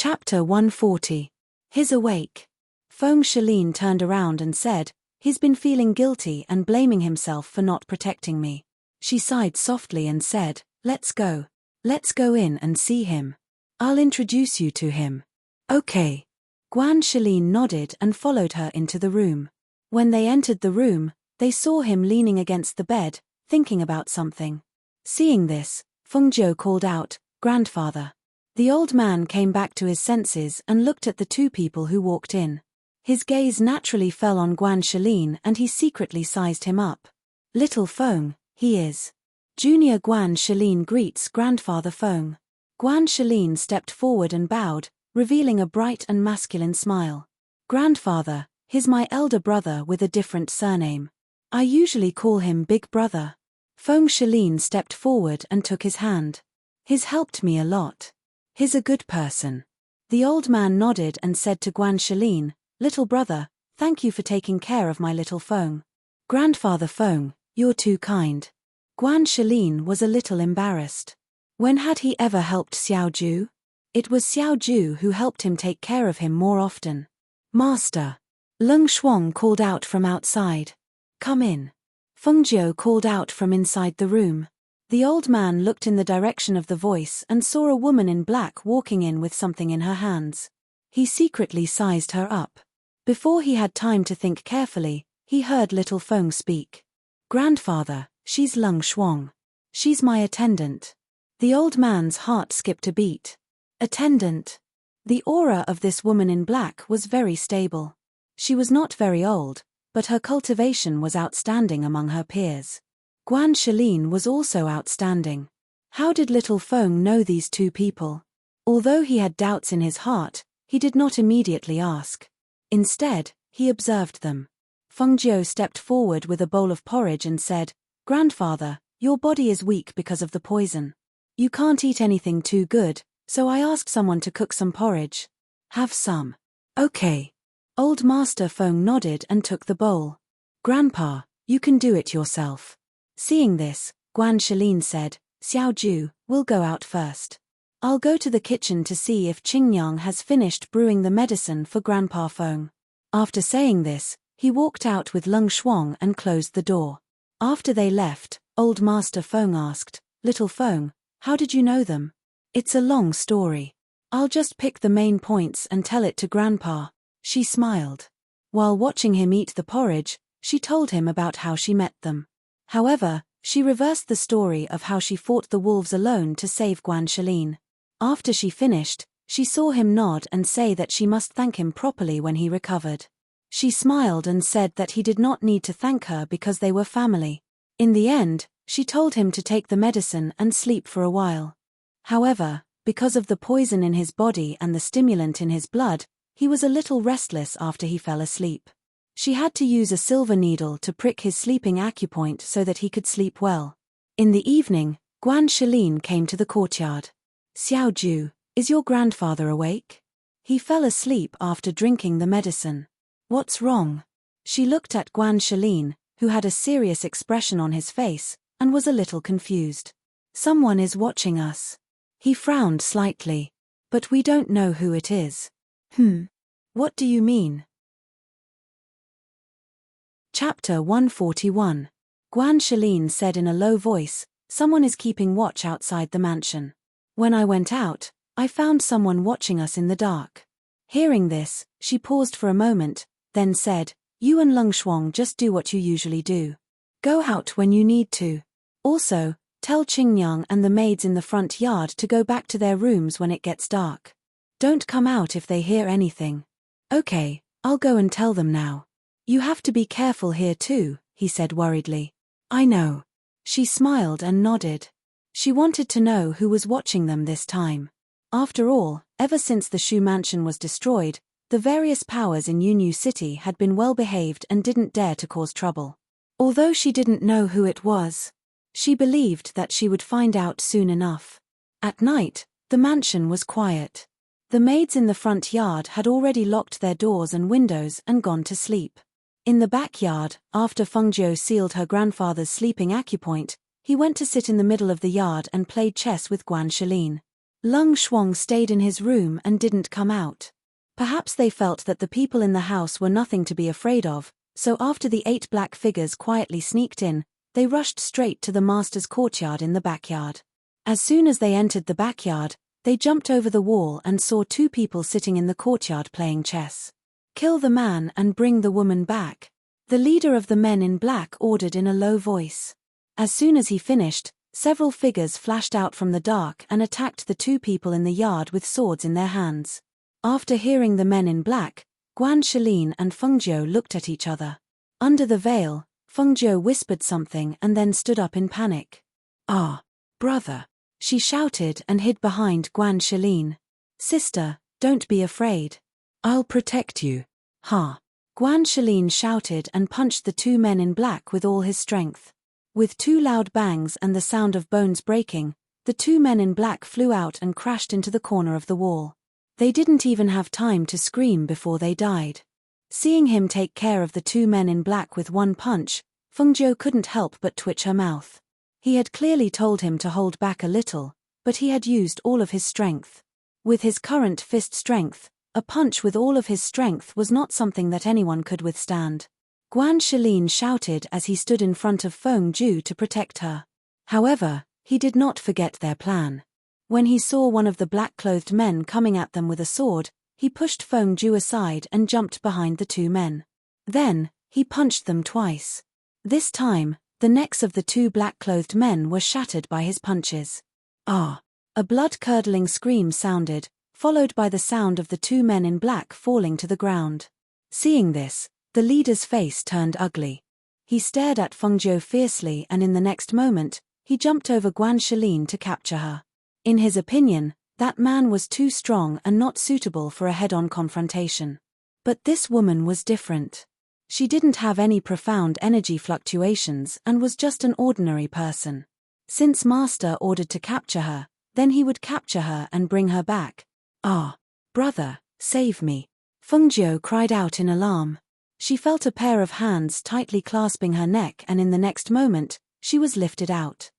Chapter 140. He's awake. Feng Shalin turned around and said, "He's been feeling guilty and blaming himself for not protecting me." She sighed softly and said, "Let's go. Let's go in and see him. I'll introduce you to him." "Okay." Guan Shalin nodded and followed her into the room. When they entered the room, they saw him leaning against the bed, thinking about something. Seeing this, Feng Jiu called out, "Grandfather." The old man came back to his senses and looked at the two people who walked in. His gaze naturally fell on Guan Shalin and he secretly sized him up. "Little Feng, he is." Junior Guan Shalin greets Grandfather Feng. Guan Shalin stepped forward and bowed, revealing a bright and masculine smile. "Grandfather, he's my elder brother with a different surname. I usually call him Big Brother." Feng Shalin stepped forward and took his hand. "He's helped me a lot. He's a good person." The old man nodded and said to Guan Shalin, "Little brother, thank you for taking care of my little Feng." "Grandfather Feng, you're too kind." Guan Shalin was a little embarrassed. When had he ever helped Xiao Ju? It was Xiao Ju who helped him take care of him more often. "Master." Leng Shuang called out from outside. "Come in." Feng Jiu called out from inside the room. The old man looked in the direction of the voice and saw a woman in black walking in with something in her hands. He secretly sized her up. Before he had time to think carefully, he heard little Feng speak. "Grandfather, she's Leng Shuang. She's my attendant." The old man's heart skipped a beat. Attendant. The aura of this woman in black was very stable. She was not very old, but her cultivation was outstanding among her peers. Guan Shalin was also outstanding. How did little Feng know these two people? Although he had doubts in his heart, he did not immediately ask. Instead, he observed them. Feng Jiu stepped forward with a bowl of porridge and said, "Grandfather, your body is weak because of the poison. You can't eat anything too good, so I asked someone to cook some porridge. Have some." "Okay." Old Master Feng nodded and took the bowl. "Grandpa, you can do it yourself." Seeing this, Guan Shalin said, "Xiao Ju, we'll go out first. I'll go to the kitchen to see if Qingyang has finished brewing the medicine for Grandpa Feng." After saying this, he walked out with Leng Shuang and closed the door. After they left, Old Master Feng asked, "Little Feng, how did you know them?" "It's a long story. I'll just pick the main points and tell it to Grandpa." She smiled. While watching him eat the porridge, she told him about how she met them. However, she reversed the story of how she fought the wolves alone to save Guan Shalin. After she finished, she saw him nod and say that she must thank him properly when he recovered. She smiled and said that he did not need to thank her because they were family. In the end, she told him to take the medicine and sleep for a while. However, because of the poison in his body and the stimulant in his blood, he was a little restless after he fell asleep. She had to use a silver needle to prick his sleeping acupoint so that he could sleep well. In the evening, Guan Shalin came to the courtyard. "Xiao Ju, is your grandfather awake?" "He fell asleep after drinking the medicine." "What's wrong?" She looked at Guan Shalin, who had a serious expression on his face, and was a little confused. "Someone is watching us." He frowned slightly. "But we don't know who it is." What do you mean?" Chapter 141. Guan Shalin said in a low voice, "Someone is keeping watch outside the mansion. When I went out, I found someone watching us in the dark." Hearing this, she paused for a moment, then said, "You and Leng Shuang just do what you usually do. Go out when you need to. Also, tell Qingyang and the maids in the front yard to go back to their rooms when it gets dark. Don't come out if they hear anything." "Okay, I'll go and tell them now." "You have to be careful here too," he said worriedly. "I know." She smiled and nodded. She wanted to know who was watching them this time. After all, ever since the Shu mansion was destroyed, the various powers in Yunyu City had been well behaved and didn't dare to cause trouble. Although she didn't know who it was, she believed that she would find out soon enough. At night, the mansion was quiet. The maids in the front yard had already locked their doors and windows and gone to sleep. In the backyard, after Feng Jiu sealed her grandfather's sleeping acupoint, he went to sit in the middle of the yard and played chess with Guan Shalin. Lung Shuang stayed in his room and didn't come out. Perhaps they felt that the people in the house were nothing to be afraid of, so after the 8 black figures quietly sneaked in, they rushed straight to the master's courtyard in the backyard. As soon as they entered the backyard, they jumped over the wall and saw 2 people sitting in the courtyard playing chess. "Kill the man and bring the woman back," the leader of the men in black ordered in a low voice. As soon as he finished, several figures flashed out from the dark and attacked the 2 people in the yard with swords in their hands. After hearing the men in black, Guan Shilin and Fengjiu looked at each other. Under the veil, Fengjiu whispered something and then stood up in panic. "Ah, brother," she shouted and hid behind Guan Shilin. "Sister, don't be afraid. I'll protect you." "Ha!" Guan Shilin shouted and punched the 2 men in black with all his strength. With 2 loud bangs and the sound of bones breaking, the 2 men in black flew out and crashed into the corner of the wall. They didn't even have time to scream before they died. Seeing him take care of the 2 men in black with 1 punch, Fengjiu couldn't help but twitch her mouth. He had clearly told him to hold back a little, but he had used all of his strength. With his current fist strength, a punch with all of his strength was not something that anyone could withstand. Guan Shilin shouted as he stood in front of Fengjiu to protect her. However, he did not forget their plan. When he saw one of the black-clothed men coming at them with a sword, he pushed Fengjiu aside and jumped behind the 2 men. Then, he punched them twice. This time, the necks of the 2 black-clothed men were shattered by his punches. "Ah!" A blood-curdling scream sounded, followed by the sound of the 2 men in black falling to the ground. Seeing this, the leader's face turned ugly. He stared at Fengjiu fiercely and in the next moment, he jumped over Guan Shilin to capture her. In his opinion, that man was too strong and not suitable for a head-on confrontation. But this woman was different. She didn't have any profound energy fluctuations and was just an ordinary person. Since Master ordered to capture her, then he would capture her and bring her back. "Ah, brother, save me!" Fengjiu cried out in alarm. She felt a pair of hands tightly clasping her neck and in the next moment, she was lifted out.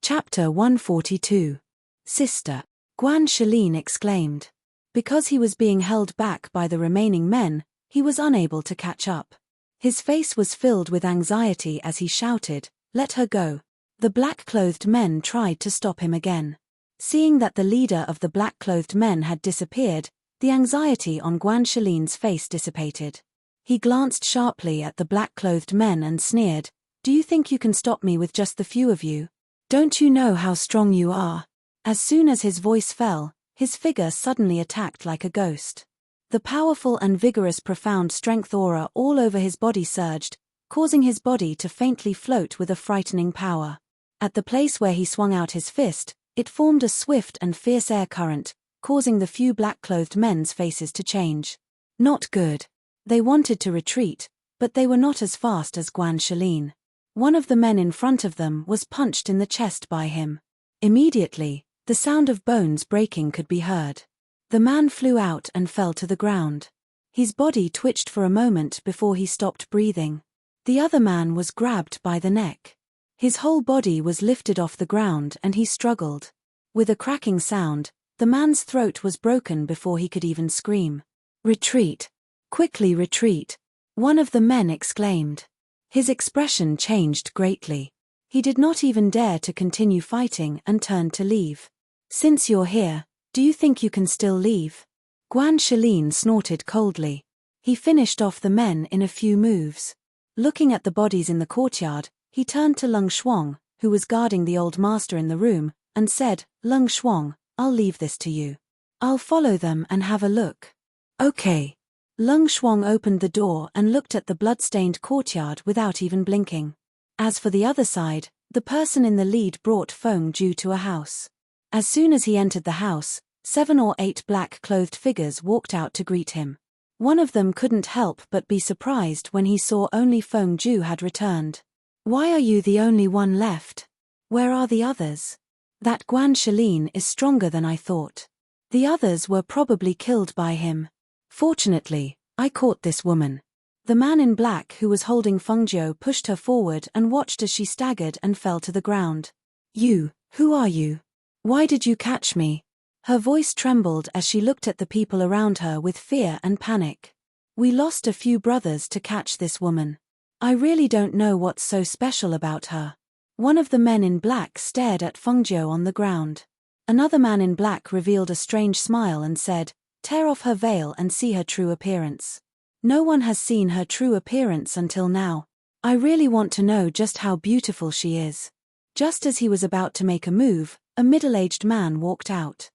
Chapter 142. Sister, Guan Shilin exclaimed. Because he was being held back by the remaining men, he was unable to catch up. His face was filled with anxiety as he shouted, "Let her go." The black-clothed men tried to stop him again. Seeing that the leader of the black-clothed men had disappeared, the anxiety on Guan Shilin's face dissipated. He glanced sharply at the black-clothed men and sneered, "Do you think you can stop me with just the few of you? Don't you know how strong you are?" As soon as his voice fell, his figure suddenly attacked like a ghost. The powerful and vigorous profound strength aura all over his body surged, causing his body to faintly float with a frightening power. At the place where he swung out his fist, it formed a swift and fierce air current, causing the few black-clothed men's faces to change. Not good. They wanted to retreat, but they were not as fast as Guan Shilin. One of the men in front of them was punched in the chest by him. Immediately, the sound of bones breaking could be heard. The man flew out and fell to the ground. His body twitched for a moment before he stopped breathing. The other man was grabbed by the neck. His whole body was lifted off the ground and he struggled. With a cracking sound, the man's throat was broken before he could even scream. "Retreat! Quickly retreat!" one of the men exclaimed. His expression changed greatly. He did not even dare to continue fighting and turned to leave. "Since you're here, do you think you can still leave?" Guan Shilin snorted coldly. He finished off the men in a few moves. Looking at the bodies in the courtyard, he turned to Lung Shuang, who was guarding the old master in the room, and said, "Lung Shuang, I'll leave this to you. I'll follow them and have a look." "Okay." Lung Shuang opened the door and looked at the blood-stained courtyard without even blinking. As for the other side, the person in the lead brought Fengjiu to a house. As soon as he entered the house, 7 or 8 black-clothed figures walked out to greet him. One of them couldn't help but be surprised when he saw only Fengjiu had returned. "Why are you the only one left? Where are the others? That Guan Shilin is stronger than I thought. The others were probably killed by him. Fortunately, I caught this woman." The man in black who was holding Fengjiu pushed her forward and watched as she staggered and fell to the ground. "You, Who are you? Why did you catch me? Her voice trembled as she looked at the people around her with fear and panic. We lost a few brothers to catch this woman. I really don't know what's so special about her. One of the men in black stared at Fengjiu on the ground. Another man in black revealed a strange smile and said, tear off her veil and see her true appearance. No one has seen her true appearance until now. I really want to know just how beautiful she is. Just as he was about to make a move, a middle-aged man walked out.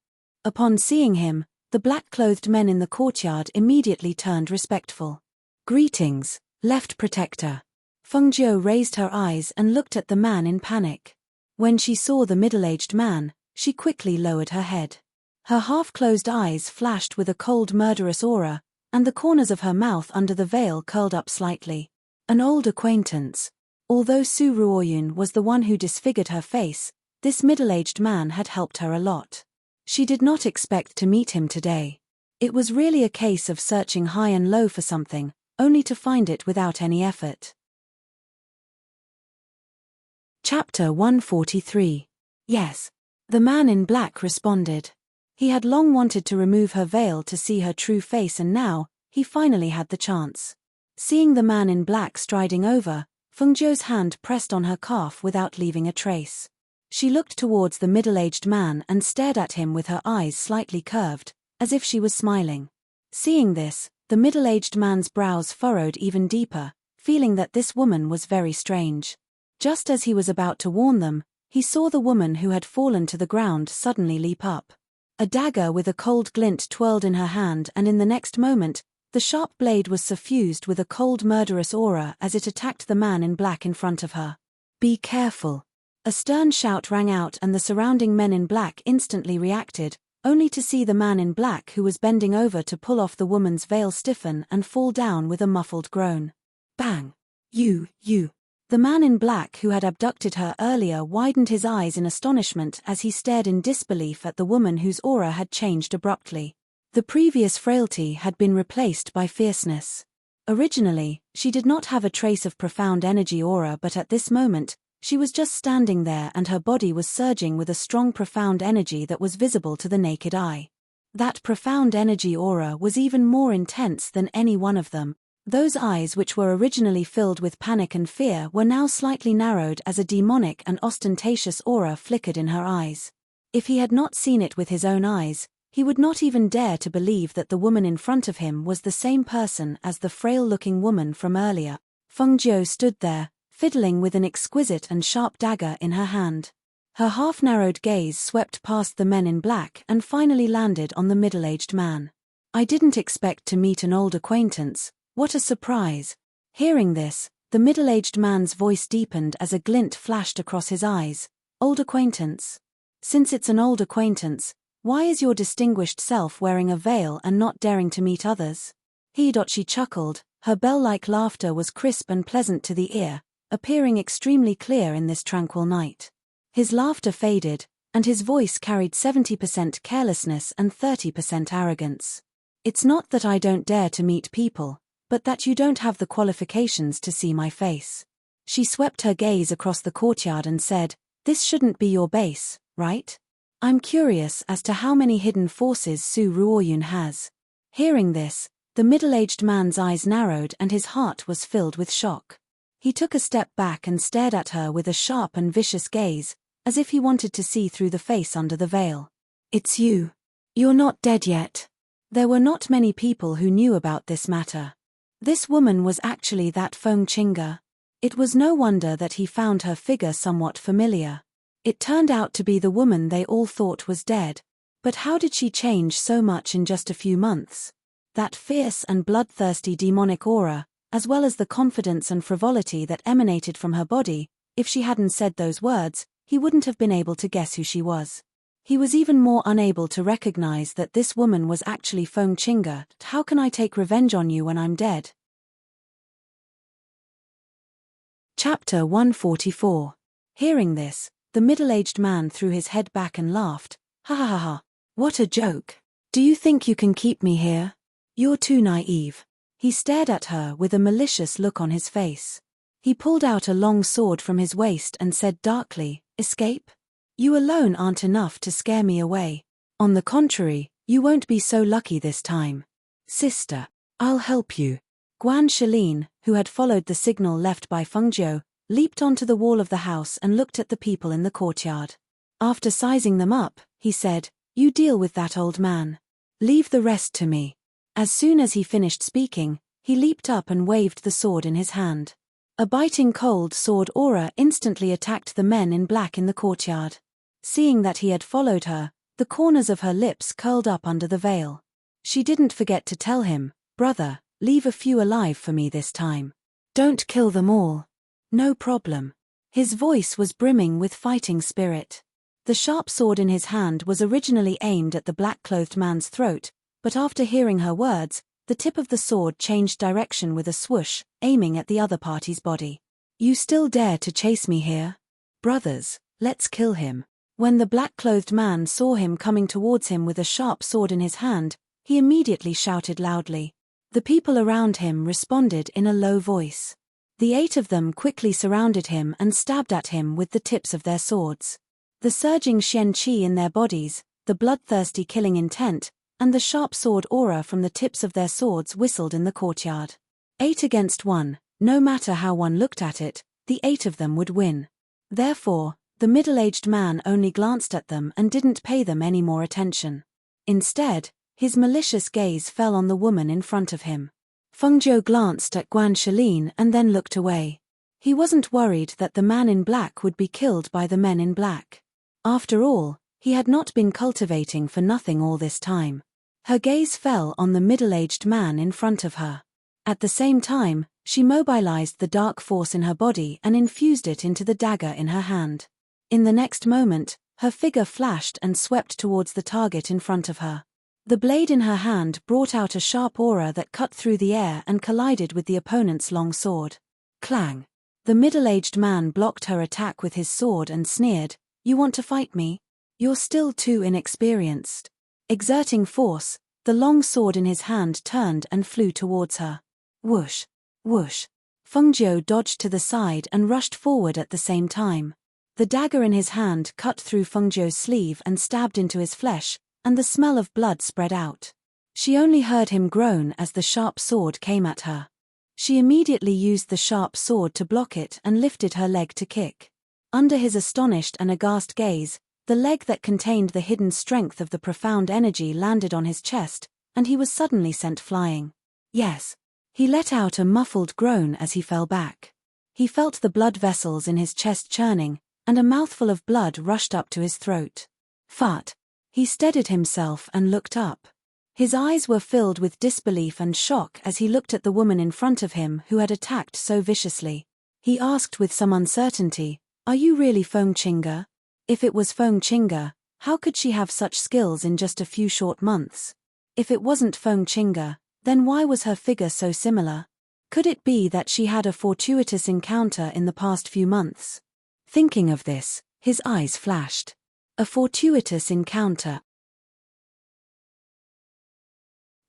Upon seeing him, the black-clothed men in the courtyard immediately turned respectful. Greetings, left protector. Fengjiu raised her eyes and looked at the man in panic. When she saw the middle-aged man, she quickly lowered her head. Her half-closed eyes flashed with a cold murderous aura, and the corners of her mouth under the veil curled up slightly. An old acquaintance. Although Su Ruoyun was the one who disfigured her face, this middle-aged man had helped her a lot. She did not expect to meet him today. It was really a case of searching high and low for something, only to find it without any effort. Chapter 143. Yes. The man in black responded. He had long wanted to remove her veil to see her true face, and now, he finally had the chance. Seeing the man in black striding over, Fengjiu's hand pressed on her calf without leaving a trace. She looked towards the middle-aged man and stared at him with her eyes slightly curved, as if she was smiling. Seeing this, the middle-aged man's brows furrowed even deeper, feeling that this woman was very strange. Just as he was about to warn them, he saw the woman who had fallen to the ground suddenly leap up. A dagger with a cold glint twirled in her hand, and in the next moment, the sharp blade was suffused with a cold murderous aura as it attacked the man in black in front of her. Be careful. A stern shout rang out, and the surrounding men in black instantly reacted, only to see the man in black who was bending over to pull off the woman's veil stiffen and fall down with a muffled groan. Bang! You. The man in black who had abducted her earlier widened his eyes in astonishment as he stared in disbelief at the woman whose aura had changed abruptly. The previous frailty had been replaced by fierceness. Originally, she did not have a trace of profound energy aura, but at this moment, she was just standing there and her body was surging with a strong profound energy that was visible to the naked eye. That profound energy aura was even more intense than any one of them. Those eyes, which were originally filled with panic and fear, were now slightly narrowed as a demonic and ostentatious aura flickered in her eyes. If he had not seen it with his own eyes, he would not even dare to believe that the woman in front of him was the same person as the frail-looking woman from earlier. Fengjiu stood there, fiddling with an exquisite and sharp dagger in her hand. Her half-narrowed gaze swept past the men in black and finally landed on the middle-aged man. I didn't expect to meet an old acquaintance. What a surprise. Hearing this, the middle-aged man's voice deepened as a glint flashed across his eyes. Old acquaintance? Since it's an old acquaintance, why is your distinguished self wearing a veil and not daring to meet others? She chuckled. Her bell-like laughter was crisp and pleasant to the ear, appearing extremely clear in this tranquil night. His laughter faded, and his voice carried 70% carelessness and 30% arrogance. It's not that I don't dare to meet people, but that you don't have the qualifications to see my face. She swept her gaze across the courtyard and said, this shouldn't be your base, right? I'm curious as to how many hidden forces Su Ruoyun has. Hearing this, the middle-aged man's eyes narrowed and his heart was filled with shock. He took a step back and stared at her with a sharp and vicious gaze, as if he wanted to see through the face under the veil. It's you. You're not dead yet. There were not many people who knew about this matter. This woman was actually that Feng Qingge. It was no wonder that he found her figure somewhat familiar. It turned out to be the woman they all thought was dead. But how did she change so much in just a few months? That fierce and bloodthirsty demonic aura, as well as the confidence and frivolity that emanated from her body, if she hadn't said those words, he wouldn't have been able to guess who she was. He was even more unable to recognize that this woman was actually Feng Qingge. How can I take revenge on you when I'm dead? Chapter 144. Hearing this, the middle-aged man threw his head back and laughed. Ha ha ha ha. What a joke. Do you think you can keep me here? You're too naive. He stared at her with a malicious look on his face. He pulled out a long sword from his waist and said darkly, escape? You alone aren't enough to scare me away. On the contrary, you won't be so lucky this time. Sister, I'll help you. Guan Shalin, who had followed the signal left by Fengjiu, leaped onto the wall of the house and looked at the people in the courtyard. After sizing them up, he said, "You deal with that old man. Leave the rest to me." As soon as he finished speaking, he leaped up and waved the sword in his hand. A biting cold sword aura instantly attacked the men in black in the courtyard. Seeing that he had followed her, the corners of her lips curled up under the veil. She didn't forget to tell him, "Brother, leave a few alive for me this time. Don't kill them all." "No problem." His voice was brimming with fighting spirit. The sharp sword in his hand was originally aimed at the black-clothed man's throat, but after hearing her words, the tip of the sword changed direction with a swoosh, aiming at the other party's body. "You still dare to chase me here? Brothers, let's kill him." When the black-clothed man saw him coming towards him with a sharp sword in his hand, he immediately shouted loudly. The people around him responded in a low voice. The 8 of them quickly surrounded him and stabbed at him with the tips of their swords. The surging Shen Qi in their bodies, the bloodthirsty killing intent, and the sharp sword aura from the tips of their swords whistled in the courtyard. 8 against 1, no matter how one looked at it, the 8 of them would win. Therefore, the middle-aged man only glanced at them and didn't pay them any more attention. Instead, his malicious gaze fell on the woman in front of him. Fengjiu glanced at Guan Shalin and then looked away. He wasn't worried that the man in black would be killed by the men in black. After all, he had not been cultivating for nothing all this time. Her gaze fell on the middle-aged man in front of her. At the same time, she mobilized the dark force in her body and infused it into the dagger in her hand. In the next moment, her figure flashed and swept towards the target in front of her. The blade in her hand brought out a sharp aura that cut through the air and collided with the opponent's long sword. Clang! The middle-aged man blocked her attack with his sword and sneered, "You want to fight me? You're still too inexperienced." Exerting force, the long sword in his hand turned and flew towards her. Whoosh! Whoosh! Fengjiu dodged to the side and rushed forward at the same time. The dagger in his hand cut through Fengjiu's sleeve and stabbed into his flesh, and the smell of blood spread out. She only heard him groan as the sharp sword came at her. She immediately used the sharp sword to block it and lifted her leg to kick. Under his astonished and aghast gaze, the leg that contained the hidden strength of the profound energy landed on his chest, and he was suddenly sent flying. Yes. He let out a muffled groan as he fell back. He felt the blood vessels in his chest churning, and a mouthful of blood rushed up to his throat. Fart! He steadied himself and looked up. His eyes were filled with disbelief and shock as he looked at the woman in front of him who had attacked so viciously. He asked with some uncertainty, "Are you really Feng Qingge? If it was Feng Qingge, how could she have such skills in just a few short months? If it wasn't Feng Qingge, then why was her figure so similar? Could it be that she had a fortuitous encounter in the past few months?" Thinking of this, his eyes flashed. A fortuitous encounter.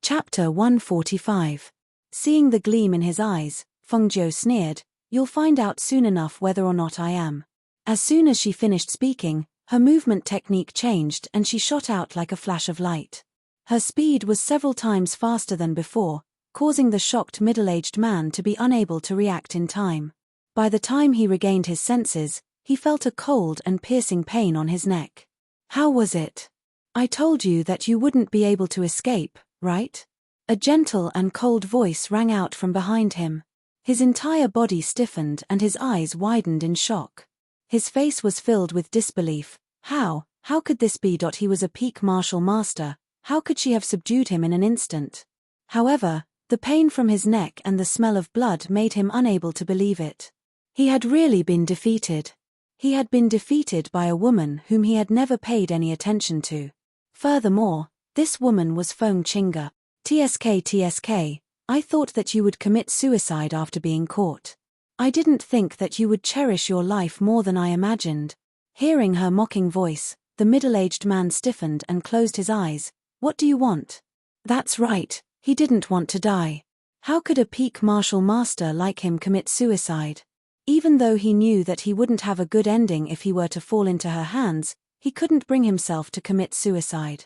Chapter 145. Seeing the gleam in his eyes, Fengjiu sneered, "You'll find out soon enough whether or not I am." As soon as she finished speaking, her movement technique changed and she shot out like a flash of light. Her speed was several times faster than before, causing the shocked middle-aged man to be unable to react in time. By the time he regained his senses, he felt a cold and piercing pain on his neck. "How was it? I told you that you wouldn't be able to escape, right?" A gentle and cold voice rang out from behind him. His entire body stiffened and his eyes widened in shock. His face was filled with disbelief. How could this be? He was a peak martial master. How could she have subdued him in an instant? However, the pain from his neck and the smell of blood made him unable to believe it. He had really been defeated. He had been defeated by a woman whom he had never paid any attention to. Furthermore, this woman was Feng Qingge. TSK, I thought that you would commit suicide after being caught. I didn't think that you would cherish your life more than I imagined. Hearing her mocking voice, the middle-aged man stiffened and closed his eyes. "What do you want?" That's right, he didn't want to die. How could a peak martial master like him commit suicide? Even though he knew that he wouldn't have a good ending if he were to fall into her hands, he couldn't bring himself to commit suicide.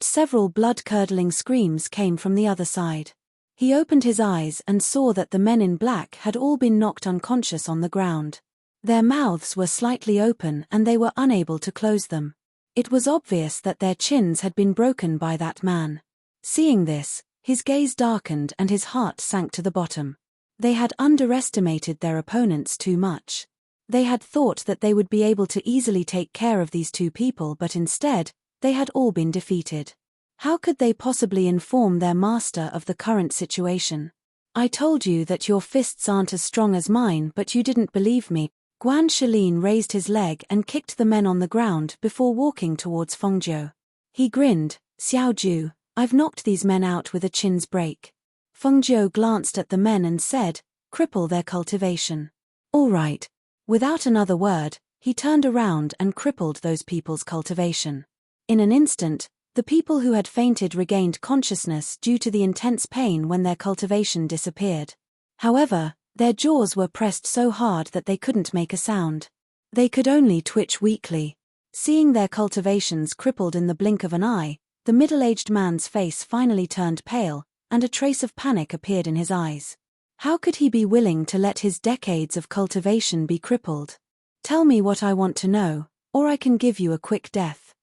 Several blood-curdling screams came from the other side. He opened his eyes and saw that the men in black had all been knocked unconscious on the ground. Their mouths were slightly open and they were unable to close them. It was obvious that their chins had been broken by that man. Seeing this, his gaze darkened and his heart sank to the bottom. They had underestimated their opponents too much. They had thought that they would be able to easily take care of these two people, but instead, they had all been defeated. How could they possibly inform their master of the current situation? I told you that your fists aren't as strong as mine, but you didn't believe me. Guan Shilin raised his leg and kicked the men on the ground before walking towards Fengjiu. He grinned, Xiaoju, I've knocked these men out with a chin's break. Fengjiu glanced at the men and said, cripple their cultivation. All right. Without another word, he turned around and crippled those people's cultivation. In an instant, the people who had fainted regained consciousness due to the intense pain when their cultivation disappeared. However, their jaws were pressed so hard that they couldn't make a sound. They could only twitch weakly. Seeing their cultivations crippled in the blink of an eye, the middle-aged man's face finally turned pale, and a trace of panic appeared in his eyes. How could he be willing to let his decades of cultivation be crippled? Tell me what I want to know, or I can give you a quick death.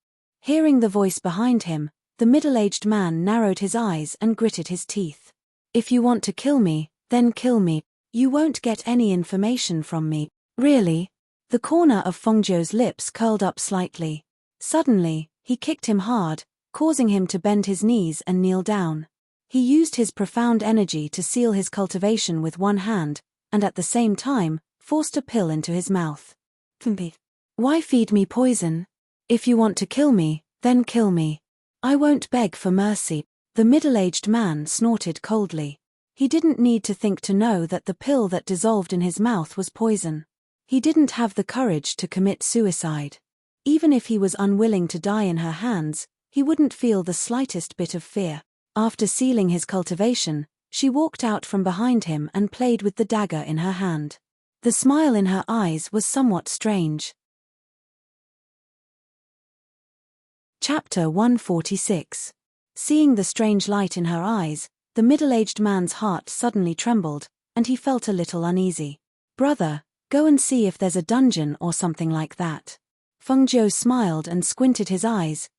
Hearing the voice behind him, the middle-aged man narrowed his eyes and gritted his teeth. If you want to kill me, then kill me. You won't get any information from me. Really? The corner of Fengjiu's lips curled up slightly. Suddenly, he kicked him hard, causing him to bend his knees and kneel down. He used his profound energy to seal his cultivation with one hand, and at the same time, forced a pill into his mouth. Why feed me poison? If you want to kill me, then kill me. I won't beg for mercy. The middle-aged man snorted coldly. He didn't need to think to know that the pill that dissolved in his mouth was poison. He didn't have the courage to commit suicide. Even if he was unwilling to die in her hands, he wouldn't feel the slightest bit of fear. After sealing his cultivation, she walked out from behind him and played with the dagger in her hand. The smile in her eyes was somewhat strange. Chapter 146. Seeing the strange light in her eyes, the middle-aged man's heart suddenly trembled, and he felt a little uneasy. Brother, go and see if there's a dungeon or something like that. Fengjiu smiled and squinted his eyes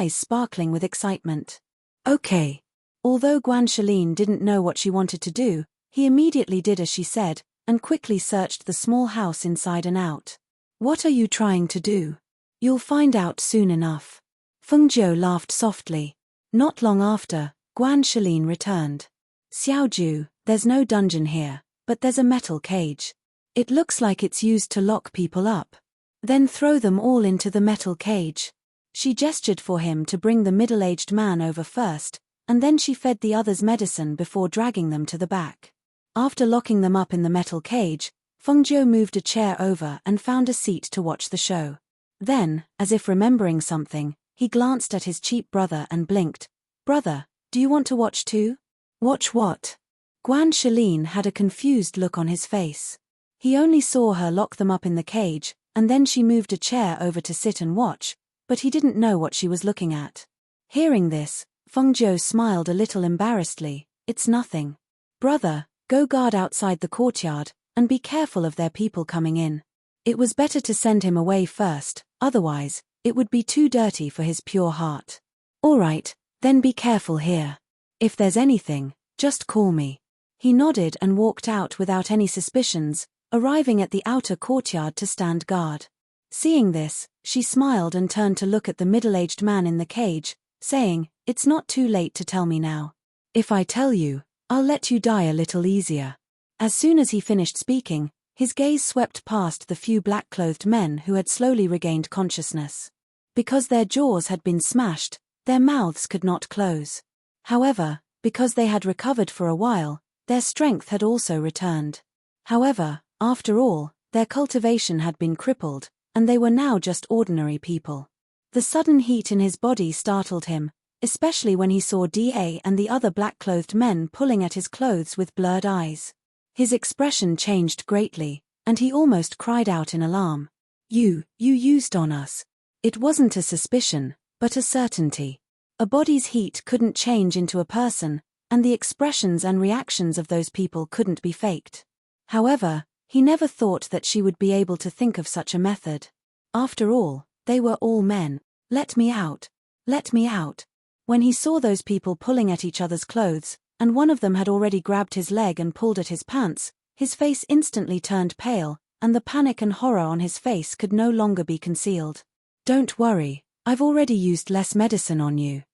sparkling with excitement. Okay. Although Guan Shilin didn't know what she wanted to do, he immediately did as she said, and quickly searched the small house inside and out. What are you trying to do? You'll find out soon enough. Fengjiu laughed softly. Not long after, Guan Shilin returned. Xiaoju, there's no dungeon here, but there's a metal cage. It looks like it's used to lock people up. Then throw them all into the metal cage. She gestured for him to bring the middle-aged man over first, and then she fed the others medicine before dragging them to the back. After locking them up in the metal cage, Fengjiu moved a chair over and found a seat to watch the show. Then, as if remembering something, he glanced at his cheap brother and blinked. Brother, do you want to watch too? Watch what? Guan Shilin had a confused look on his face. He only saw her lock them up in the cage, and then she moved a chair over to sit and watch, but he didn't know what she was looking at. Hearing this, Fengjiu smiled a little embarrassedly. It's nothing. Brother, go guard outside the courtyard, and be careful of their people coming in. It was better to send him away first, otherwise, it would be too dirty for his pure heart. All right, then be careful here. If there's anything, just call me. He nodded and walked out without any suspicions, arriving at the outer courtyard to stand guard. Seeing this, she smiled and turned to look at the middle-aged man in the cage, saying, It's not too late to tell me now. If I tell you, I'll let you die a little easier. As soon as he finished speaking, his gaze swept past the few black-clothed men who had slowly regained consciousness. Because their jaws had been smashed, their mouths could not close. However, because they had recovered for a while, their strength had also returned. However, after all, their cultivation had been crippled, and they were now just ordinary people. The sudden heat in his body startled him, especially when he saw Da and the other black-clothed men pulling at his clothes with blurred eyes. His expression changed greatly, and he almost cried out in alarm. You used on us. It wasn't a suspicion, but a certainty. A body's heat couldn't change into a person, and the expressions and reactions of those people couldn't be faked. However, he never thought that she would be able to think of such a method. After all, they were all men. Let me out. Let me out. When he saw those people pulling at each other's clothes, and one of them had already grabbed his leg and pulled at his pants, his face instantly turned pale, and the panic and horror on his face could no longer be concealed. Don't worry, I've already used less medicine on you.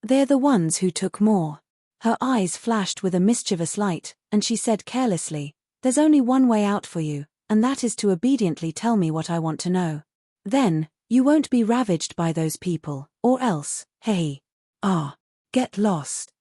They're the ones who took more. Her eyes flashed with a mischievous light, and she said carelessly, there's only one way out for you, and that is to obediently tell me what I want to know. Then, you won't be ravaged by those people, or else, hey. Get lost.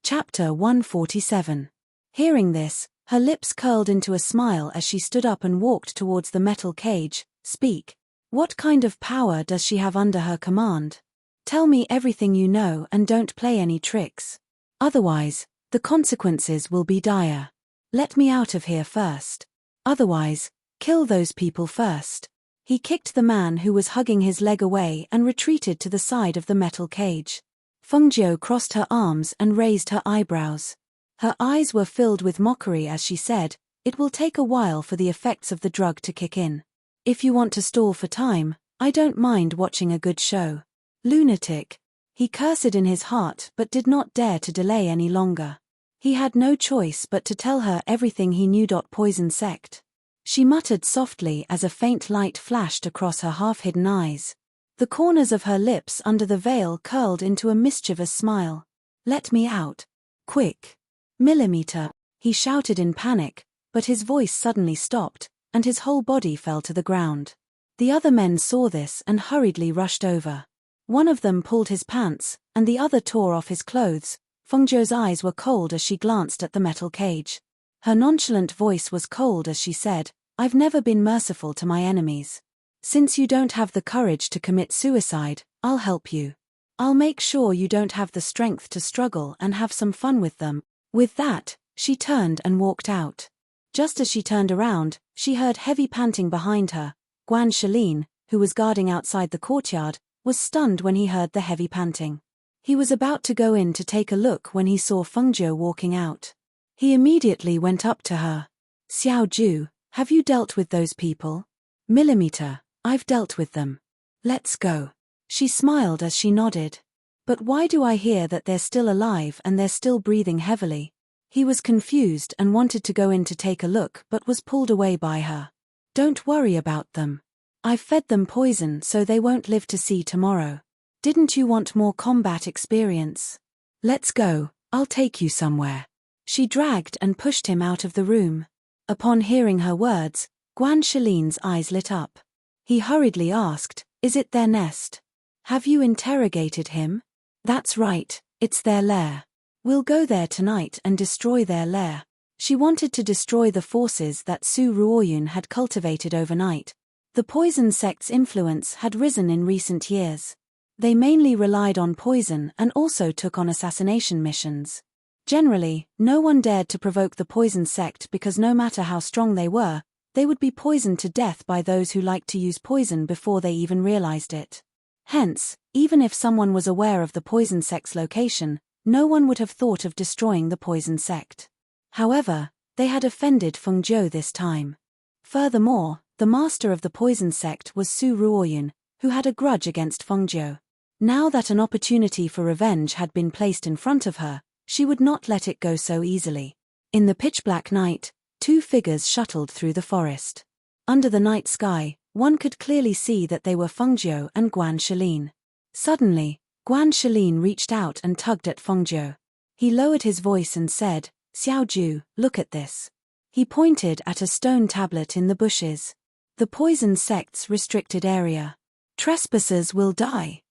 Chapter 147. Hearing this, her lips curled into a smile as she stood up and walked towards the metal cage. Speak. What kind of power does she have under her command? Tell me everything you know and don't play any tricks. Otherwise, the consequences will be dire. Let me out of here first. Otherwise, kill those people first. He kicked the man who was hugging his leg away and retreated to the side of the metal cage. Fengjiu crossed her arms and raised her eyebrows. Her eyes were filled with mockery as she said, it will take a while for the effects of the drug to kick in. If you want to stall for time, I don't mind watching a good show. Lunatic. He cursed in his heart but did not dare to delay any longer. He had no choice but to tell her everything he knew. Poison sect. She muttered softly as a faint light flashed across her half-hidden eyes. The corners of her lips under the veil curled into a mischievous smile. Let me out. Quick. Millimeter. He shouted in panic, but his voice suddenly stopped, and his whole body fell to the ground. The other men saw this and hurriedly rushed over. One of them pulled his pants, and the other tore off his clothes. Fengjiu's eyes were cold as she glanced at the metal cage. Her nonchalant voice was cold as she said, I've never been merciful to my enemies. Since you don't have the courage to commit suicide, I'll help you. I'll make sure you don't have the strength to struggle and have some fun with them. With that, she turned and walked out. Just as she turned around, she heard heavy panting behind her. Guan Shalin, who was guarding outside the courtyard, was stunned when he heard the heavy panting. He was about to go in to take a look when he saw Fengjiu walking out. He immediately went up to her. Xiao Ju, have you dealt with those people? Millimeter, I've dealt with them. Let's go. She smiled as she nodded. But why do I hear that they're still alive and they're still breathing heavily? He was confused and wanted to go in to take a look but was pulled away by her. Don't worry about them. I've fed them poison so they won't live to see tomorrow. Didn't you want more combat experience? Let's go, I'll take you somewhere. She dragged and pushed him out of the room. Upon hearing her words, Guan Shalin's eyes lit up. He hurriedly asked, is it their nest? Have you interrogated him? That's right, it's their lair. We'll go there tonight and destroy their lair. She wanted to destroy the forces that Su Ruoyun had cultivated overnight. The poison sect's influence had risen in recent years. They mainly relied on poison and also took on assassination missions. Generally, no one dared to provoke the poison sect because no matter how strong they were, they would be poisoned to death by those who liked to use poison before they even realized it. Hence, even if someone was aware of the poison sect's location, no one would have thought of destroying the poison sect. However, they had offended Fengjiu this time. Furthermore, the master of the poison sect was Su Ruoyun, who had a grudge against Fengjiu. Now that an opportunity for revenge had been placed in front of her, she would not let it go so easily. In the pitch-black night, two figures shuttled through the forest. Under the night sky, one could clearly see that they were Fengjiu and Guan Shalin. Suddenly, Guan Shalin reached out and tugged at Fengjiu. He lowered his voice and said, Xiao Ju, look at this. He pointed at a stone tablet in the bushes. The poison sect's restricted area. Trespassers will die.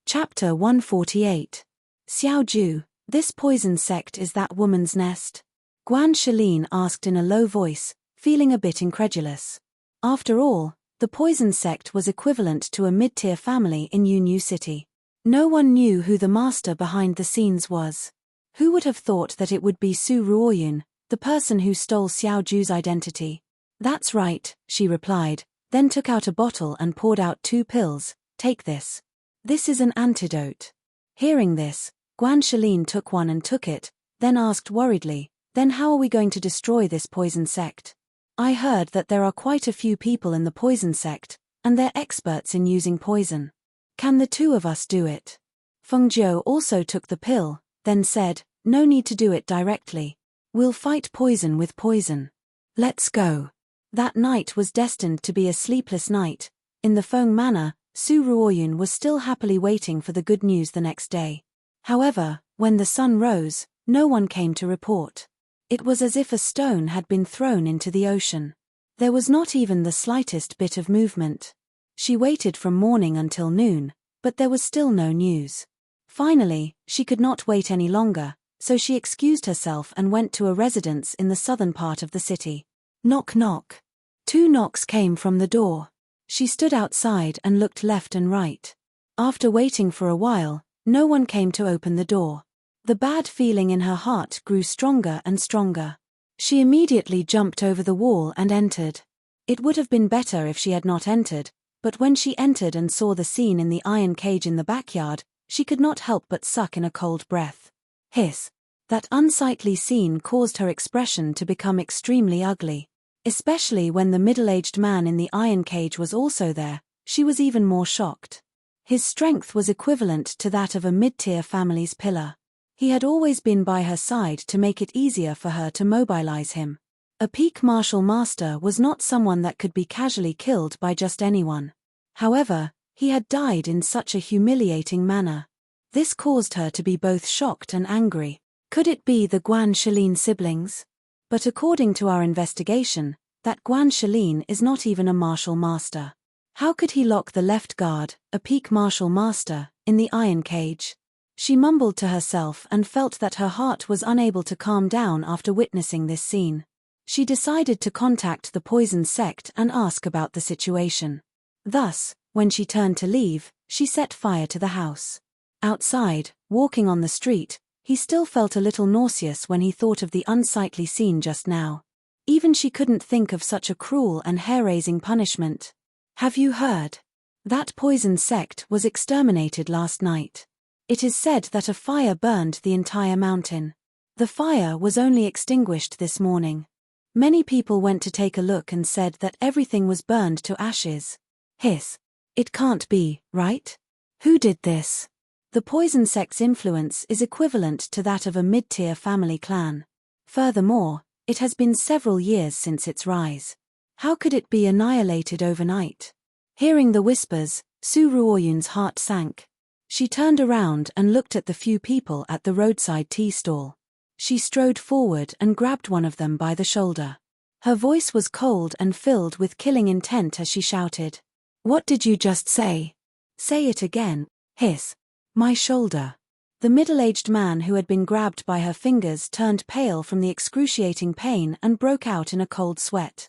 Chapter 148. Xiao Ju, this poison sect is that woman's nest? Guan Shalin asked in a low voice, feeling a bit incredulous. After all, the poison sect was equivalent to a mid-tier family in Yunyu City. No one knew who the master behind the scenes was. Who would have thought that it would be Su Ruoyun, the person who stole Xiao Ju's identity? That's right, she replied, then took out a bottle and poured out 2 pills. Take this. This is an antidote. Hearing this, Guan Shalin took one and took it, then asked worriedly, then how are we going to destroy this poison sect? I heard that there are quite a few people in the poison sect, and they're experts in using poison. Can the 2 of us do it? Feng Jiu also took the pill, then said, no need to do it directly. We'll fight poison with poison. Let's go. That night was destined to be a sleepless night. In the Feng Manor, Su Ruoyun was still happily waiting for the good news the next day. However, when the sun rose, no one came to report. It was as if a stone had been thrown into the ocean. There was not even the slightest bit of movement. She waited from morning until noon, but there was still no news. Finally, she could not wait any longer, so she excused herself and went to a residence in the southern part of the city. Knock knock. 2 knocks came from the door. She stood outside and looked left and right. After waiting for a while, no one came to open the door. The bad feeling in her heart grew stronger and stronger. She immediately jumped over the wall and entered. It would have been better if she had not entered, but when she entered and saw the scene in the iron cage in the backyard, she could not help but suck in a cold breath. Hiss. That unsightly scene caused her expression to become extremely ugly. Especially when the middle-aged man in the iron cage was also there, she was even more shocked. His strength was equivalent to that of a mid-tier family's pillar. He had always been by her side to make it easier for her to mobilize him. A peak martial master was not someone that could be casually killed by just anyone. However, he had died in such a humiliating manner. This caused her to be both shocked and angry. Could it be the Guan Shalin siblings? But according to our investigation, that Guan Shalin is not even a martial master. How could he lock the left guard, a peak martial master, in the iron cage? She mumbled to herself and felt that her heart was unable to calm down after witnessing this scene. She decided to contact the poison sect and ask about the situation. Thus, when she turned to leave, she set fire to the house. Outside, walking on the street, he still felt a little nauseous when he thought of the unsightly scene just now. Even she couldn't think of such a cruel and hair-raising punishment. Have you heard? That poison sect was exterminated last night. It is said that a fire burned the entire mountain. The fire was only extinguished this morning. Many people went to take a look and said that everything was burned to ashes. Hiss. It can't be, right? Who did this? The poison sect's influence is equivalent to that of a mid-tier family clan. Furthermore, it has been several years since its rise. How could it be annihilated overnight? Hearing the whispers, Su Ruoyun's heart sank. She turned around and looked at the few people at the roadside tea stall. She strode forward and grabbed one of them by the shoulder. Her voice was cold and filled with killing intent as she shouted. What did you just say? Say it again. Hiss. My shoulder. The middle-aged man who had been grabbed by her fingers turned pale from the excruciating pain and broke out in a cold sweat.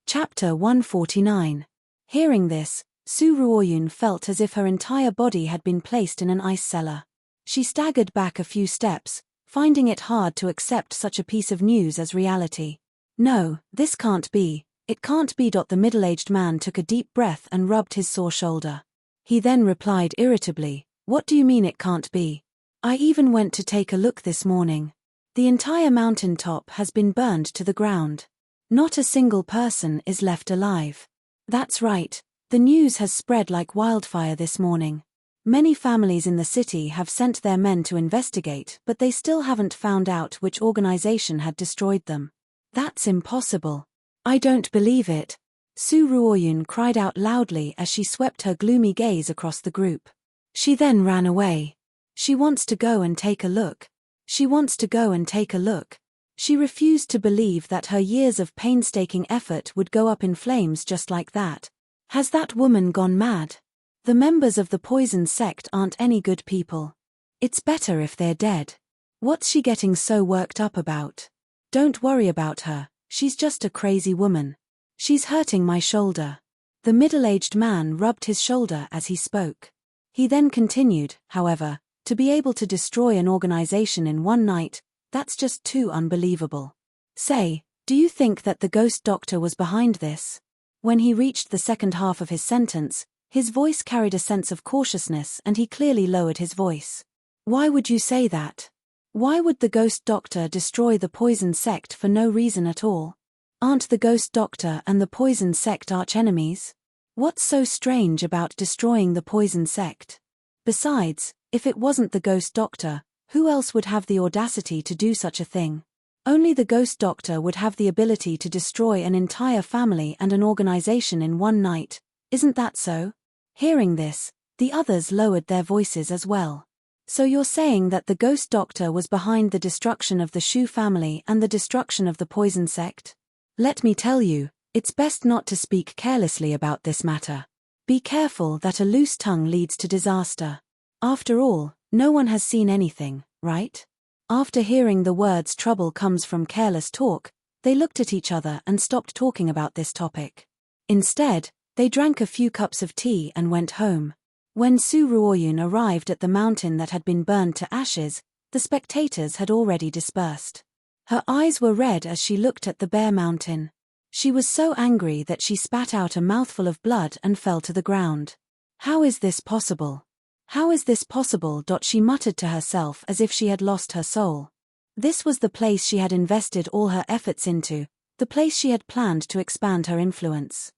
Chapter 149. Hearing this, Su Ruoyun felt as if her entire body had been placed in an ice cellar. She staggered back a few steps, finding it hard to accept such a piece of news as reality. No, this can't be. It can't be. The middle-aged man took a deep breath and rubbed his sore shoulder. He then replied irritably, What do you mean it can't be? I even went to take a look this morning. The entire mountain top has been burned to the ground. Not a single person is left alive. That's right, the news has spread like wildfire this morning. Many families in the city have sent their men to investigate, but they still haven't found out which organization had destroyed them. That's impossible. I don't believe it. Su Ruoyun cried out loudly as she swept her gloomy gaze across the group. She then ran away. She wants to go and take a look. She wants to go and take a look. She refused to believe that her years of painstaking effort would go up in flames just like that. Has that woman gone mad? The members of the poison sect aren't any good people. It's better if they're dead. What's she getting so worked up about? Don't worry about her, she's just a crazy woman. She's hurting my shoulder. The middle-aged man rubbed his shoulder as he spoke. He then continued, however, to be able to destroy an organization in one night, that's just too unbelievable. Say, do you think that the ghost doctor was behind this? When he reached the second half of his sentence, his voice carried a sense of cautiousness and he clearly lowered his voice. Why would you say that? Why would the ghost doctor destroy the poison sect for no reason at all? Aren't the ghost doctor and the poison sect arch-enemies? What's so strange about destroying the poison sect? Besides, if it wasn't the ghost doctor, who else would have the audacity to do such a thing? Only the ghost doctor would have the ability to destroy an entire family and an organization in one night, isn't that so? Hearing this, the others lowered their voices as well. So you're saying that the ghost doctor was behind the destruction of the Shu family and the destruction of the poison sect? Let me tell you, it's best not to speak carelessly about this matter. Be careful that a loose tongue leads to disaster. After all, no one has seen anything, right? After hearing the words trouble comes from careless talk, they looked at each other and stopped talking about this topic. Instead, they drank a few cups of tea and went home. When Su Ruoyun arrived at the mountain that had been burned to ashes, the spectators had already dispersed. Her eyes were red as she looked at the bare mountain. She was so angry that she spat out a mouthful of blood and fell to the ground. How is this possible? How is this possible? She muttered to herself as if she had lost her soul. This was the place she had invested all her efforts into, the place she had planned to expand her influence.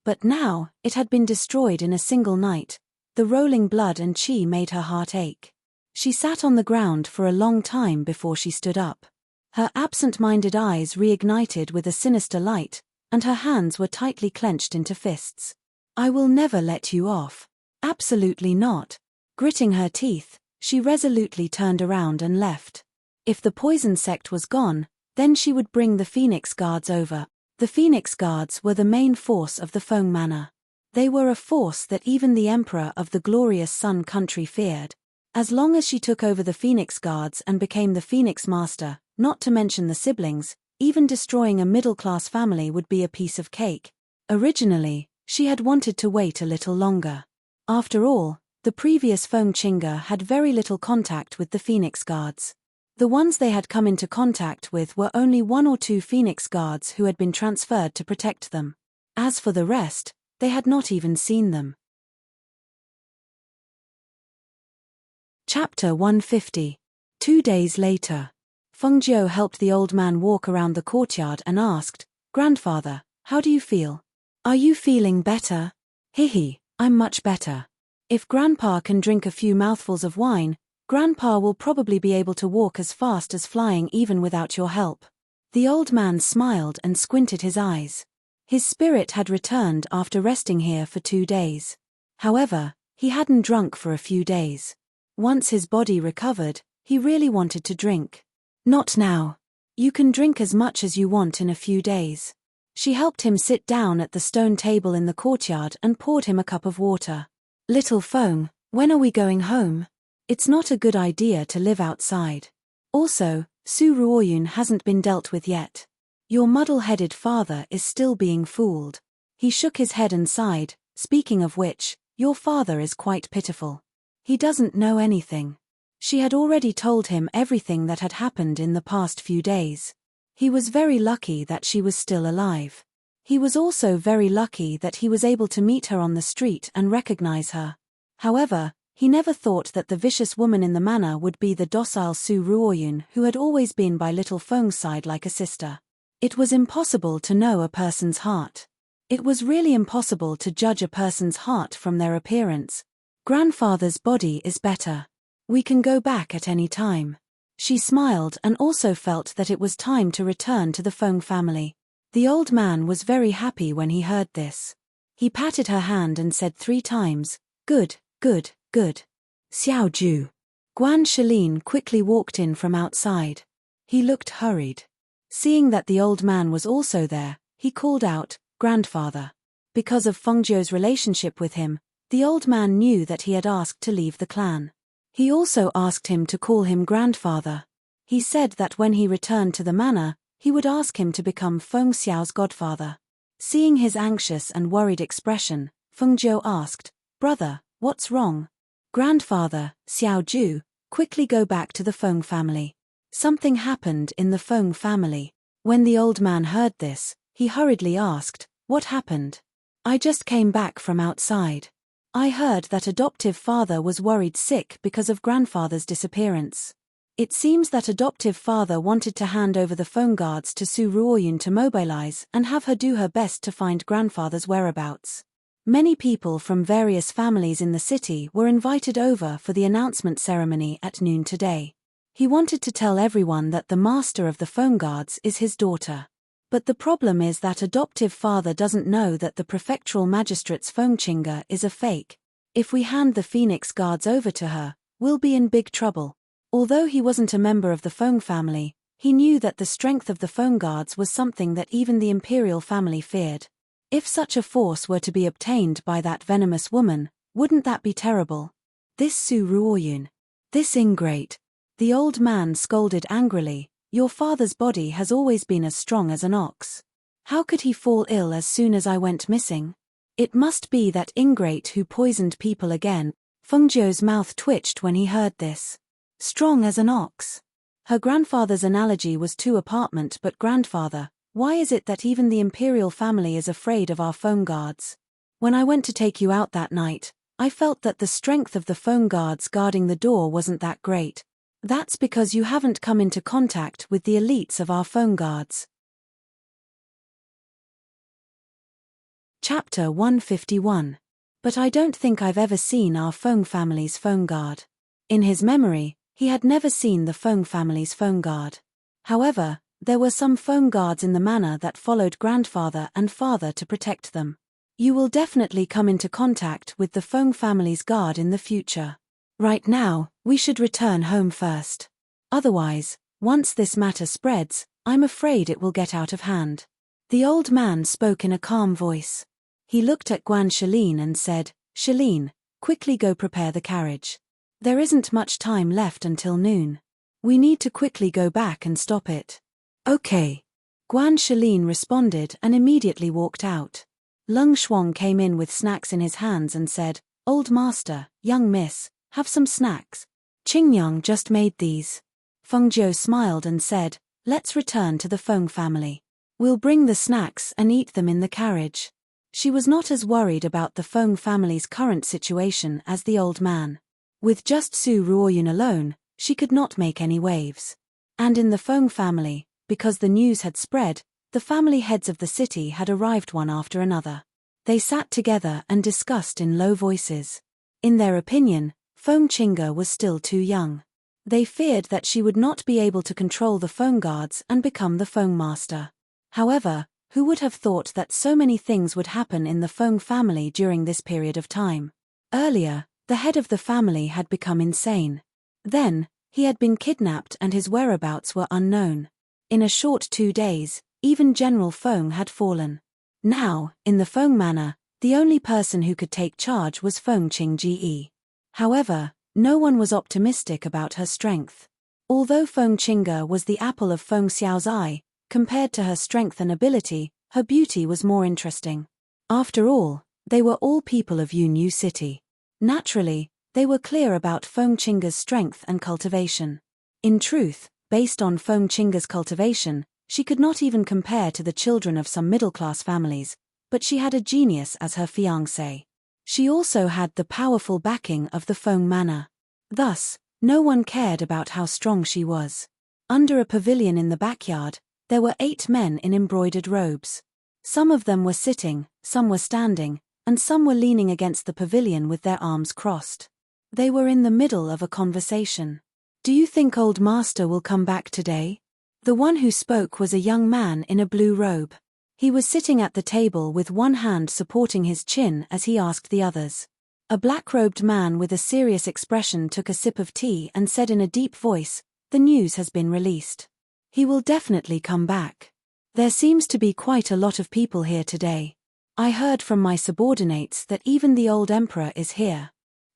But now, it had been destroyed in a single night. The rolling blood and chi made her heart ache. She sat on the ground for a long time before she stood up. Her absent-minded eyes reignited with a sinister light, and her hands were tightly clenched into fists. I will never let you off. Absolutely not. Gritting her teeth, she resolutely turned around and left. If the poison sect was gone, then she would bring the Phoenix Guards over. The Phoenix Guards were the main force of the Feng Manor. They were a force that even the Emperor of the glorious Sun Country feared. As long as she took over the Phoenix Guards and became the Phoenix Master, not to mention the siblings, even destroying a middle-class family would be a piece of cake. Originally, she had wanted to wait a little longer. After all, the previous Feng Chinga had very little contact with the Phoenix Guards. The ones they had come into contact with were only one or two Phoenix Guards who had been transferred to protect them. As for the rest, they had not even seen them. Chapter 150. 2 days later. Feng Jiu helped the old man walk around the courtyard and asked, "Grandfather, how do you feel? Are you feeling better?" "Hihi, I'm much better. If Grandpa can drink a few mouthfuls of wine, Grandpa will probably be able to walk as fast as flying even without your help." The old man smiled and squinted his eyes. His spirit had returned after resting here for 2 days. However, he hadn't drunk for a few days. Once his body recovered, he really wanted to drink. "Not now. You can drink as much as you want in a few days." She helped him sit down at the stone table in the courtyard and poured him a cup of water. "Little Feng, when are we going home? It's not a good idea to live outside. Also, Su Ruoyun hasn't been dealt with yet. Your muddle-headed father is still being fooled." He shook his head and sighed, "Speaking of which, your father is quite pitiful. He doesn't know anything." She had already told him everything that had happened in the past few days. He was very lucky that she was still alive. He was also very lucky that he was able to meet her on the street and recognize her. However, he never thought that the vicious woman in the manor would be the docile Su Ruoyun who had always been by little Feng's side like a sister. It was impossible to know a person's heart. It was really impossible to judge a person's heart from their appearance. "Grandfather's body is better. We can go back at any time." She smiled and also felt that it was time to return to the Feng family. The old man was very happy when he heard this. He patted her hand and said 3 times, "Good, good, good." "Xiao Ju." Guan Shalin quickly walked in from outside. He looked hurried. Seeing that the old man was also there, he called out, "Grandfather." Because of Feng Jiu's relationship with him, the old man knew that he had asked to leave the clan. He also asked him to call him grandfather. He said that when he returned to the manor, he would ask him to become Feng Xiao's godfather. Seeing his anxious and worried expression, Feng Jiu asked, "Brother, what's wrong?" Grandfather, Xiao Ju, quickly go back to the Feng family. Something happened in the Feng family. When the old man heard this, he hurriedly asked, what happened? I just came back from outside. I heard that adoptive father was worried sick because of grandfather's disappearance. It seems that adoptive father wanted to hand over the phone guards to Su Ruoyun to mobilize and have her do her best to find grandfather's whereabouts. Many people from various families in the city were invited over for the announcement ceremony at noon today. He wanted to tell everyone that the master of the phone guards is his daughter. But the problem is that adoptive father doesn't know that the prefectural magistrate's Feng Qingge is a fake. If we hand the Phoenix guards over to her, we'll be in big trouble. Although he wasn't a member of the Feng family, he knew that the strength of the Feng guards was something that even the imperial family feared. If such a force were to be obtained by that venomous woman, wouldn't that be terrible? This Su Ruoyun. This ingrate. The old man scolded angrily, your father's body has always been as strong as an ox. How could he fall ill as soon as I went missing? It must be that ingrate who poisoned people again. Feng Jiu's mouth twitched when he heard this. Strong as an ox. Her grandfather's analogy was too apartment, but grandfather, why is it that even the imperial family is afraid of our phone guards? When I went to take you out that night, I felt that the strength of the phone guards guarding the door wasn't that great. That's because you haven't come into contact with the elites of our phone guards. Chapter 151. But I don't think I've ever seen our Feng family's phone guard. In his memory, he had never seen the Feng family's phone guard. However, there were some phone guards in the manor that followed grandfather and father to protect them. You will definitely come into contact with the Feng family's guard in the future. Right now, we should return home first. Otherwise, once this matter spreads, I'm afraid it will get out of hand. The old man spoke in a calm voice. He looked at Guan Shalin and said, Shalin, quickly go prepare the carriage. There isn't much time left until noon. We need to quickly go back and stop it. Okay. Guan Shalin responded and immediately walked out. Lung Shuang came in with snacks in his hands and said, Old master, young miss, have some snacks. Qingyang just made these. Feng Jiu smiled and said, let's return to the Feng family. We'll bring the snacks and eat them in the carriage. She was not as worried about the Feng family's current situation as the old man. With just Su Ruoyun alone, she could not make any waves. And in the Feng family, because the news had spread, the family heads of the city had arrived one after another. They sat together and discussed in low voices. In their opinion, Feng Qingge was still too young. They feared that she would not be able to control the Feng guards and become the Feng master. However, who would have thought that so many things would happen in the Feng family during this period of time? Earlier, the head of the family had become insane. Then, he had been kidnapped and his whereabouts were unknown. In a short 2 days, even General Feng had fallen. Now, in the Feng manor, the only person who could take charge was Feng Qingge. However, no one was optimistic about her strength. Although Feng Qingge was the apple of Feng Xiao's eye, compared to her strength and ability, her beauty was more interesting. After all, they were all people of Yunyu City. Naturally, they were clear about Feng Qingge's strength and cultivation. In truth, based on Feng Qingge's cultivation, she could not even compare to the children of some middle-class families, but she had a genius as her fiancé. She also had the powerful backing of the Feng manor. Thus, no one cared about how strong she was. Under a pavilion in the backyard, there were 8 men in embroidered robes. Some of them were sitting, some were standing, and some were leaning against the pavilion with their arms crossed. They were in the middle of a conversation. Do you think old master will come back today? The one who spoke was a young man in a blue robe. He was sitting at the table with one hand supporting his chin as he asked the others. A black-robed man with a serious expression took a sip of tea and said in a deep voice, the news has been released. He will definitely come back. There seems to be quite a lot of people here today. I heard from my subordinates that even the old emperor is here.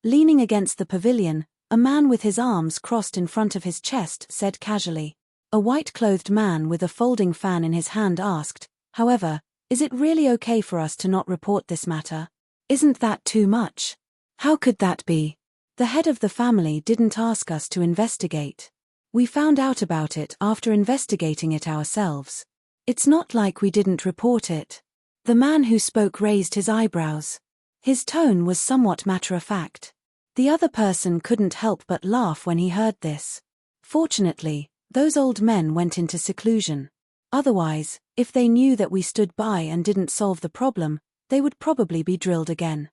Leaning against the pavilion, a man with his arms crossed in front of his chest said casually. A white-clothed man with a folding fan in his hand asked, however, is it really okay for us to not report this matter? Isn't that too much? How could that be? The head of the family didn't ask us to investigate. We found out about it after investigating it ourselves. It's not like we didn't report it." The man who spoke raised his eyebrows. His tone was somewhat matter-of-fact. The other person couldn't help but laugh when he heard this. Fortunately, those old men went into seclusion. Otherwise, if they knew that we stood by and didn't solve the problem, they would probably be drilled again.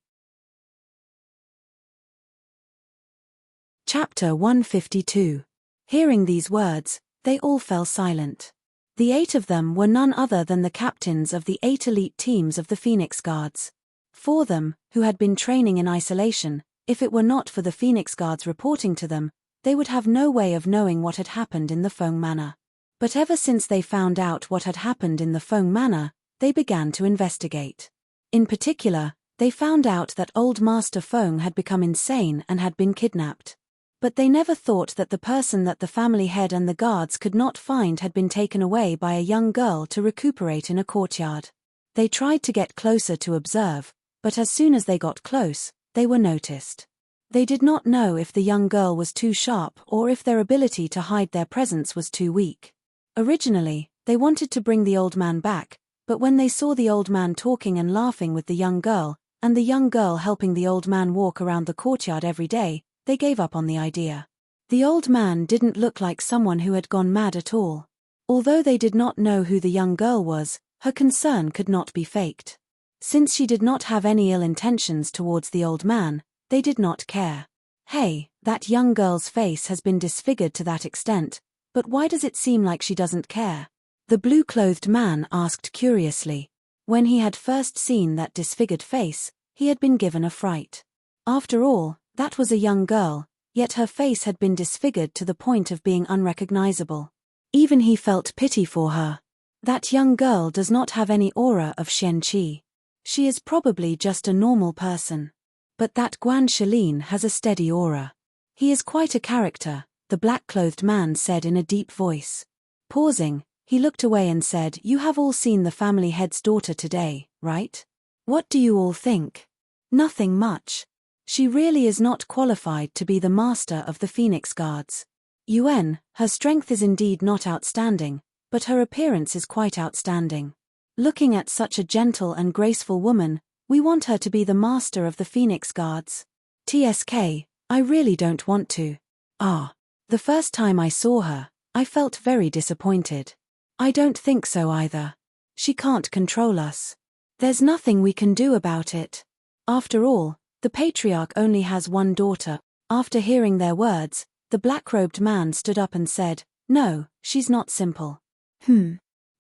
Chapter 152. Hearing these words, they all fell silent. The 8 of them were none other than the captains of the 8 elite teams of the Phoenix Guards. 4 them, who had been training in isolation. If it were not for the Phoenix Guards reporting to them, they would have no way of knowing what had happened in the Feng Manor. But ever since they found out what had happened in the Feng Manor, they began to investigate. In particular, they found out that old Master Feng had become insane and had been kidnapped. But they never thought that the person that the family head and the guards could not find had been taken away by a young girl to recuperate in a courtyard. They tried to get closer to observe, but as soon as they got close, they were noticed. They did not know if the young girl was too sharp or if their ability to hide their presence was too weak. Originally, they wanted to bring the old man back, but when they saw the old man talking and laughing with the young girl, and the young girl helping the old man walk around the courtyard every day, they gave up on the idea. The old man didn't look like someone who had gone mad at all. Although they did not know who the young girl was, her concern could not be faked. Since she did not have any ill intentions towards the old man, they did not care. "Hey, that young girl's face has been disfigured to that extent, but why does it seem like she doesn't care?" The blue-clothed man asked curiously. When he had first seen that disfigured face, he had been given a fright. After all, that was a young girl, yet her face had been disfigured to the point of being unrecognizable. Even he felt pity for her. That young girl does not have any aura of Xianqi. She is probably just a normal person. But that Guan Shalin has a steady aura. He is quite a character, the black-clothed man said in a deep voice. Pausing, he looked away and said, "You have all seen the family head's daughter today, right? What do you all think?" "Nothing much. She really is not qualified to be the master of the Phoenix Guards. Yuan, her strength is indeed not outstanding, but her appearance is quite outstanding. Looking at such a gentle and graceful woman, we want her to be the master of the Phoenix Guards. TSK, I really don't want to. The first time I saw her, I felt very disappointed. I don't think so either. She can't control us. There's nothing we can do about it. After all, the patriarch only has one daughter." After hearing their words, the black-robed man stood up and said, "No, she's not simple."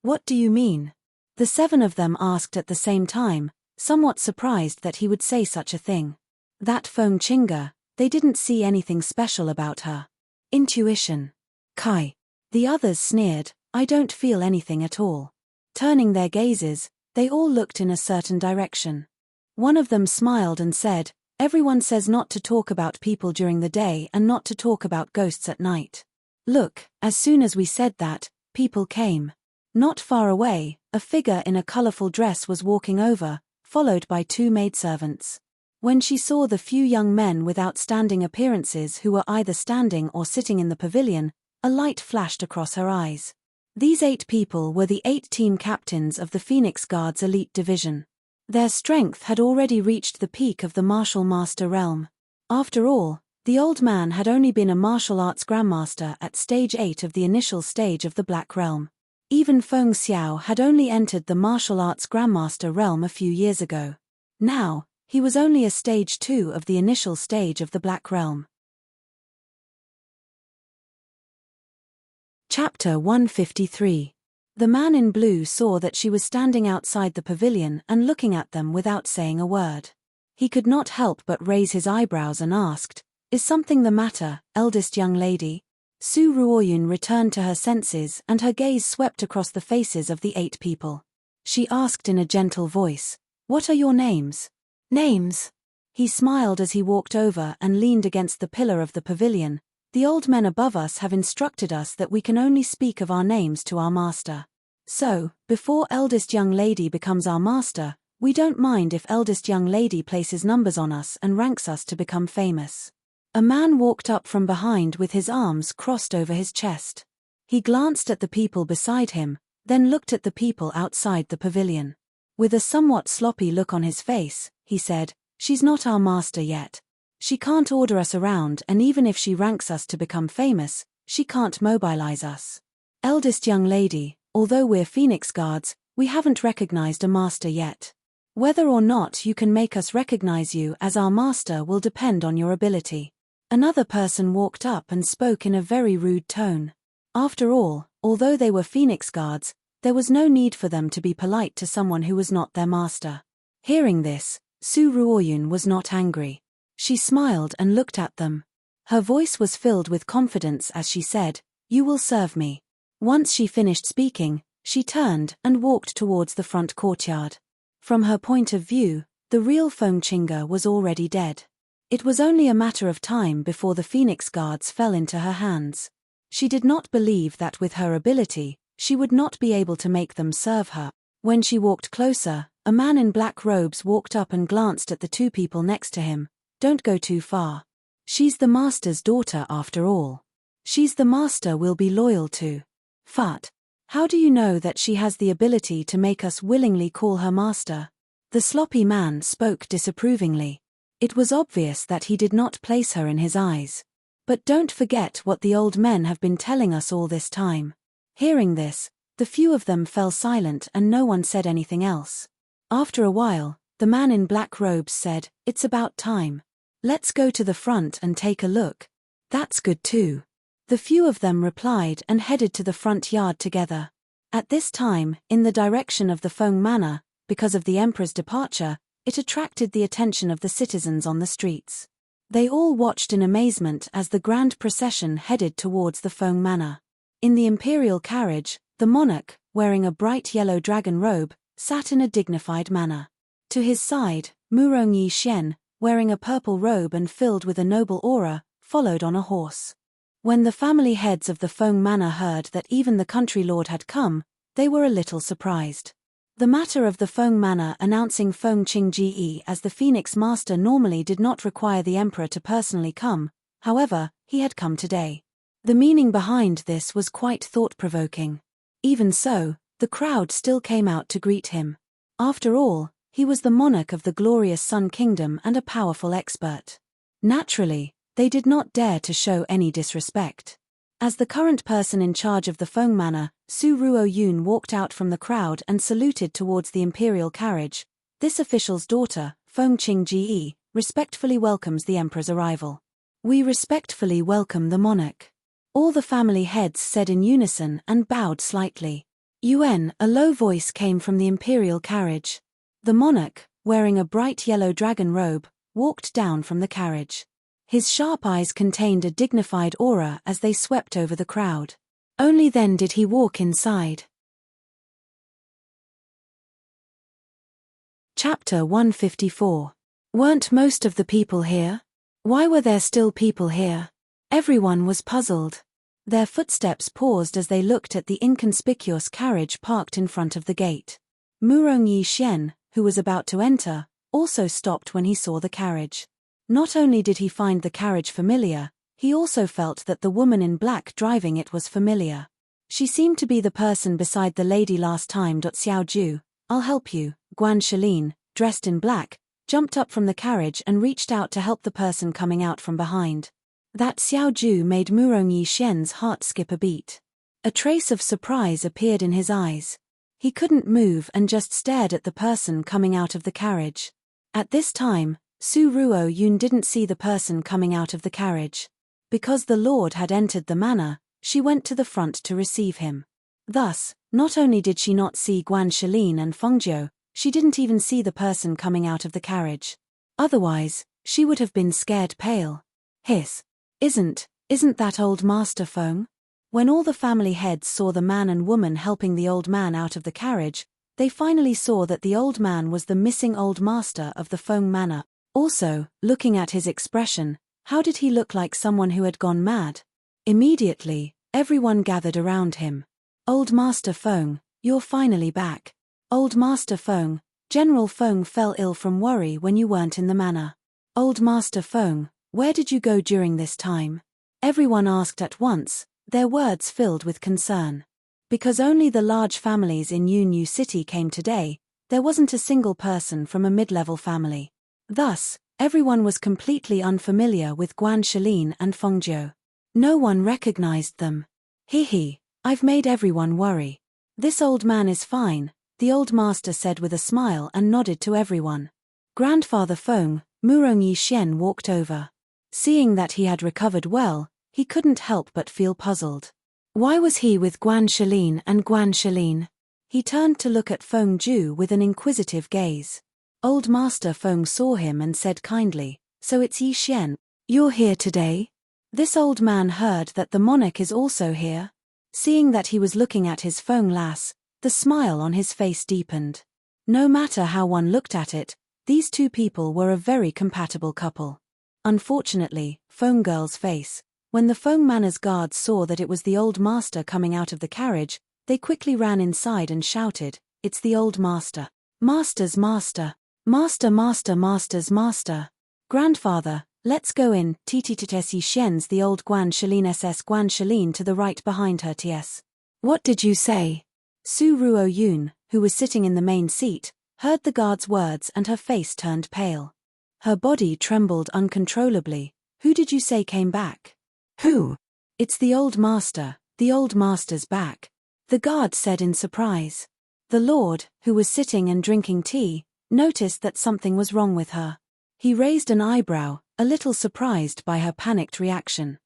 What do you mean?" The 7 of them asked at the same time, somewhat surprised that he would say such a thing. That Feng Chinga, they didn't see anything special about her. Intuition. Kai. The others sneered, "I don't feel anything at all." Turning their gazes, they all looked in a certain direction. One of them smiled and said, "Everyone says not to talk about people during the day and not to talk about ghosts at night. Look, as soon as we said that, people came." Not far away, a figure in a colorful dress was walking over, followed by 2 maidservants. When she saw the few young men with outstanding appearances who were either standing or sitting in the pavilion, a light flashed across her eyes. These 8 people were the 8 team captains of the Phoenix Guards Elite Division. Their strength had already reached the peak of the martial master realm. After all, the old man had only been a martial arts grandmaster at stage 8 of the initial stage of the Black Realm. Even Feng Xiao had only entered the martial arts grandmaster realm a few years ago. Now, he was only a stage 2 of the initial stage of the Black Realm. Chapter 153. The man in blue saw that she was standing outside the pavilion and looking at them without saying a word. He could not help but raise his eyebrows and asked, "Is something the matter, eldest young lady?" Su Ruoyun returned to her senses and her gaze swept across the faces of the 8 people. She asked in a gentle voice, "What are your names?" "Names?" He smiled as he walked over and leaned against the pillar of the pavilion. "The old men above us have instructed us that we can only speak of our names to our master. So, before eldest young lady becomes our master, we don't mind if eldest young lady places numbers on us and ranks us to become famous." A man walked up from behind with his arms crossed over his chest. He glanced at the people beside him, then looked at the people outside the pavilion. With a somewhat sloppy look on his face, he said, "She's not our master yet. She can't order us around, and even if she ranks us to become famous, she can't mobilize us. Eldest young lady, although we're Phoenix Guards, we haven't recognized a master yet. Whether or not you can make us recognize you as our master will depend on your ability." Another person walked up and spoke in a very rude tone. After all, although they were Phoenix Guards, there was no need for them to be polite to someone who was not their master. Hearing this, Su Ruoyun was not angry. She smiled and looked at them. Her voice was filled with confidence as she said, "You will serve me." Once she finished speaking, she turned and walked towards the front courtyard. From her point of view, the real Fengqingge was already dead. It was only a matter of time before the Phoenix Guards fell into her hands. She did not believe that with her ability, she would not be able to make them serve her. When she walked closer, a man in black robes walked up and glanced at the two people next to him. "Don't go too far. She's the master's daughter after all. She's the master we'll be loyal to." "Fat. How do you know that she has the ability to make us willingly call her master?" The sloppy man spoke disapprovingly. It was obvious that he did not place her in his eyes. "But don't forget what the old men have been telling us all this time." Hearing this, the few of them fell silent and no one said anything else. After a while, the man in black robes said, "It's about time. Let's go to the front and take a look." "That's good too." The few of them replied and headed to the front yard together. At this time, in the direction of the Feng Manor, because of the emperor's departure, it attracted the attention of the citizens on the streets. They all watched in amazement as the grand procession headed towards the Feng Manor. In the imperial carriage, the monarch, wearing a bright yellow dragon robe, sat in a dignified manner. To his side, Murong Yi Xian, wearing a purple robe and filled with a noble aura, followed on a horse. When the family heads of the Feng Manor heard that even the country lord had come, they were a little surprised. The matter of the Feng Manor announcing Feng Qingji as the Phoenix Master normally did not require the emperor to personally come, however, he had come today. The meaning behind this was quite thought-provoking. Even so, the crowd still came out to greet him. After all, he was the monarch of the glorious Sun Kingdom and a powerful expert. Naturally, they did not dare to show any disrespect. As the current person in charge of the Feng Manor, Su Ruoyun walked out from the crowd and saluted towards the imperial carriage. "This official's daughter, Feng Qingji, respectfully welcomes the emperor's arrival." "We respectfully welcome the monarch." All the family heads said in unison and bowed slightly. "Yuan," a low voice came from the imperial carriage. The monarch, wearing a bright yellow dragon robe, walked down from the carriage. His sharp eyes contained a dignified aura as they swept over the crowd. Only then did he walk inside. Chapter 154. Weren't most of the people here? Why were there still people here? Everyone was puzzled. Their footsteps paused as they looked at the inconspicuous carriage parked in front of the gate. Murong Yi Xian, who was about to enter, also stopped when he saw the carriage. Not only did he find the carriage familiar, he also felt that the woman in black driving it was familiar. She seemed to be the person beside the lady last time. Xiaoju, "I'll help you." Guan Shalin, dressed in black, jumped up from the carriage and reached out to help the person coming out from behind. That Xiaoju made Murong Yi Xian's heart skip a beat. A trace of surprise appeared in his eyes. He couldn't move and just stared at the person coming out of the carriage. At this time, Su Ruoyun didn't see the person coming out of the carriage. Because the lord had entered the manor, she went to the front to receive him. Thus, not only did she not see Guan Shalin and Fengjiu, she didn't even see the person coming out of the carriage. Otherwise, she would have been scared pale. Hiss. Isn't that old Master Feng? When all the family heads saw the man and woman helping the old man out of the carriage, they finally saw that the old man was the missing old master of the Feng Manor. Also, looking at his expression, how did he look like someone who had gone mad? Immediately, everyone gathered around him. "Old Master Feng, you're finally back." "Old Master Feng, General Feng fell ill from worry when you weren't in the manor." "Old Master Feng, Where did you go during this time? Everyone asked at once, their words filled with concern. Because only the large families in Yu City came today, there wasn't a single person from a mid-level family. Thus, everyone was completely unfamiliar with Guan Shalin and Fengjiu. No one recognized them. Hee, I've made everyone worry. This old man is fine, the old master said with a smile and nodded to everyone. Grandfather Feng, Murong Yixuan walked over. Seeing that he had recovered well, he couldn't help but feel puzzled. Why was he with Guan Shalin and Guan Shalin? He turned to look at Feng Ju with an inquisitive gaze. Old Master Feng saw him and said kindly, so it's Yixuan. You're here today? This old man heard that the monarch is also here. Seeing that he was looking at his Feng lass, the smile on his face deepened. No matter how one looked at it, these two people were a very compatible couple. Unfortunately, Feng girl's face, when the Feng Manor's guards saw that it was the old master coming out of the carriage, they quickly ran inside and shouted, "It's the old master. Master's master. Master's master. Grandfather, let's go in." TTTS Yixuan's the old Guan Shalin SS Guan Shalin to the right behind her TS. What did you say? Su Ruo Yun, who was sitting in the main seat, heard the guard's words and her face turned pale. Her body trembled uncontrollably. Who did you say came back? Who? It's the old master's back. The guard said in surprise. The lord, who was sitting and drinking tea, noticed that something was wrong with her. He raised an eyebrow, a little surprised by her panicked reaction.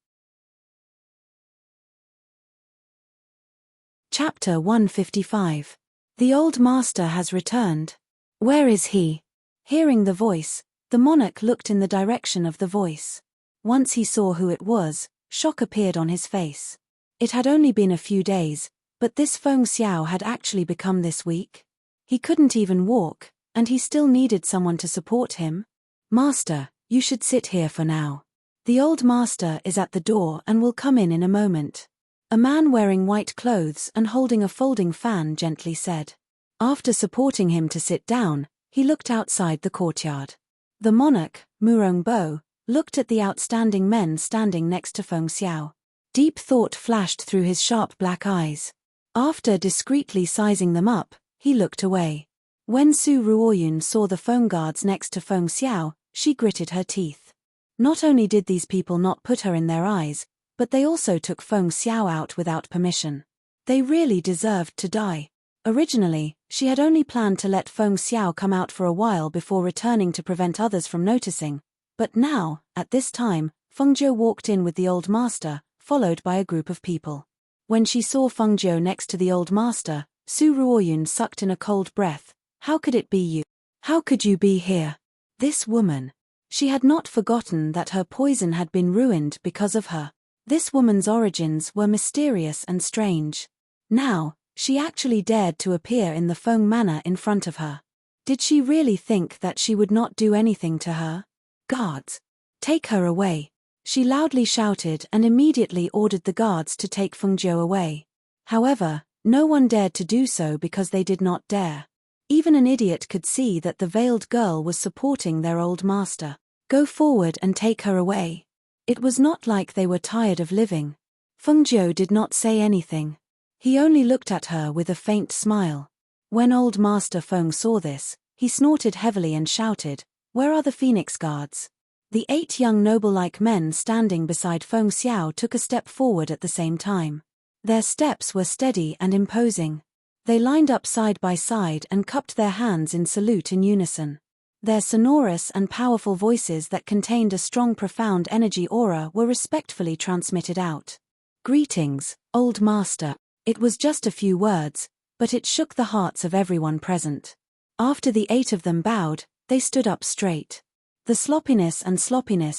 Chapter 155. The old master has returned. Where is he? Hearing the voice, the monarch looked in the direction of the voice. Once he saw who it was, shock appeared on his face. It had only been a few days, but this Feng Xiao had actually become this weak. He couldn't even walk, and he still needed someone to support him. Master, you should sit here for now. The old master is at the door and will come in a moment. A man wearing white clothes and holding a folding fan gently said. After supporting him to sit down, he looked outside the courtyard. The monarch, Murong Bo, looked at the outstanding men standing next to Feng Xiao. Deep thought flashed through his sharp black eyes. After discreetly sizing them up, he looked away. When Su Ruoyun saw the Feng guards next to Feng Xiao, she gritted her teeth. Not only did these people not put her in their eyes, but they also took Feng Xiao out without permission. They really deserved to die. Originally, she had only planned to let Feng Xiao come out for a while before returning to prevent others from noticing, but now, at this time, Fengjiu walked in with the old master, followed by a group of people. When she saw Fengjiu next to the old master, Su Ruoyun sucked in a cold breath. How could it be you? How could you be here? This woman. She had not forgotten that her poison had been ruined because of her. This woman's origins were mysterious and strange. Now, she actually dared to appear in the Feng Manor in front of her. Did she really think that she would not do anything to her? Guards! Take her away! She loudly shouted and immediately ordered the guards to take Fengjiu away. However, no one dared to do so because they did not dare. Even an idiot could see that the veiled girl was supporting their old master. Go forward and take her away. It was not like they were tired of living. Fengjiu did not say anything. He only looked at her with a faint smile. When old Master Feng saw this, he snorted heavily and shouted, "Where are the Phoenix Guards?" The 8 young noble-like men standing beside Feng Xiao took a step forward at the same time. Their steps were steady and imposing. They lined up side by side and cupped their hands in salute in unison. Their sonorous and powerful voices that contained a strong profound energy aura were respectfully transmitted out. Greetings, old master. It was just a few words, but it shook the hearts of everyone present. After the 8 of them bowed, they stood up straight. The sloppiness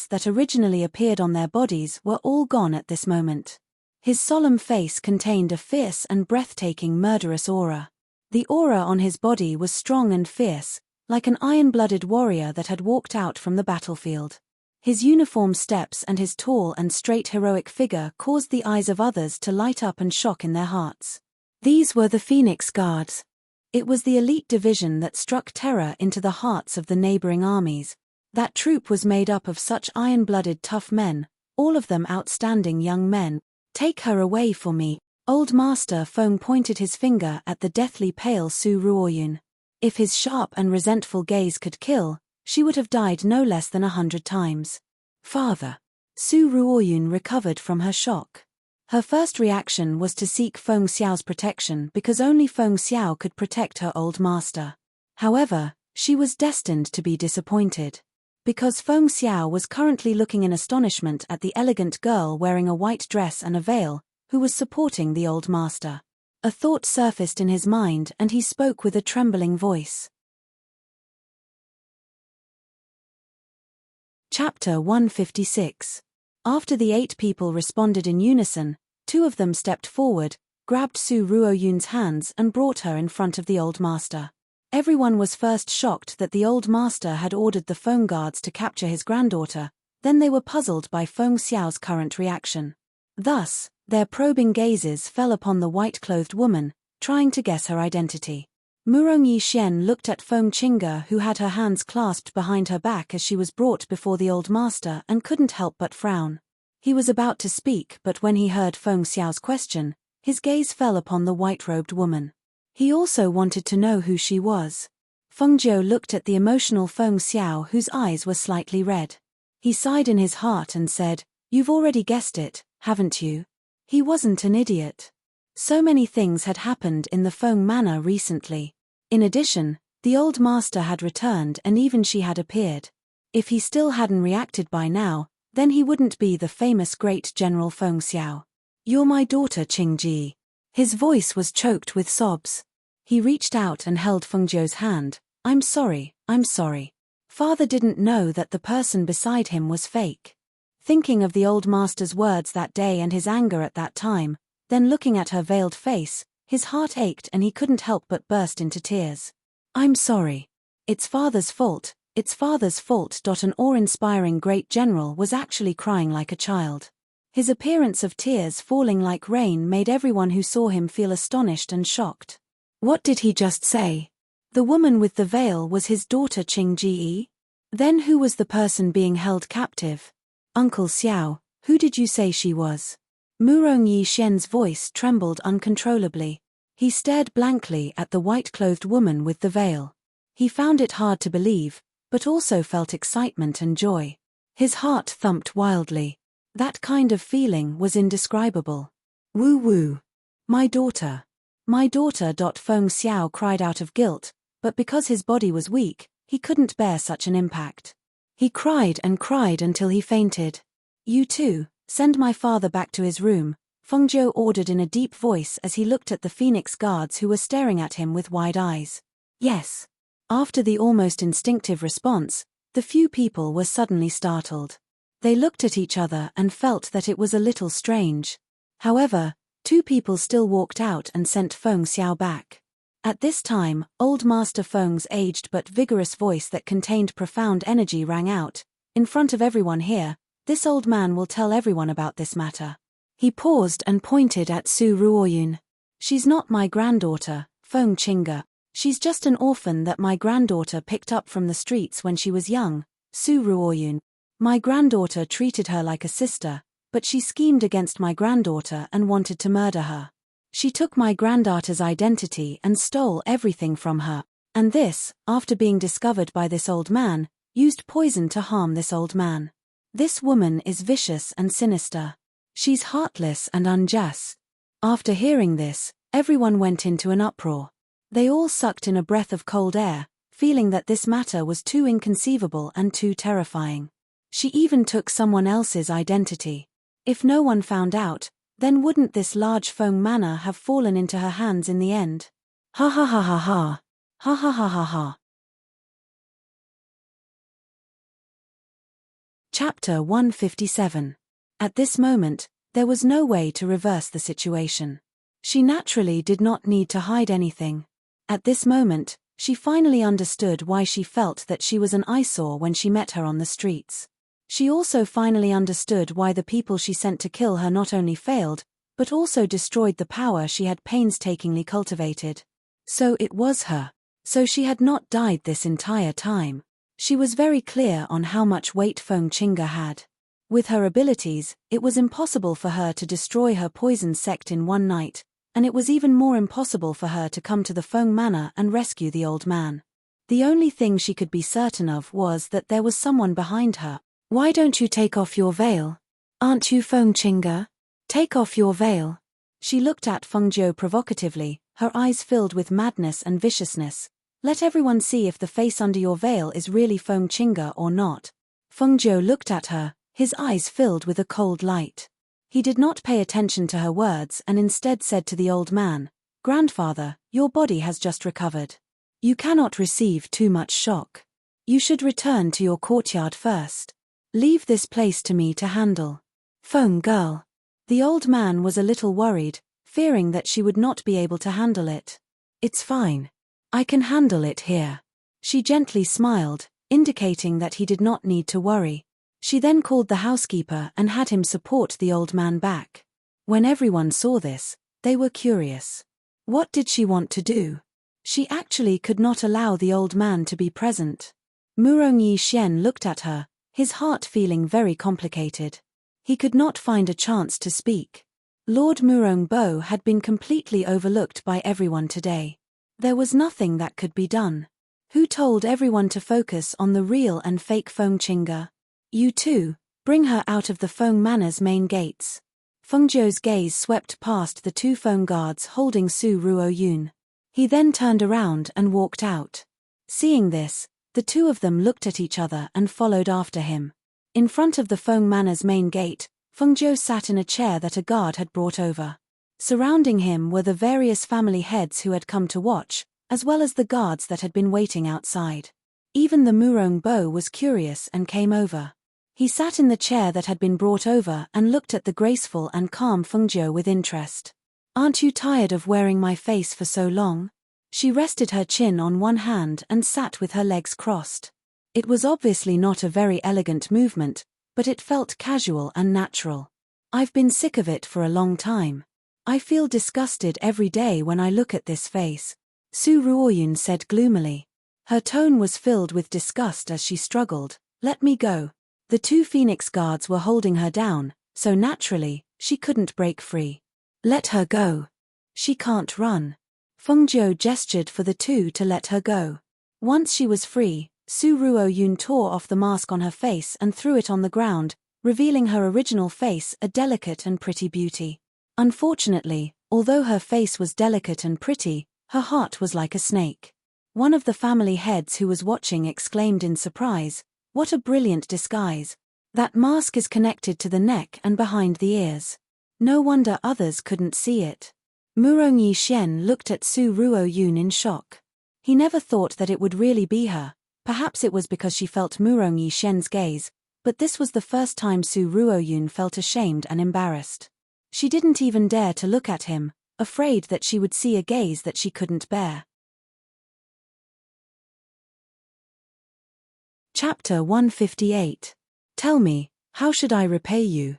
that originally appeared on their bodies were all gone at this moment. His solemn face contained a fierce and breathtaking murderous aura. The aura on his body was strong and fierce, like an iron-blooded warrior that had walked out from the battlefield. His uniform steps and his tall and straight heroic figure caused the eyes of others to light up and shock in their hearts. These were the Phoenix Guards. It was the elite division that struck terror into the hearts of the neighboring armies. That troop was made up of such iron-blooded tough men, all of them outstanding young men. Take her away for me. Old Master Feng pointed his finger at the deathly pale Su Ruoyun. If his sharp and resentful gaze could kill, she would have died no less than 100 times. Father. Su Ruoyun recovered from her shock. Her first reaction was to seek Feng Xiao's protection because only Feng Xiao could protect her old master. However, she was destined to be disappointed. Because Feng Xiao was currently looking in astonishment at the elegant girl wearing a white dress and a veil, who was supporting the old master. A thought surfaced in his mind and he spoke with a trembling voice. Chapter 156. After the 8 people responded in unison, 2 of them stepped forward, grabbed Su Ruoyun's hands and brought her in front of the old master. Everyone was first shocked that the old master had ordered the Feng guards to capture his granddaughter, then they were puzzled by Feng Xiao's current reaction. Thus, their probing gazes fell upon the white-clothed woman, trying to guess her identity. Murong Yixian looked at Feng Qingge, who had her hands clasped behind her back as she was brought before the old master, and couldn't help but frown. He was about to speak, but when he heard Feng Xiao's question, his gaze fell upon the white-robed woman. He also wanted to know who she was. Feng Jiu looked at the emotional Feng Xiao, whose eyes were slightly red. He sighed in his heart and said, "You've already guessed it, haven't you?" He wasn't an idiot. So many things had happened in the Feng manor recently. In addition, the old master had returned and even she had appeared. If he still hadn't reacted by now, then he wouldn't be the famous great General Feng Xiao. "You're my daughter, Qingji." His voice was choked with sobs. He reached out and held Feng Jiu's hand. I'm sorry. Father didn't know that the person beside him was fake." Thinking of the old master's words that day and his anger at that time, then looking at her veiled face, his heart ached and he couldn't help but burst into tears. "I'm sorry. It's Father's fault, it's Father's fault." An awe-inspiring great general was actually crying like a child. His appearance of tears falling like rain made everyone who saw him feel astonished and shocked. What did he just say? The woman with the veil was his daughter Qingji? Then who was the person being held captive? Uncle Xiao, who did you say she was? Murong Yixian's voice trembled uncontrollably. He stared blankly at the white-clothed woman with the veil. He found it hard to believe, but also felt excitement and joy. His heart thumped wildly. That kind of feeling was indescribable. Woo-woo. My daughter. My daughter. Feng Xiao cried out of guilt, but because his body was weak, he couldn't bear such an impact. He cried and cried until he fainted. You too, send my father back to his room, Feng Jiu ordered in a deep voice as he looked at the Phoenix guards who were staring at him with wide eyes. Yes. After the almost instinctive response, the few people were suddenly startled. They looked at each other and felt that it was a little strange. However, 2 people still walked out and sent Feng Xiao back. At this time, old Master Feng's aged but vigorous voice that contained profound energy rang out. In front of everyone here, this old man will tell everyone about this matter. He paused and pointed at Su Ruoyun. She's not my granddaughter, Feng Qingge. She's just an orphan that my granddaughter picked up from the streets when she was young, Su Ruoyun. My granddaughter treated her like a sister, but she schemed against my granddaughter and wanted to murder her. She took my granddaughter's identity and stole everything from her. And this, after being discovered by this old man, used poison to harm this old man. This woman is vicious and sinister. She's heartless and unjust. After hearing this, everyone went into an uproar. They all sucked in a breath of cold air, feeling that this matter was too inconceivable and too terrifying. She even took someone else's identity. If no one found out, then wouldn't this large Feng manor have fallen into her hands in the end? Ha ha ha ha ha. Ha ha ha ha ha. Chapter 157. At this moment, there was no way to reverse the situation. She naturally did not need to hide anything. At this moment, she finally understood why she felt that she was an eyesore when she met her on the streets. She also finally understood why the people she sent to kill her not only failed, but also destroyed the power she had painstakingly cultivated. So it was her. So she had not died this entire time. She was very clear on how much weight Feng Qingge had. With her abilities, it was impossible for her to destroy her poison sect in one night, and it was even more impossible for her to come to the Feng Manor and rescue the old man. The only thing she could be certain of was that there was someone behind her. "Why don't you take off your veil? Aren't you Feng Qingge? Take off your veil." She looked at Feng Zhou provocatively, her eyes filled with madness and viciousness. "Let everyone see if the face under your veil is really Feng Qingge or not." Feng Zhou looked at her, his eyes filled with a cold light. He did not pay attention to her words and instead said to the old man, "Grandfather, your body has just recovered. You cannot receive too much shock. You should return to your courtyard first. Leave this place to me to handle." "Feng girl." The old man was a little worried, fearing that she would not be able to handle it. "It's fine. I can handle it here." She gently smiled, indicating that he did not need to worry. She then called the housekeeper and had him support the old man back. When everyone saw this, they were curious. What did she want to do? She actually could not allow the old man to be present. Murong Yixian looked at her, his heart feeling very complicated. He could not find a chance to speak. Lord Murong Bo had been completely overlooked by everyone today. There was nothing that could be done. Who told everyone to focus on the real and fake Feng Qingge? "You too, bring her out of the Feng Manor's main gates." Feng Zhou's gaze swept past the two Feng guards holding Su Ruoyun. He then turned around and walked out. Seeing this, the two of them looked at each other and followed after him. In front of the Feng Manor's main gate, Feng Zhou sat in a chair that a guard had brought over. Surrounding him were the various family heads who had come to watch, as well as the guards that had been waiting outside. Even the Murong Bo was curious and came over. He sat in the chair that had been brought over and looked at the graceful and calm Feng Zhou with interest. "Aren't you tired of wearing my face for so long?" She rested her chin on one hand and sat with her legs crossed. It was obviously not a very elegant movement, but it felt casual and natural. "I've been sick of it for a long time. I feel disgusted every day when I look at this face," Su Ruoyun said gloomily. Her tone was filled with disgust as she struggled. "Let me go." The two Phoenix guards were holding her down, so naturally, she couldn't break free. "Let her go. She can't run." Feng Zhou gestured for the two to let her go. Once she was free, Su Ruoyun tore off the mask on her face and threw it on the ground, revealing her original face, a delicate and pretty beauty. Unfortunately, although her face was delicate and pretty, her heart was like a snake. One of the family heads who was watching exclaimed in surprise, "What a brilliant disguise. That mask is connected to the neck and behind the ears. No wonder others couldn't see it." Murong Yixian looked at Su Ruoyun in shock. He never thought that it would really be her. Perhaps it was because she felt Murong Yixian's gaze, but this was the first time Su Ruoyun felt ashamed and embarrassed. She didn't even dare to look at him, afraid that she would see a gaze that she couldn't bear. Chapter 158. Tell me, how should I repay you?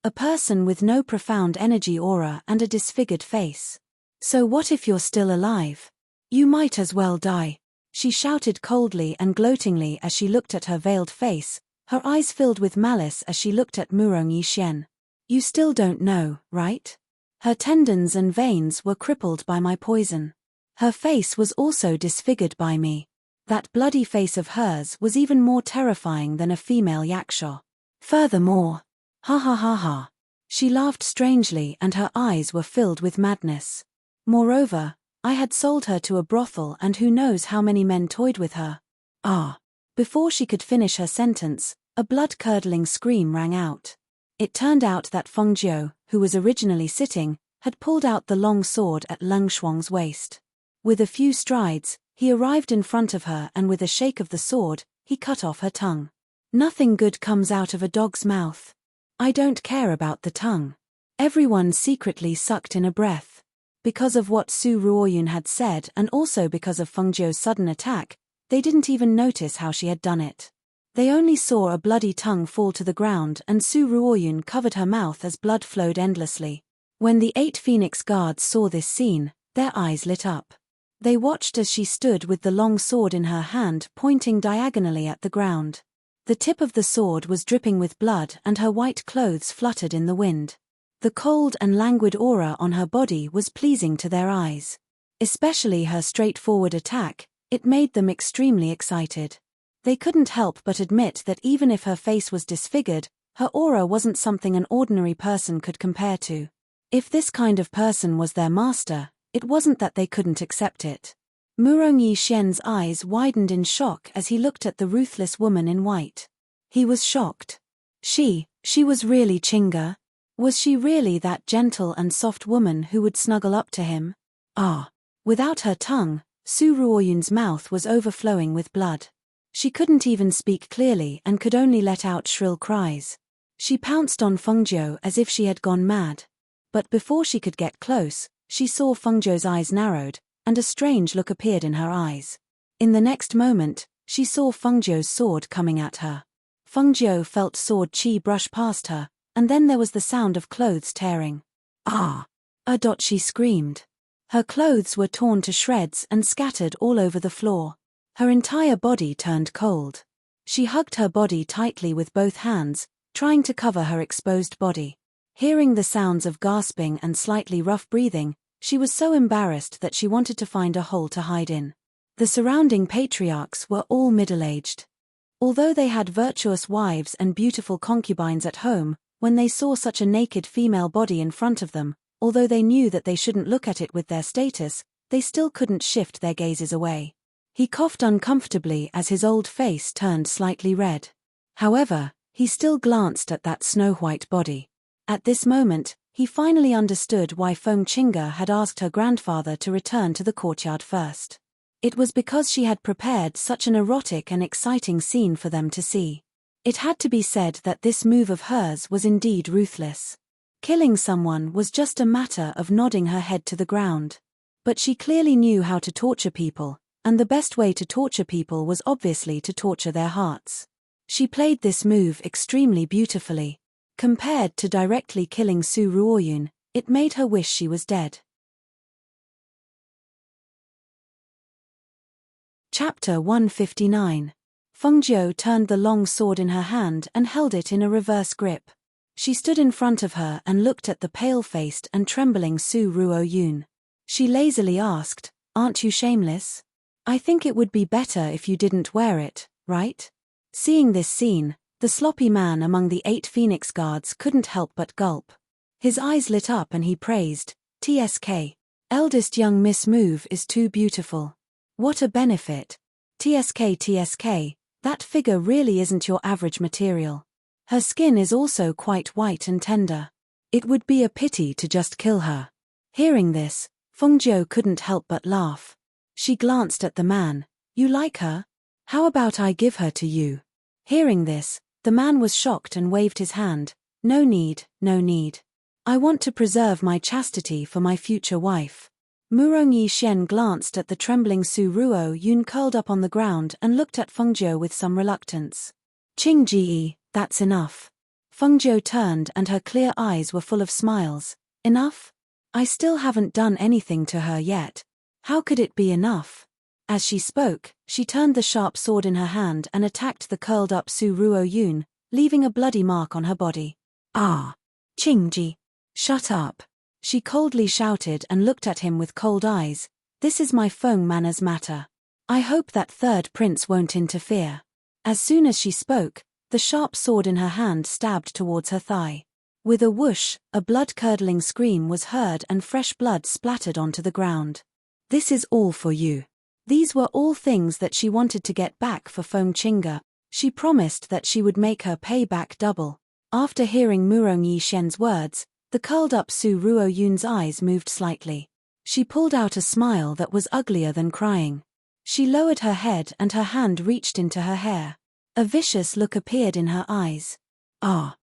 A person with no profound energy aura and a disfigured face. So what if you're still alive? You might as well die. She shouted coldly and gloatingly as she looked at her veiled face, her eyes filled with malice as she looked at Murong Yixian. You still don't know, right? Her tendons and veins were crippled by my poison. Her face was also disfigured by me. That bloody face of hers was even more terrifying than a female yaksha. Furthermore, ha ha ha ha. She laughed strangely and her eyes were filled with madness. Moreover, I had sold her to a brothel and who knows how many men toyed with her. Ah. Before she could finish her sentence, a blood-curdling scream rang out. It turned out that Feng Zhou, who was originally sitting, had pulled out the long sword at Leng Shuang's waist. With a few strides, he arrived in front of her and with a shake of the sword, he cut off her tongue. Nothing good comes out of a dog's mouth. I don't care about the tongue. Everyone secretly sucked in a breath. Because of what Su Ruoyun had said and also because of Feng Zhou's sudden attack, they didn't even notice how she had done it. They only saw a bloody tongue fall to the ground and Su Ruoyun covered her mouth as blood flowed endlessly. When the 8 Phoenix guards saw this scene, their eyes lit up. They watched as she stood with the long sword in her hand pointing diagonally at the ground. The tip of the sword was dripping with blood and her white clothes fluttered in the wind. The cold and languid aura on her body was pleasing to their eyes. Especially her straightforward attack, it made them extremely excited. They couldn't help but admit that even if her face was disfigured, her aura wasn't something an ordinary person could compare to. If this kind of person was their master, it wasn't that they couldn't accept it. Murong Yixian's eyes widened in shock as he looked at the ruthless woman in white. He was shocked. She was really Chinga? Was she really that gentle and soft woman who would snuggle up to him? Without her tongue, Su Ruoyun's mouth was overflowing with blood. She couldn't even speak clearly and could only let out shrill cries. She pounced on Fengjiu as if she had gone mad. But before she could get close, she saw Fengjiu's eyes narrowed, and a strange look appeared in her eyes. In the next moment, she saw Fengjiu's sword coming at her. Fengjiu felt sword chi brush past her, and then there was the sound of clothes tearing. She screamed. Her clothes were torn to shreds and scattered all over the floor. Her entire body turned cold. She hugged her body tightly with both hands, trying to cover her exposed body. Hearing the sounds of gasping and slightly rough breathing, she was so embarrassed that she wanted to find a hole to hide in. The surrounding patriarchs were all middle-aged. Although they had virtuous wives and beautiful concubines at home, when they saw such a naked female body in front of them, although they knew that they shouldn't look at it with their status, they still couldn't shift their gazes away. He coughed uncomfortably as his old face turned slightly red. However, he still glanced at that snow-white body. At this moment, he finally understood why Feng Qingge had asked her grandfather to return to the courtyard first. It was because she had prepared such an erotic and exciting scene for them to see. It had to be said that this move of hers was indeed ruthless. Killing someone was just a matter of nodding her head to the ground. But she clearly knew how to torture people, and the best way to torture people was obviously to torture their hearts. She played this move extremely beautifully. Compared to directly killing Su Ruoyun, it made her wish she was dead. Chapter 159. Fengjiu turned the long sword in her hand and held it in a reverse grip. She stood in front of her and looked at the pale-faced and trembling Su Ruoyun. She lazily asked, "Aren't you shameless? I think it would be better if you didn't wear it, right?" Seeing this scene, the sloppy man among the 8 Phoenix guards couldn't help but gulp. His eyes lit up and he praised, "TSK. Eldest young Miss Move is too beautiful. What a benefit. TSK, that figure really isn't your average material. Her skin is also quite white and tender. It would be a pity to just kill her." Hearing this, Fengjiu couldn't help but laugh. She glanced at the man. "You like her? How about I give her to you?" Hearing this, the man was shocked and waved his hand. No need. I want to preserve my chastity for my future wife." Murong Yixian glanced at the trembling Su Ruoyun curled up on the ground and looked at Fengjiu with some reluctance. "Qingji, that's enough." Fengjiu turned and her clear eyes were full of smiles. "Enough? I still haven't done anything to her yet. How could it be enough?" As she spoke, she turned the sharp sword in her hand and attacked the curled-up Su Ruoyun, leaving a bloody mark on her body. Qingji, shut up." She coldly shouted and looked at him with cold eyes. "This is my Feng manners matter. I hope that third prince won't interfere." As soon as she spoke, the sharp sword in her hand stabbed towards her thigh. With a whoosh, a blood-curdling scream was heard and fresh blood splattered onto the ground. "This is all for you." These were all things that she wanted to get back for Feng Qingge. She promised that she would make her pay back double. After hearing Murong Yixian's words, the curled-up Su Ruoyun's eyes moved slightly. She pulled out a smile that was uglier than crying. She lowered her head and her hand reached into her hair. A vicious look appeared in her eyes.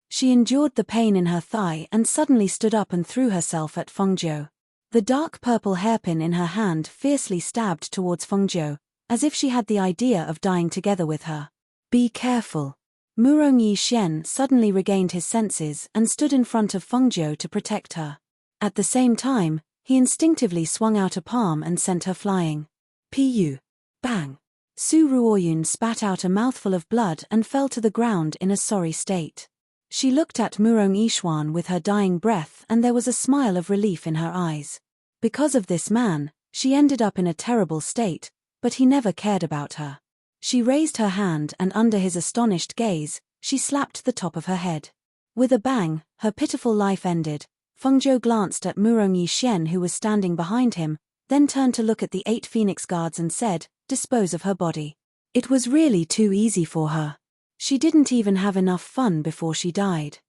She endured the pain in her thigh and suddenly stood up and threw herself at Fengjiu. The dark purple hairpin in her hand fiercely stabbed towards Fengjiu, as if she had the idea of dying together with her. "Be careful." Murong Yixian suddenly regained his senses and stood in front of Fengjiu to protect her. At the same time, He instinctively swung out a palm and sent her flying. Pu. Bang. Su Ruoyun spat out a mouthful of blood and fell to the ground in a sorry state. She looked at Murong Yishuan with her dying breath, and there was a smile of relief in her eyes. Because of this man, she ended up in a terrible state, but he never cared about her. She raised her hand, and under his astonished gaze, she slapped the top of her head. With a bang, her pitiful life ended. Fengzhou glanced at Murong Yishen, who was standing behind him, then turned to look at the 8 Phoenix Guards and said, "Dispose of her body." It was really too easy for her. She didn't even have enough fun before she died.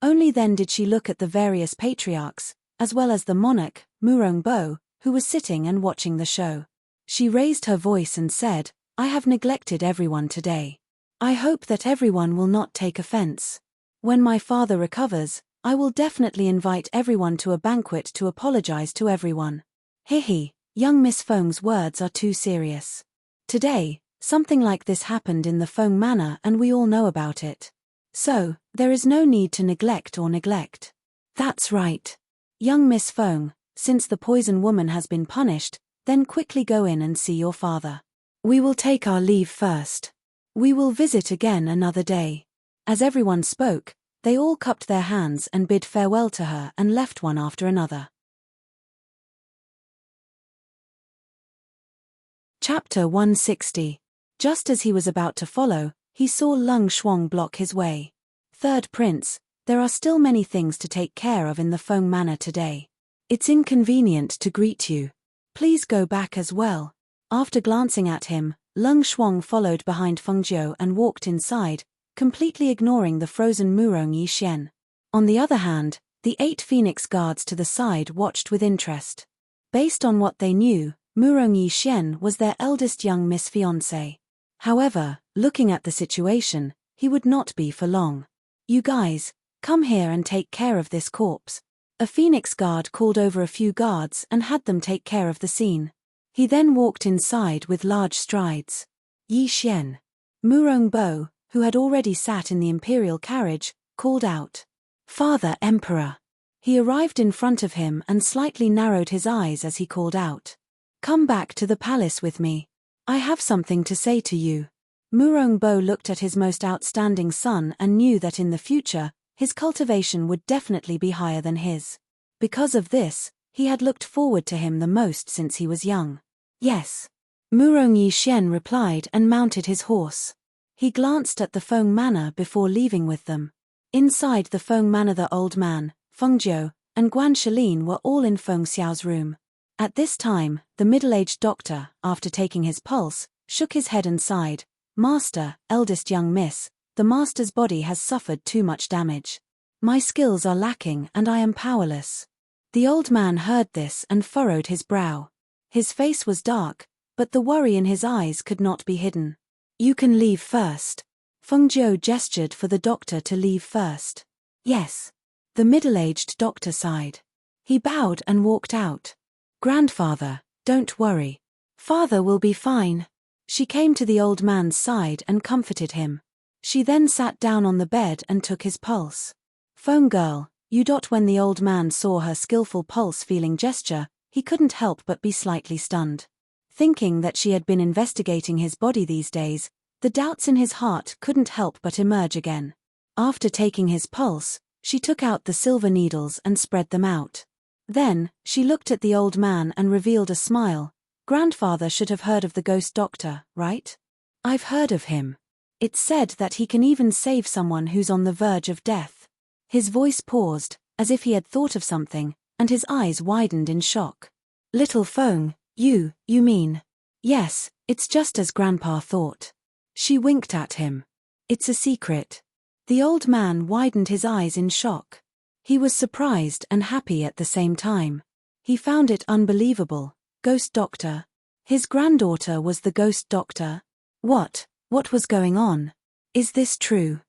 Only then did she look at the various patriarchs, as well as the monarch, Murong Bo, who was sitting and watching the show. She raised her voice and said, "I have neglected everyone today. I hope that everyone will not take offense. When my father recovers, I will definitely invite everyone to a banquet to apologize to everyone." Hihi, young Miss Feng's words are too serious. Today, something like this happened in the Feng Manor and we all know about it. So, there is no need to neglect. That's right. Young Miss Feng, since the poison woman has been punished, then quickly go in and see your father. We will take our leave first. We will visit again another day. As everyone spoke, they all cupped their hands and bid farewell to her and left one after another. Chapter 160. Just as he was about to follow, he saw Lung Shuang block his way. Third Prince, there are still many things to take care of in the Feng Manor today. It's inconvenient to greet you. Please go back as well. After glancing at him, Lung Shuang followed behind Fengzhou and walked inside, completely ignoring the frozen Murong Yishen. On the other hand, the 8 Phoenix Guards to the side watched with interest. Based on what they knew, Murong Yishen was their eldest young Miss Fiancé. However, looking at the situation, he would not be for long. "You guys, come here and take care of this corpse." A Phoenix Guard called over a few guards and had them take care of the scene. He then walked inside with large strides. "Yi Xian." Murong Bo, who had already sat in the imperial carriage, called out, "Father Emperor." He arrived in front of him and slightly narrowed his eyes as he called out, "Come back to the palace with me. I have something to say to you." Murong Bo looked at his most outstanding son and knew that in the future, his cultivation would definitely be higher than his. Because of this, he had looked forward to him the most since he was young. "Yes." Murong Yishen replied and mounted his horse. He glanced at the Feng Manor before leaving with them. Inside the Feng Manor, the old man, Fengzhou, and Guan Shalin were all in Feng Xiao's room. At this time, the middle-aged doctor, after taking his pulse, shook his head and sighed, "Master, eldest young miss, the master's body has suffered too much damage. My skills are lacking and I am powerless." The old man heard this and furrowed his brow. His face was dark, but the worry in his eyes could not be hidden. "You can leave first." Fengzhou gestured for the doctor to leave first. "Yes." The middle-aged doctor sighed. He bowed and walked out. "Grandfather, don't worry. Father will be fine." She came to the old man's side and comforted him. She then sat down on the bed and took his pulse. "Phone girl, you." When the old man saw her skillful pulse-feeling gesture, he couldn't help but be slightly stunned. Thinking that she had been investigating his body these days, the doubts in his heart couldn't help but emerge again. After taking his pulse, she took out the silver needles and spread them out. Then, she looked at the old man and revealed a smile. "Grandfather should have heard of the ghost doctor, right? I've heard of him. It's said that he can even save someone who's on the verge of death." His voice paused, as if he had thought of something, and his eyes widened in shock. "Little Feng, you mean?" "Yes, it's just as Grandpa thought." She winked at him. "It's a secret." The old man widened his eyes in shock. He was surprised and happy at the same time. He found it unbelievable. Ghost doctor? His granddaughter was the ghost doctor? What was going on? Is this true?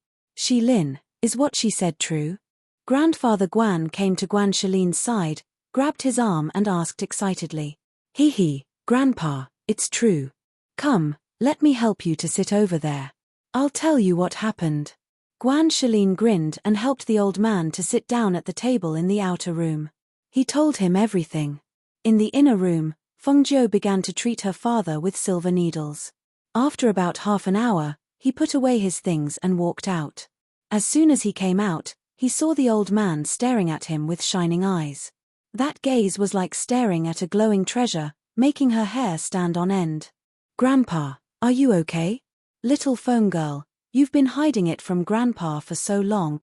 Lin, is what she said true? Grandfather Guan came to Guan Shalin's side, grabbed his arm and asked excitedly, "Hee, Grandpa, it's true. Come, let me help you to sit over there. I'll tell you what happened." Guan Shalin grinned and helped the old man to sit down at the table in the outer room. He told him everything. In the inner room, Fengjiu began to treat her father with silver needles. After about half an hour, he put away his things and walked out. As soon as he came out, he saw the old man staring at him with shining eyes. That gaze was like staring at a glowing treasure, making her hair stand on end. "Grandpa, are you okay? Little Feng girl, you've been hiding it from Grandpa for so long."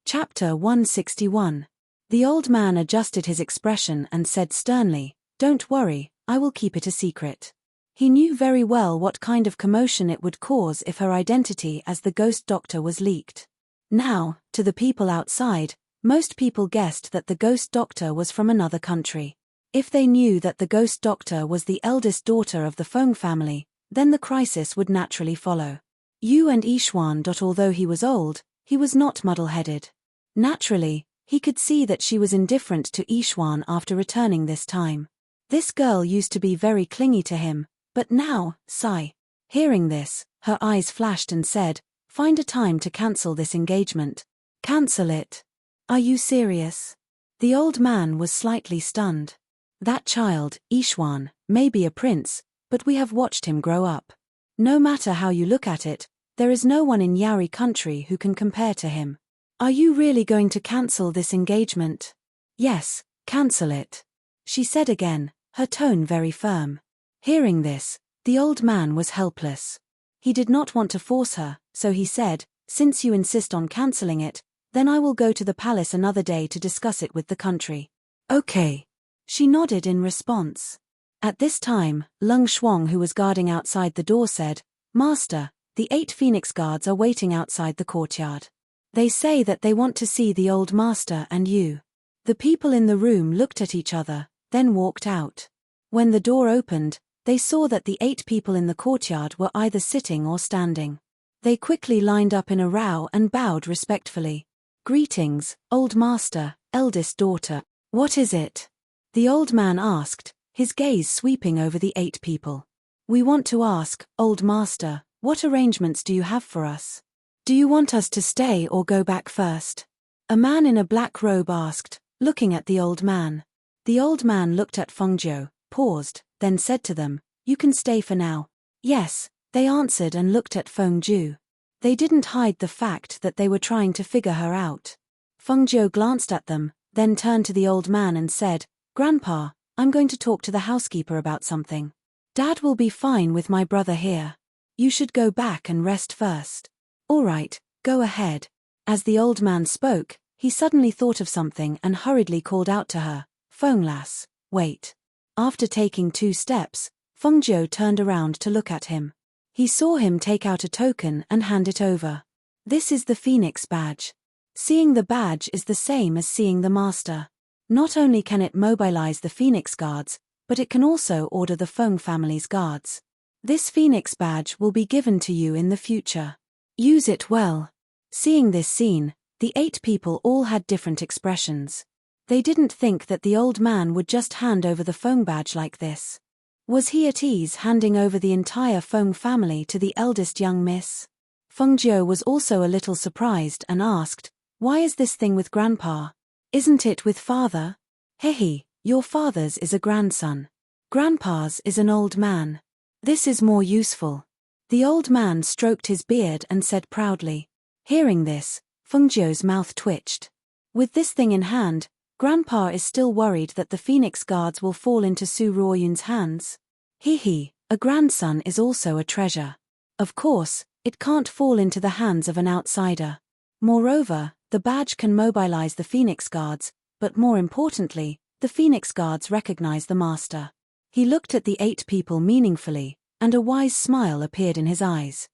Chapter 161. The old man adjusted his expression and said sternly, "Don't worry, I will keep it a secret." He knew very well what kind of commotion it would cause if her identity as the ghost doctor was leaked. Now, to the people outside, most people guessed that the ghost doctor was from another country. If they knew that the ghost doctor was the eldest daughter of the Feng family, then the crisis would naturally follow. Yu and Yishuan. Although he was old, he was not muddle-headed. Naturally, he could see that she was indifferent to Yishuan after returning this time. This girl used to be very clingy to him, but now, sigh. Hearing this, her eyes flashed and said, "Find a time to cancel this engagement." "Cancel it? Are you serious?" The old man was slightly stunned. That child, Yishuan, may be a prince, but we have watched him grow up. No matter how you look at it, there is no one in Yaori country who can compare to him. "Are you really going to cancel this engagement?" "Yes, cancel it," she said again, her tone very firm. Hearing this, the old man was helpless. He did not want to force her, so he said, "Since you insist on cancelling it, then I will go to the palace another day to discuss it with the country." "Okay." She nodded in response. At this time, Lung Shuang, who was guarding outside the door, said, "Master, the 8 Phoenix guards are waiting outside the courtyard. They say that they want to see the old master and you." The people in the room looked at each other, then walked out. When the door opened, they saw that the 8 people in the courtyard were either sitting or standing. They quickly lined up in a row and bowed respectfully. "Greetings, old master, eldest daughter. What is it?" the old man asked, his gaze sweeping over the 8 people. "We want to ask, old master, what arrangements do you have for us? Do you want us to stay or go back first?" A man in a black robe asked, looking at the old man. The old man looked at Fengjiu, paused, then said to them, "You can stay for now." "Yes," they answered and looked at Fengjiu. They didn't hide the fact that they were trying to figure her out. Fengjiu glanced at them, then turned to the old man and said, "Grandpa, I'm going to talk to the housekeeper about something. Dad will be fine with my brother here. You should go back and rest first." "All right, go ahead." As the old man spoke, he suddenly thought of something and hurriedly called out to her, "Feng lass, wait." After taking 2 steps, Fengjiu turned around to look at him. He saw him take out a token and hand it over. "This is the Phoenix badge. Seeing the badge is the same as seeing the master. Not only can it mobilize the Phoenix guards, but it can also order the Feng family's guards. This Phoenix badge will be given to you in the future. Use it well." Seeing this scene, the 8 people all had different expressions. They didn't think that the old man would just hand over the Feng badge like this. Was he at ease handing over the entire Feng family to the eldest young miss? Fengjiu was also a little surprised and asked, "Why is this thing with Grandpa? Isn't it with father?" "Hehe, your father's is a grandson. Grandpa's is an old man. This is more useful." The old man stroked his beard and said proudly. Hearing this, Fengjiu's mouth twitched. With this thing in hand, Grandpa is still worried that the Phoenix guards will fall into Su Ruoyun's hands. Hehe, a grandson is also a treasure. Of course, it can't fall into the hands of an outsider. Moreover, the badge can mobilize the Phoenix guards, but more importantly, the Phoenix guards recognize the master. He looked at the 8 people meaningfully, and a wise smile appeared in his eyes.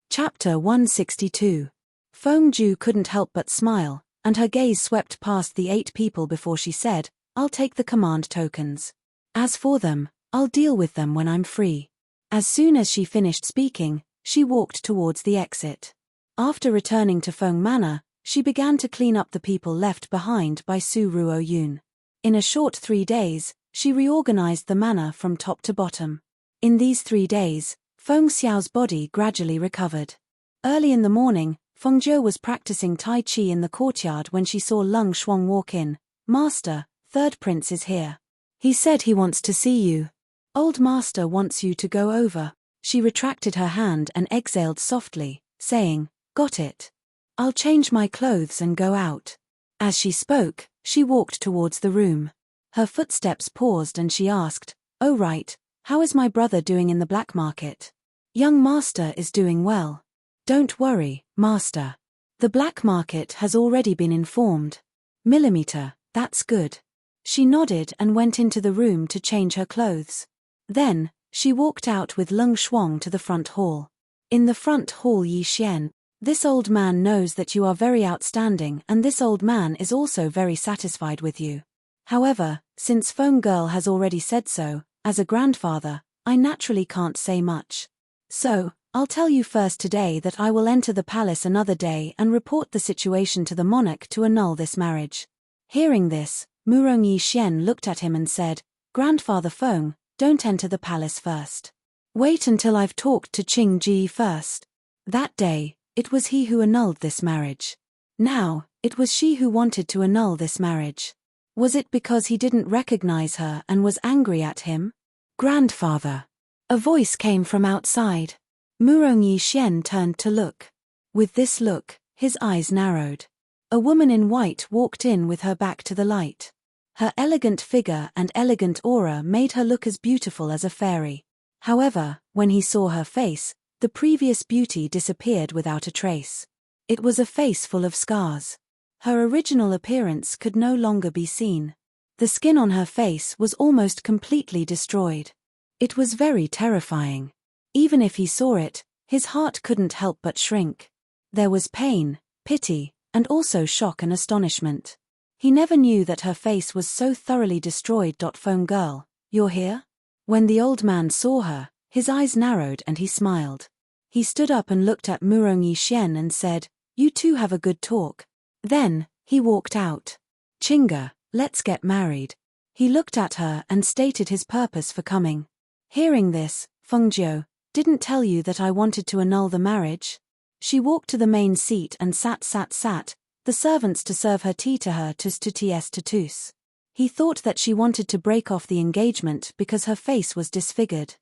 Chapter 162. Fengjiu couldn't help but smile, and her gaze swept past the 8 people before she said, "I'll take the command tokens. As for them, I'll deal with them when I'm free." As soon as she finished speaking, she walked towards the exit. After returning to Feng Manor, she began to clean up the people left behind by Su Ruoyun. In a short 3 days, she reorganized the manor from top to bottom. In these 3 days, Feng Xiao's body gradually recovered. Early in the morning, Fengjiu was practicing Tai Chi in the courtyard when she saw Lung Shuang walk in. Master, third prince is here. He said he wants to see you. Old master wants you to go over. She retracted her hand and exhaled softly, saying, Got it. I'll change my clothes and go out. As she spoke, she walked towards the room. Her footsteps paused and she asked, Oh right, how is my brother doing in the black market? Young master is doing well. Don't worry, master. The black market has already been informed. Millimeter, that's good. She nodded and went into the room to change her clothes. Then, she walked out with Lung Shuang to the front hall. In the front hall, Yi Xian, this old man knows that you are very outstanding and this old man is also very satisfied with you. However, since Feng Girl has already said so, as a grandfather, I naturally can't say much. So, I'll tell you first today that I will enter the palace another day and report the situation to the monarch to annul this marriage. Hearing this, Murong Yi Xian looked at him and said, Grandfather Feng, don't enter the palace first. Wait until I've talked to Qing Ji first. That day, it was he who annulled this marriage. Now, it was she who wanted to annul this marriage. Was it because he didn't recognize her and was angry at him? Grandfather. A voice came from outside. Murong Yi Xian turned to look. With this look, his eyes narrowed. A woman in white walked in with her back to the light. Her elegant figure and elegant aura made her look as beautiful as a fairy. However, when he saw her face, the previous beauty disappeared without a trace. It was a face full of scars. Her original appearance could no longer be seen. The skin on her face was almost completely destroyed. It was very terrifying. Even if he saw it, his heart couldn't help but shrink. There was pain, pity, and also shock and astonishment. He never knew that her face was so thoroughly destroyed. Phone girl, you're here? When the old man saw her, his eyes narrowed and he smiled. He stood up and looked at Murong Yi Xian and said, You two have a good talk. Then, he walked out. Chinga, let's get married. He looked at her and stated his purpose for coming. Hearing this, Fengjiu, didn't tell you that I wanted to annul the marriage? She walked to the main seat and sat, the servants to serve her tea to her tus. He thought that she wanted to break off the engagement because her face was disfigured.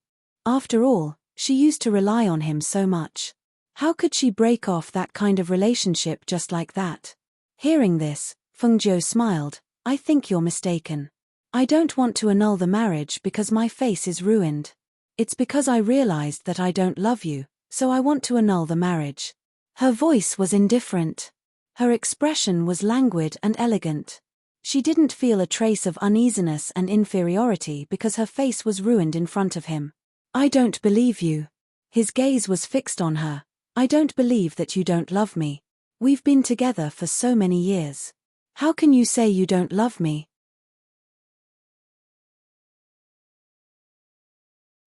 After all, she used to rely on him so much. How could she break off that kind of relationship just like that? Hearing this, Fengjiu smiled, I think you're mistaken. I don't want to annul the marriage because my face is ruined. It's because I realized that I don't love you, so I want to annul the marriage. Her voice was indifferent. Her expression was languid and elegant. She didn't feel a trace of uneasiness and inferiority because her face was ruined in front of him. I don't believe you. His gaze was fixed on her. I don't believe that you don't love me. We've been together for so many years. How can you say you don't love me?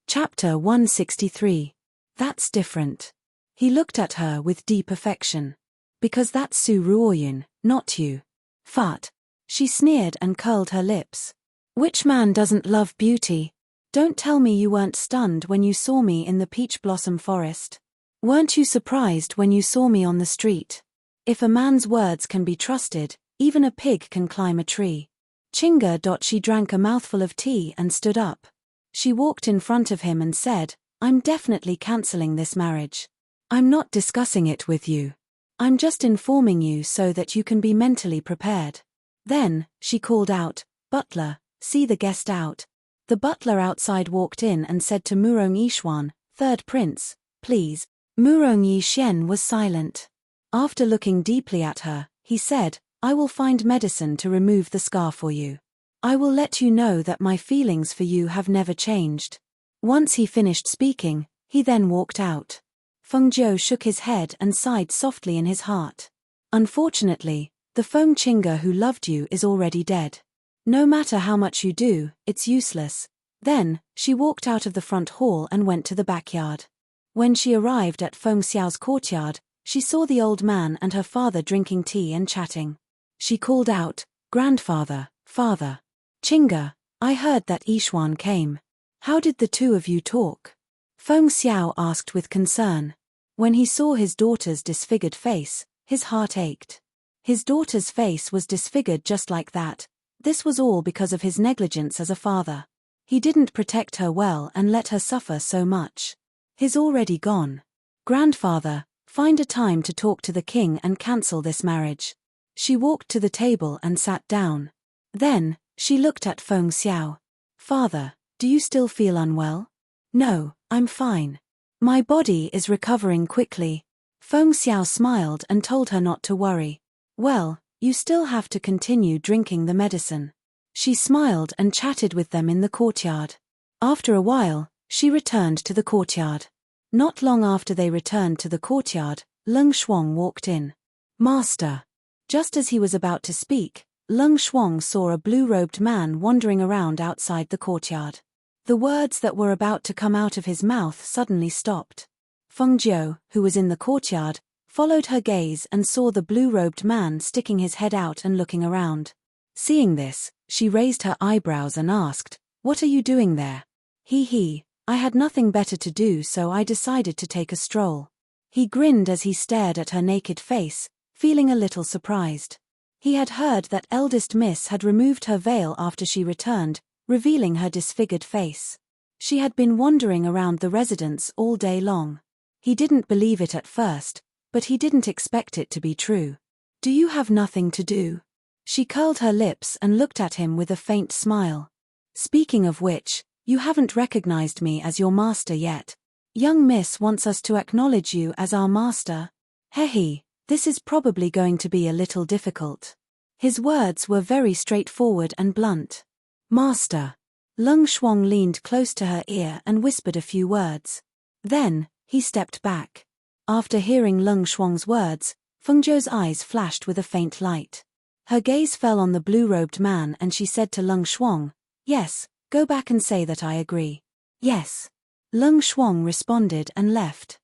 Chapter 163. That's different. He looked at her with deep affection. Because that's Su Ruoyun, not you. Fart. She sneered and curled her lips. Which man doesn't love beauty? Don't tell me you weren't stunned when you saw me in the peach blossom forest. Weren't you surprised when you saw me on the street? If a man's words can be trusted, even a pig can climb a tree. Chinga. She drank a mouthful of tea and stood up. She walked in front of him and said, I'm definitely cancelling this marriage. I'm not discussing it with you. I'm just informing you so that you can be mentally prepared. Then, she called out, Butler, see the guest out. The butler outside walked in and said to Murong Yi Xian, Third prince, please. Murong Yi Xian was silent. After looking deeply at her, he said, I will find medicine to remove the scar for you. I will let you know that my feelings for you have never changed. Once he finished speaking, he then walked out. Fengjiu shook his head and sighed softly in his heart. Unfortunately, the Feng Chinga who loved you is already dead. No matter how much you do, it's useless. Then, she walked out of the front hall and went to the backyard. When she arrived at Feng Xiao's courtyard, she saw the old man and her father drinking tea and chatting. She called out, Grandfather, father. Chinga, I heard that Yixuan came. How did the two of you talk? Feng Xiao asked with concern. When he saw his daughter's disfigured face, his heart ached. His daughter's face was disfigured just like that. This was all because of his negligence as a father. He didn't protect her well and let her suffer so much. He's already gone. Grandfather, find a time to talk to the king and cancel this marriage. She walked to the table and sat down. Then, she looked at Feng Xiao. Father, do you still feel unwell? No, I'm fine. My body is recovering quickly. Feng Xiao smiled and told her not to worry. Well, you still have to continue drinking the medicine. She smiled and chatted with them in the courtyard. After a while, she returned to the courtyard. Not long after they returned to the courtyard, Leng Shuang walked in. Master. Just as he was about to speak, Leng Shuang saw a blue-robed man wandering around outside the courtyard. The words that were about to come out of his mouth suddenly stopped. Feng Jiu, who was in the courtyard, followed her gaze and saw the blue-robed man sticking his head out and looking around. Seeing this, she raised her eyebrows and asked, "What are you doing there?" He, I had nothing better to do, so I decided to take a stroll. He grinned as he stared at her naked face, feeling a little surprised. He had heard that eldest miss had removed her veil after she returned, revealing her disfigured face. She had been wandering around the residence all day long. He didn't believe it at first, but he didn't expect it to be true. Do you have nothing to do? She curled her lips and looked at him with a faint smile. Speaking of which, you haven't recognized me as your master yet. Young miss wants us to acknowledge you as our master. Hehe, this is probably going to be a little difficult. His words were very straightforward and blunt. Master. Leng Shuang leaned close to her ear and whispered a few words. Then, he stepped back. After hearing Leng Shuang's words, Feng Zhou's eyes flashed with a faint light. Her gaze fell on the blue-robed man and she said to Leng Shuang, "Yes, go back and say that I agree." "Yes." Leng Shuang responded and left.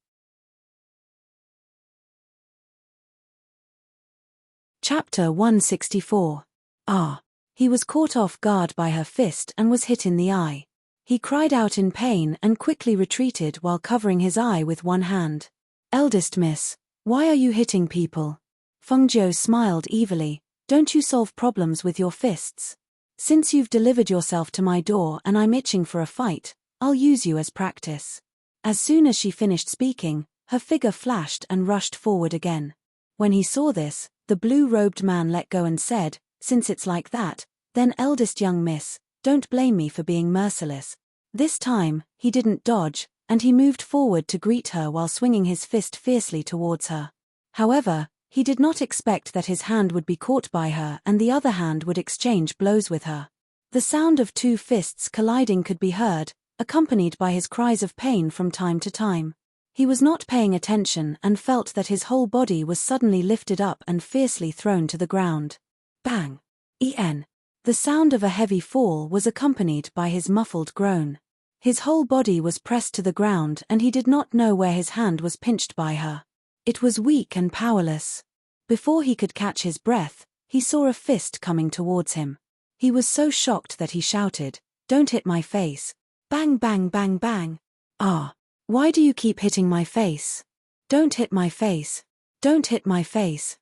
Chapter 164. He was caught off guard by her fist and was hit in the eye. He cried out in pain and quickly retreated while covering his eye with one hand. Eldest miss, why are you hitting people? Feng Jiu smiled evilly. Don't you solve problems with your fists? Since you've delivered yourself to my door and I'm itching for a fight, I'll use you as practice. As soon as she finished speaking, her figure flashed and rushed forward again. When he saw this, the blue-robed man let go and said, "Since it's like that, then eldest young miss, don't blame me for being merciless." This time, he didn't dodge, and he moved forward to greet her while swinging his fist fiercely towards her. However, he did not expect that his hand would be caught by her and the other hand would exchange blows with her. The sound of two fists colliding could be heard, accompanied by his cries of pain from time to time. He was not paying attention and felt that his whole body was suddenly lifted up and fiercely thrown to the ground. Bang! The sound of a heavy fall was accompanied by his muffled groan. His whole body was pressed to the ground and he did not know where his hand was pinched by her. It was weak and powerless. Before he could catch his breath, he saw a fist coming towards him. He was so shocked that he shouted, "Don't hit my face." Bang bang bang bang. Why do you keep hitting my face? Don't hit my face. Don't hit my face.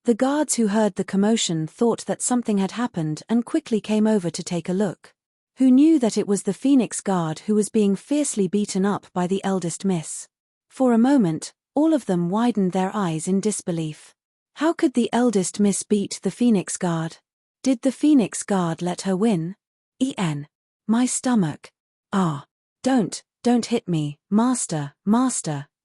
The guards who heard the commotion thought that something had happened and quickly came over to take a look. Who knew that it was the Phoenix Guard who was being fiercely beaten up by the eldest miss. For a moment, all of them widened their eyes in disbelief. How could the eldest miss beat the Phoenix Guard? Did the Phoenix Guard let her win? My stomach. Don't hit me, master,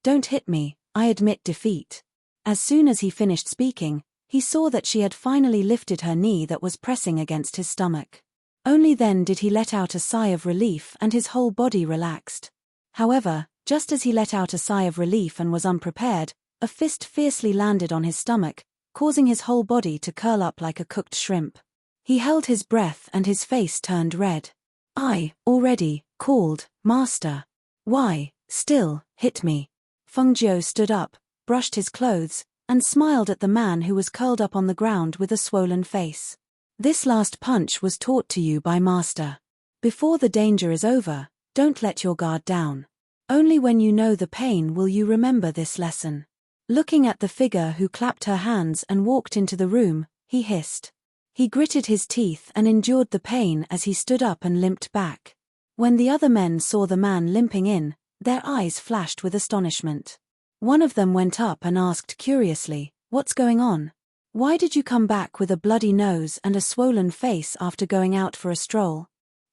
don't hit me, I admit defeat. As soon as he finished speaking, he saw that she had finally lifted her knee that was pressing against his stomach. Only then did he let out a sigh of relief and his whole body relaxed. However, just as he let out a sigh of relief and was unprepared, a fist fiercely landed on his stomach, causing his whole body to curl up like a cooked shrimp. He held his breath and his face turned red. "I already called, master. Why, still, hit me?" Feng Jiu stood up, brushed his clothes, and smiled at the man who was curled up on the ground with a swollen face. "This last punch was taught to you by master. Before the danger is over, don't let your guard down. Only when you know the pain will you remember this lesson. Looking at the figure who clapped her hands and walked into the room, he hissed. He gritted his teeth and endured the pain as he stood up and limped back. When the other men saw the man limping in, their eyes flashed with astonishment. One of them went up and asked curiously, "What's going on? Why did you come back with a bloody nose and a swollen face after going out for a stroll?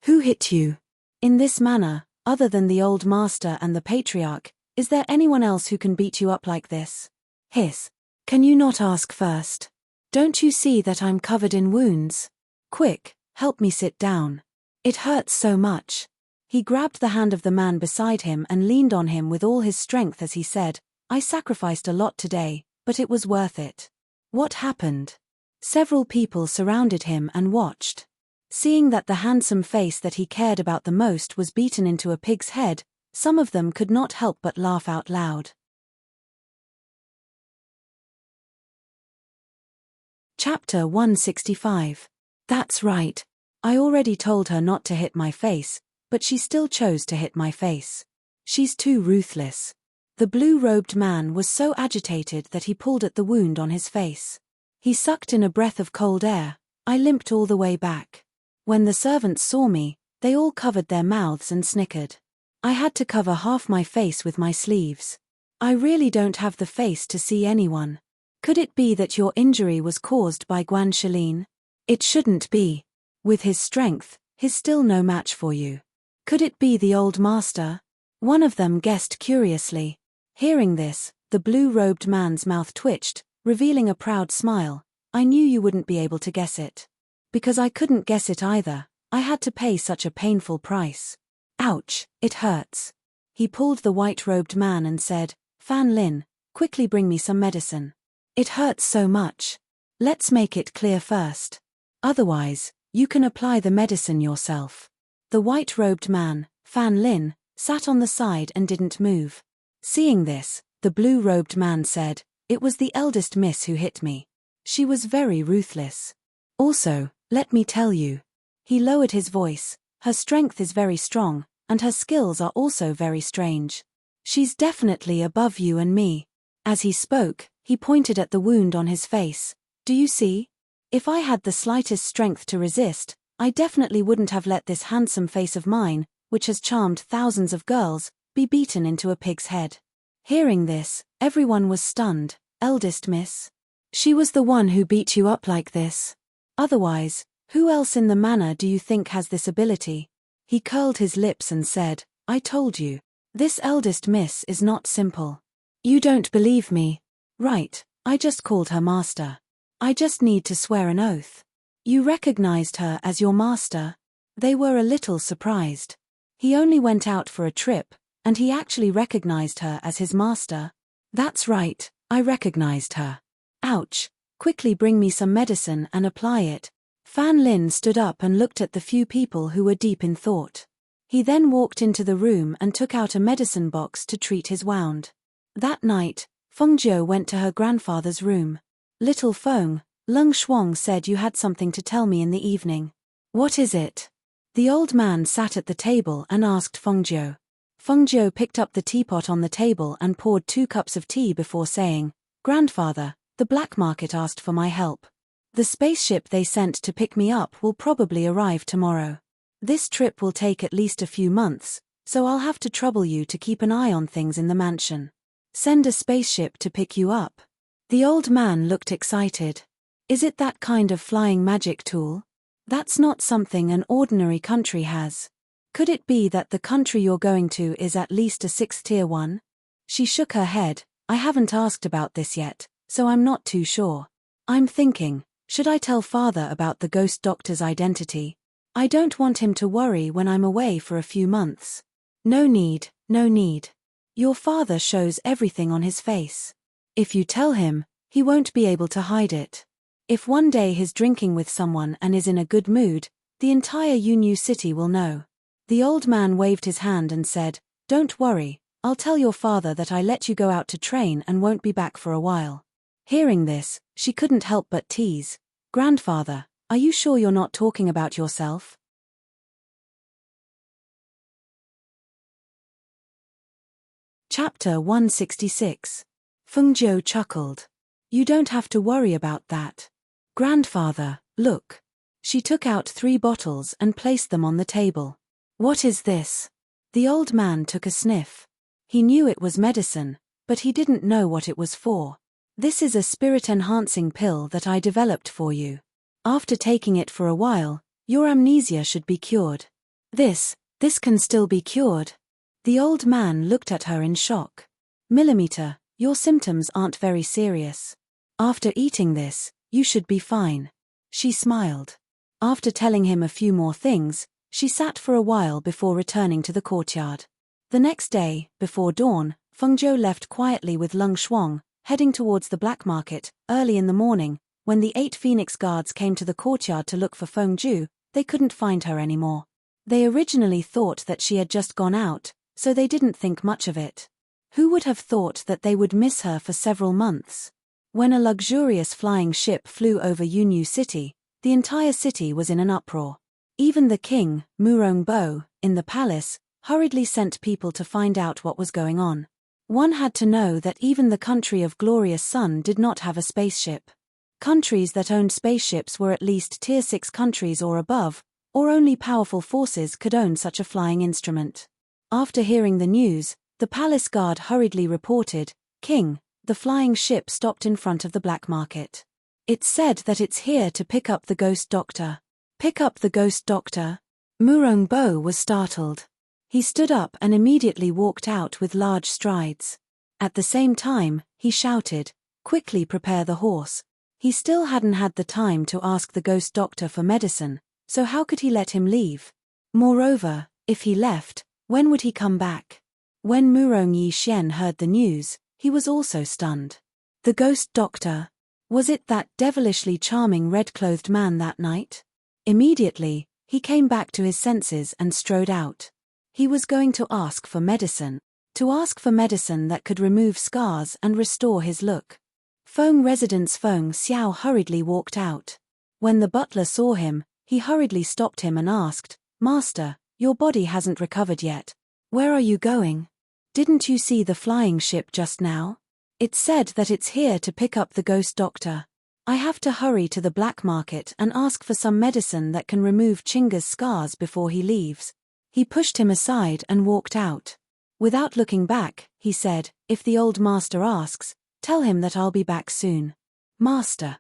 Who hit you?" In this manner, other than the old master and the patriarch, is there anyone else who can beat you up like this? Hiss. Can you not ask first? Don't you see that I'm covered in wounds? Quick, help me sit down. It hurts so much. He grabbed the hand of the man beside him and leaned on him with all his strength as he said, "I sacrificed a lot today, but it was worth it." What happened? Several people surrounded him and watched. Seeing that the handsome face that he cared about the most was beaten into a pig's head, some of them could not help but laugh out loud. Chapter 165. That's right. I already told her not to hit my face, but she still chose to hit my face. She's too ruthless. The blue-robed man was so agitated that he pulled at the wound on his face. He sucked in a breath of cold air. I limped all the way back. When the servants saw me, they all covered their mouths and snickered. I had to cover half my face with my sleeves. I really don't have the face to see anyone. Could it be that your injury was caused by Guanxaline? It shouldn't be. With his strength, he's still no match for you. Could it be the old master? One of them guessed curiously. Hearing this, the blue-robed man's mouth twitched, revealing a proud smile. I knew you wouldn't be able to guess it. Because I couldn't guess it either, I had to pay such a painful price. Ouch, it hurts. He pulled the white-robed man and said, "Fan Lin, quickly bring me some medicine. It hurts so much. Let's make it clear first. Otherwise, you can apply the medicine yourself." The white-robed man, Fan Lin, sat on the side and didn't move. Seeing this, the blue-robed man said, "It was the eldest miss who hit me. She was very ruthless. Also, let me tell you." He lowered his voice, "Her strength is very strong, and her skills are also very strange. She's definitely above you and me." As he spoke, he pointed at the wound on his face. "Do you see? If I had the slightest strength to resist, I definitely wouldn't have let this handsome face of mine, which has charmed thousands of girls, be beaten into a pig's head." Hearing this, everyone was stunned. "Eldest miss? She was the one who beat you up like this? Otherwise, who else in the manor do you think has this ability?" He curled his lips and said, "I told you. This eldest miss is not simple. You don't believe me? Right, I just called her master. I just need to swear an oath. You recognized her as your master?" They were a little surprised. He only went out for a trip, and he actually recognized her as his master. "That's right, I recognized her." "Ouch, quickly bring me some medicine and apply it." Fan Lin stood up and looked at the few people who were deep in thought. He then walked into the room and took out a medicine box to treat his wound. That night, Fengjiu went to her grandfather's room. "Little Feng, Leng Shuang said you had something to tell me in the evening. What is it?" The old man sat at the table and asked Fengjiu. Fengjiu picked up the teapot on the table and poured 2 cups of tea before saying, "Grandfather, the black market asked for my help. The spaceship they sent to pick me up will probably arrive tomorrow. This trip will take at least a few months, so I'll have to trouble you to keep an eye on things in the mansion. Send a spaceship to pick you up." The old man looked excited. "Is it that kind of flying magic tool? That's not something an ordinary country has. Could it be that the country you're going to is at least a 6th-tier one?" She shook her head. "I haven't asked about this yet, so I'm not too sure. I'm thinking, should I tell father about the ghost doctor's identity? I don't want him to worry when I'm away for a few months." "No need, no need. Your father shows everything on his face. If you tell him, he won't be able to hide it. If one day he's drinking with someone and is in a good mood, the entire Yunyu city will know." The old man waved his hand and said, "Don't worry, I'll tell your father that I let you go out to train and won't be back for a while." Hearing this, she couldn't help but tease, "Grandfather, are you sure you're not talking about yourself?" Chapter 166. Feng Zhou chuckled. You don't have to worry about that. Grandfather, look. She took out 3 bottles and placed them on the table. What is this? The old man took a sniff. He knew it was medicine, but he didn't know what it was for. This is a spirit-enhancing pill that I developed for you. After taking it for a while, your amnesia should be cured. This can still be cured? The old man looked at her in shock. Millimeter, your symptoms aren't very serious. After eating this, you should be fine. She smiled. After telling him a few more things, she sat for a while before returning to the courtyard. The next day, before dawn, Feng Zhou left quietly with Lung Shuang, heading towards the black market. Early in the morning, when the 8 Phoenix guards came to the courtyard to look for Feng Zhou, they couldn't find her anymore. They originally thought that she had just gone out, so they didn't think much of it. Who would have thought that they would miss her for several months? When a luxurious flying ship flew over Yunyu City, the entire city was in an uproar. Even the king, Murongbo, in the palace, hurriedly sent people to find out what was going on. One had to know that even the country of Glorious Sun did not have a spaceship. Countries that owned spaceships were at least Tier 6 countries or above, or only powerful forces could own such a flying instrument. After hearing the news, the palace guard hurriedly reported, King, the flying ship stopped in front of the black market. It said that it's here to pick up the ghost doctor. Pick up the ghost doctor? Murongbo was startled. He stood up and immediately walked out with large strides. At the same time, he shouted, quickly prepare the horse. He still hadn't had the time to ask the ghost doctor for medicine, so how could he let him leave? Moreover, if he left, when would he come back? When Murong Yixien heard the news, he was also stunned. The ghost doctor? Was it that devilishly charming red-clothed man that night? Immediately, he came back to his senses and strode out. He was going to ask for medicine. To ask for medicine that could remove scars and restore his look. Feng residence Feng Xiao hurriedly walked out. When the butler saw him, he hurriedly stopped him and asked, Master, your body hasn't recovered yet. Where are you going? Didn't you see the flying ship just now? It said that it's here to pick up the ghost doctor. I have to hurry to the black market and ask for some medicine that can remove Chinga's scars before he leaves. He pushed him aside and walked out. Without looking back, he said, if the old master asks, tell him that I'll be back soon. Master.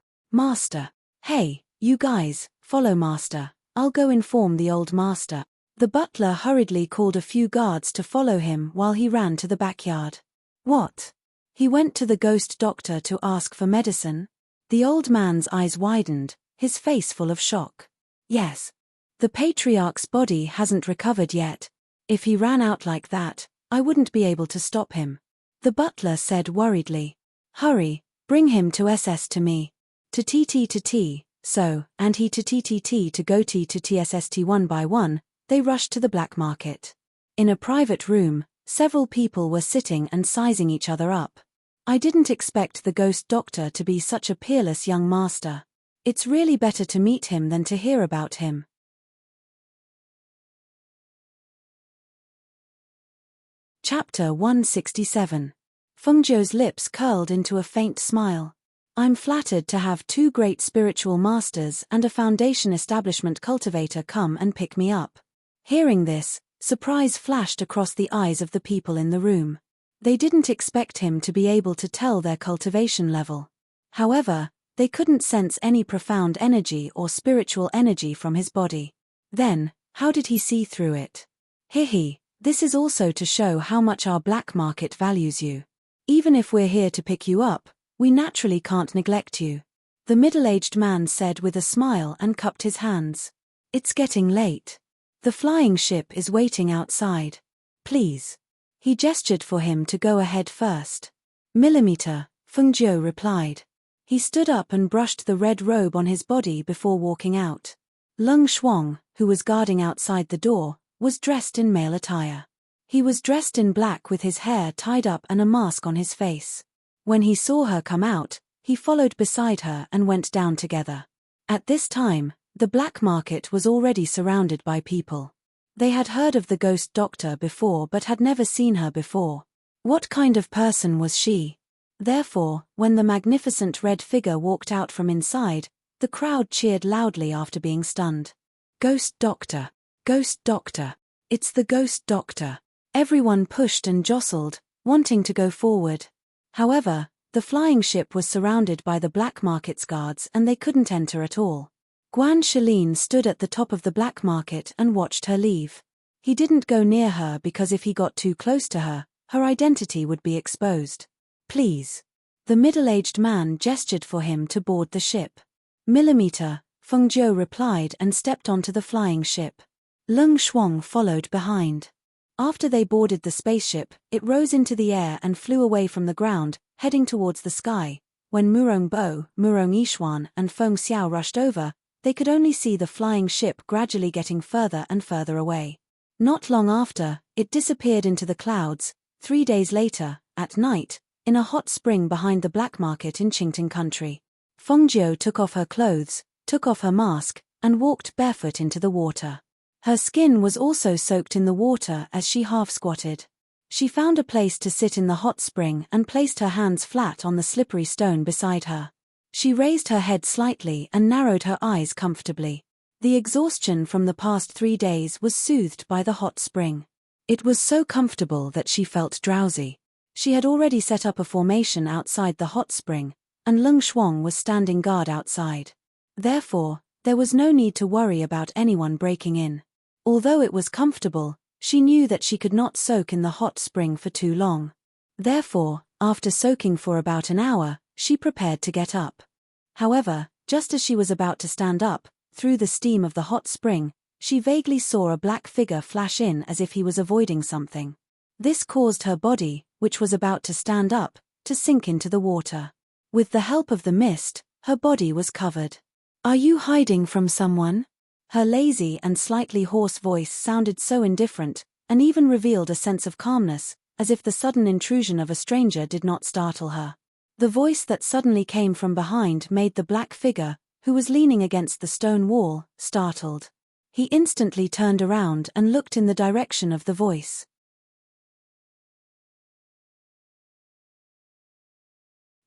Hey, you guys, follow master. I'll go inform the old master. The butler hurriedly called a few guards to follow him while he ran to the backyard. What? He went to the ghost doctor to ask for medicine? The old man's eyes widened, his face full of shock. Yes. The patriarch's body hasn't recovered yet. If he ran out like that, I wouldn't be able to stop him. The butler said worriedly. Hurry, bring him to SS to me. To T, so, and he to TTT to go T to TSST one by one, they rushed to the black market. In a private room, several people were sitting and sizing each other up. I didn't expect the ghost doctor to be such a peerless young master. It's really better to meet him than to hear about him. Chapter 167. Feng Zhou's lips curled into a faint smile. I'm flattered to have 2 great spiritual masters and a foundation establishment cultivator come and pick me up. Hearing this, surprise flashed across the eyes of the people in the room. They didn't expect him to be able to tell their cultivation level. However, they couldn't sense any profound energy or spiritual energy from his body. Then, how did he see through it? Hihi, this is also to show how much our black market values you. Even if we're here to pick you up, we naturally can't neglect you. The middle-aged man said with a smile and cupped his hands. It's getting late. The flying ship is waiting outside. Please. He gestured for him to go ahead first. Millimeter, Feng Zhou replied. He stood up and brushed the red robe on his body before walking out. Lung Shuang, who was guarding outside the door, was dressed in male attire. He was dressed in black with his hair tied up and a mask on his face. When he saw her come out, he followed beside her and went down together. At this time, the black market was already surrounded by people. They had heard of the ghost doctor before but had never seen her before. What kind of person was she? Therefore, when the magnificent red figure walked out from inside, the crowd cheered loudly after being stunned. Ghost Doctor! Ghost Doctor! It's the Ghost Doctor! Everyone pushed and jostled, wanting to go forward. However, the flying ship was surrounded by the black market's guards and they couldn't enter at all. Guan Shalin stood at the top of the black market and watched her leave. He didn't go near her because if he got too close to her, her identity would be exposed. Please. The middle-aged man gestured for him to board the ship. Millimeter, Feng Jiu replied and stepped onto the flying ship. Leng Shuang followed behind. After they boarded the spaceship, it rose into the air and flew away from the ground, heading towards the sky. When Murong Bo, Murong Yishuan, and Feng Xiao rushed over, they could only see the flying ship gradually getting further and further away. Not long after, it disappeared into the clouds. 3 days later, at night, in a hot spring behind the black market in Enchanting country, Feng Jiu took off her clothes, took off her mask, and walked barefoot into the water. Her skin was also soaked in the water as she half-squatted. She found a place to sit in the hot spring and placed her hands flat on the slippery stone beside her. She raised her head slightly and narrowed her eyes comfortably. The exhaustion from the past 3 days was soothed by the hot spring. It was so comfortable that she felt drowsy. She had already set up a formation outside the hot spring, and Leng Shuang was standing guard outside. Therefore, there was no need to worry about anyone breaking in. Although it was comfortable, she knew that she could not soak in the hot spring for too long. Therefore, after soaking for about an hour, she prepared to get up. However, just as she was about to stand up, through the steam of the hot spring, she vaguely saw a black figure flash in as if he was avoiding something. This caused her body, which was about to stand up, to sink into the water. With the help of the mist, her body was covered. "Are you hiding from someone?" Her lazy and slightly hoarse voice sounded so indifferent, and even revealed a sense of calmness, as if the sudden intrusion of a stranger did not startle her. The voice that suddenly came from behind made the black figure, who was leaning against the stone wall, startled. He instantly turned around and looked in the direction of the voice.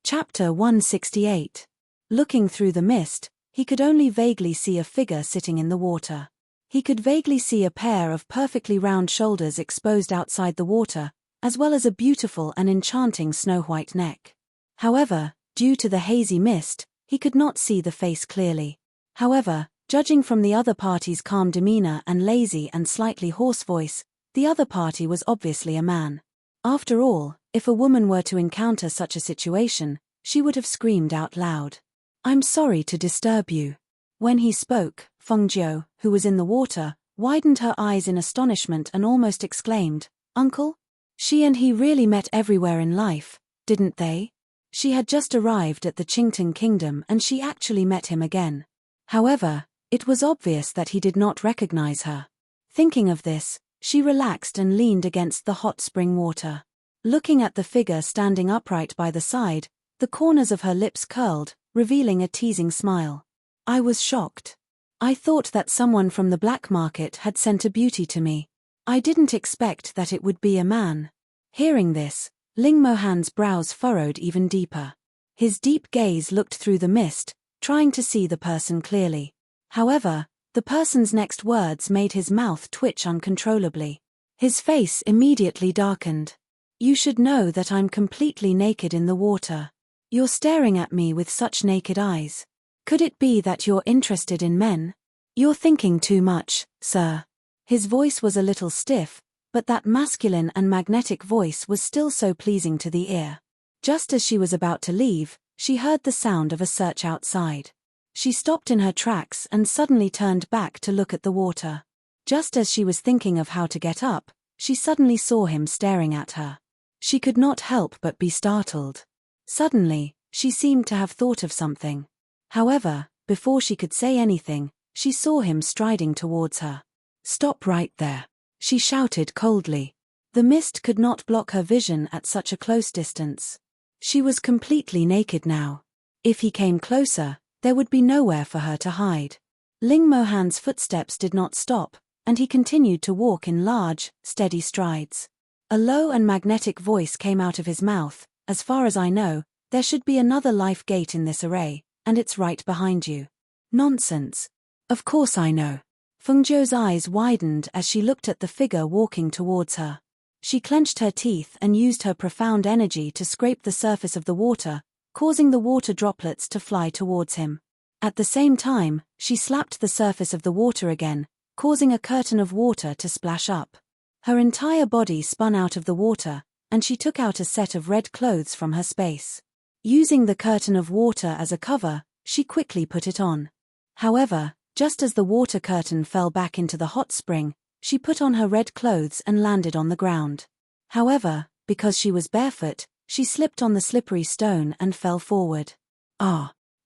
Chapter 168. Looking through the mist, he could only vaguely see a figure sitting in the water. He could vaguely see a pair of perfectly round shoulders exposed outside the water, as well as a beautiful and enchanting snow-white neck. However, due to the hazy mist, he could not see the face clearly. However, judging from the other party's calm demeanor and lazy and slightly hoarse voice, the other party was obviously a man. After all, if a woman were to encounter such a situation, she would have screamed out loud. "I'm sorry to disturb you." When he spoke, Feng Jiu, who was in the water, widened her eyes in astonishment and almost exclaimed, "Uncle? She and he really met everywhere in life, didn't they?" She had just arrived at the Enchanting kingdom and she actually met him again. However, it was obvious that he did not recognize her. Thinking of this, she relaxed and leaned against the hot spring water. Looking at the figure standing upright by the side, the corners of her lips curled, revealing a teasing smile. "I was shocked. I thought that someone from the black market had sent a beauty to me. I didn't expect that it would be a man." Hearing this, Ling Mohan's brows furrowed even deeper. His deep gaze looked through the mist, trying to see the person clearly. However, the person's next words made his mouth twitch uncontrollably. His face immediately darkened. "You should know that I'm completely naked in the water. You're staring at me with such naked eyes. Could it be that you're interested in men? You're thinking too much, sir." His voice was a little stiff, but that masculine and magnetic voice was still so pleasing to the ear. Just as she was about to leave, she heard the sound of a search outside. She stopped in her tracks and suddenly turned back to look at the water. Just as she was thinking of how to get up, she suddenly saw him staring at her. She could not help but be startled. Suddenly, she seemed to have thought of something. However, before she could say anything, she saw him striding towards her. "Stop right there," she shouted coldly. The mist could not block her vision at such a close distance. She was completely naked now. If he came closer, there would be nowhere for her to hide. Ling Mohan's footsteps did not stop, and he continued to walk in large, steady strides. A low and magnetic voice came out of his mouth. As far as I know, there should be another life gate in this array, and it's right behind you. Nonsense. Of course I know. Fengzhou's eyes widened as she looked at the figure walking towards her. She clenched her teeth and used her profound energy to scrape the surface of the water, causing the water droplets to fly towards him. At the same time, she slapped the surface of the water again, causing a curtain of water to splash up. Her entire body spun out of the water, and she took out a set of red clothes from her space. Using the curtain of water as a cover, she quickly put it on. However, just as the water curtain fell back into the hot spring, she put on her red clothes and landed on the ground. However, because she was barefoot, she slipped on the slippery stone and fell forward.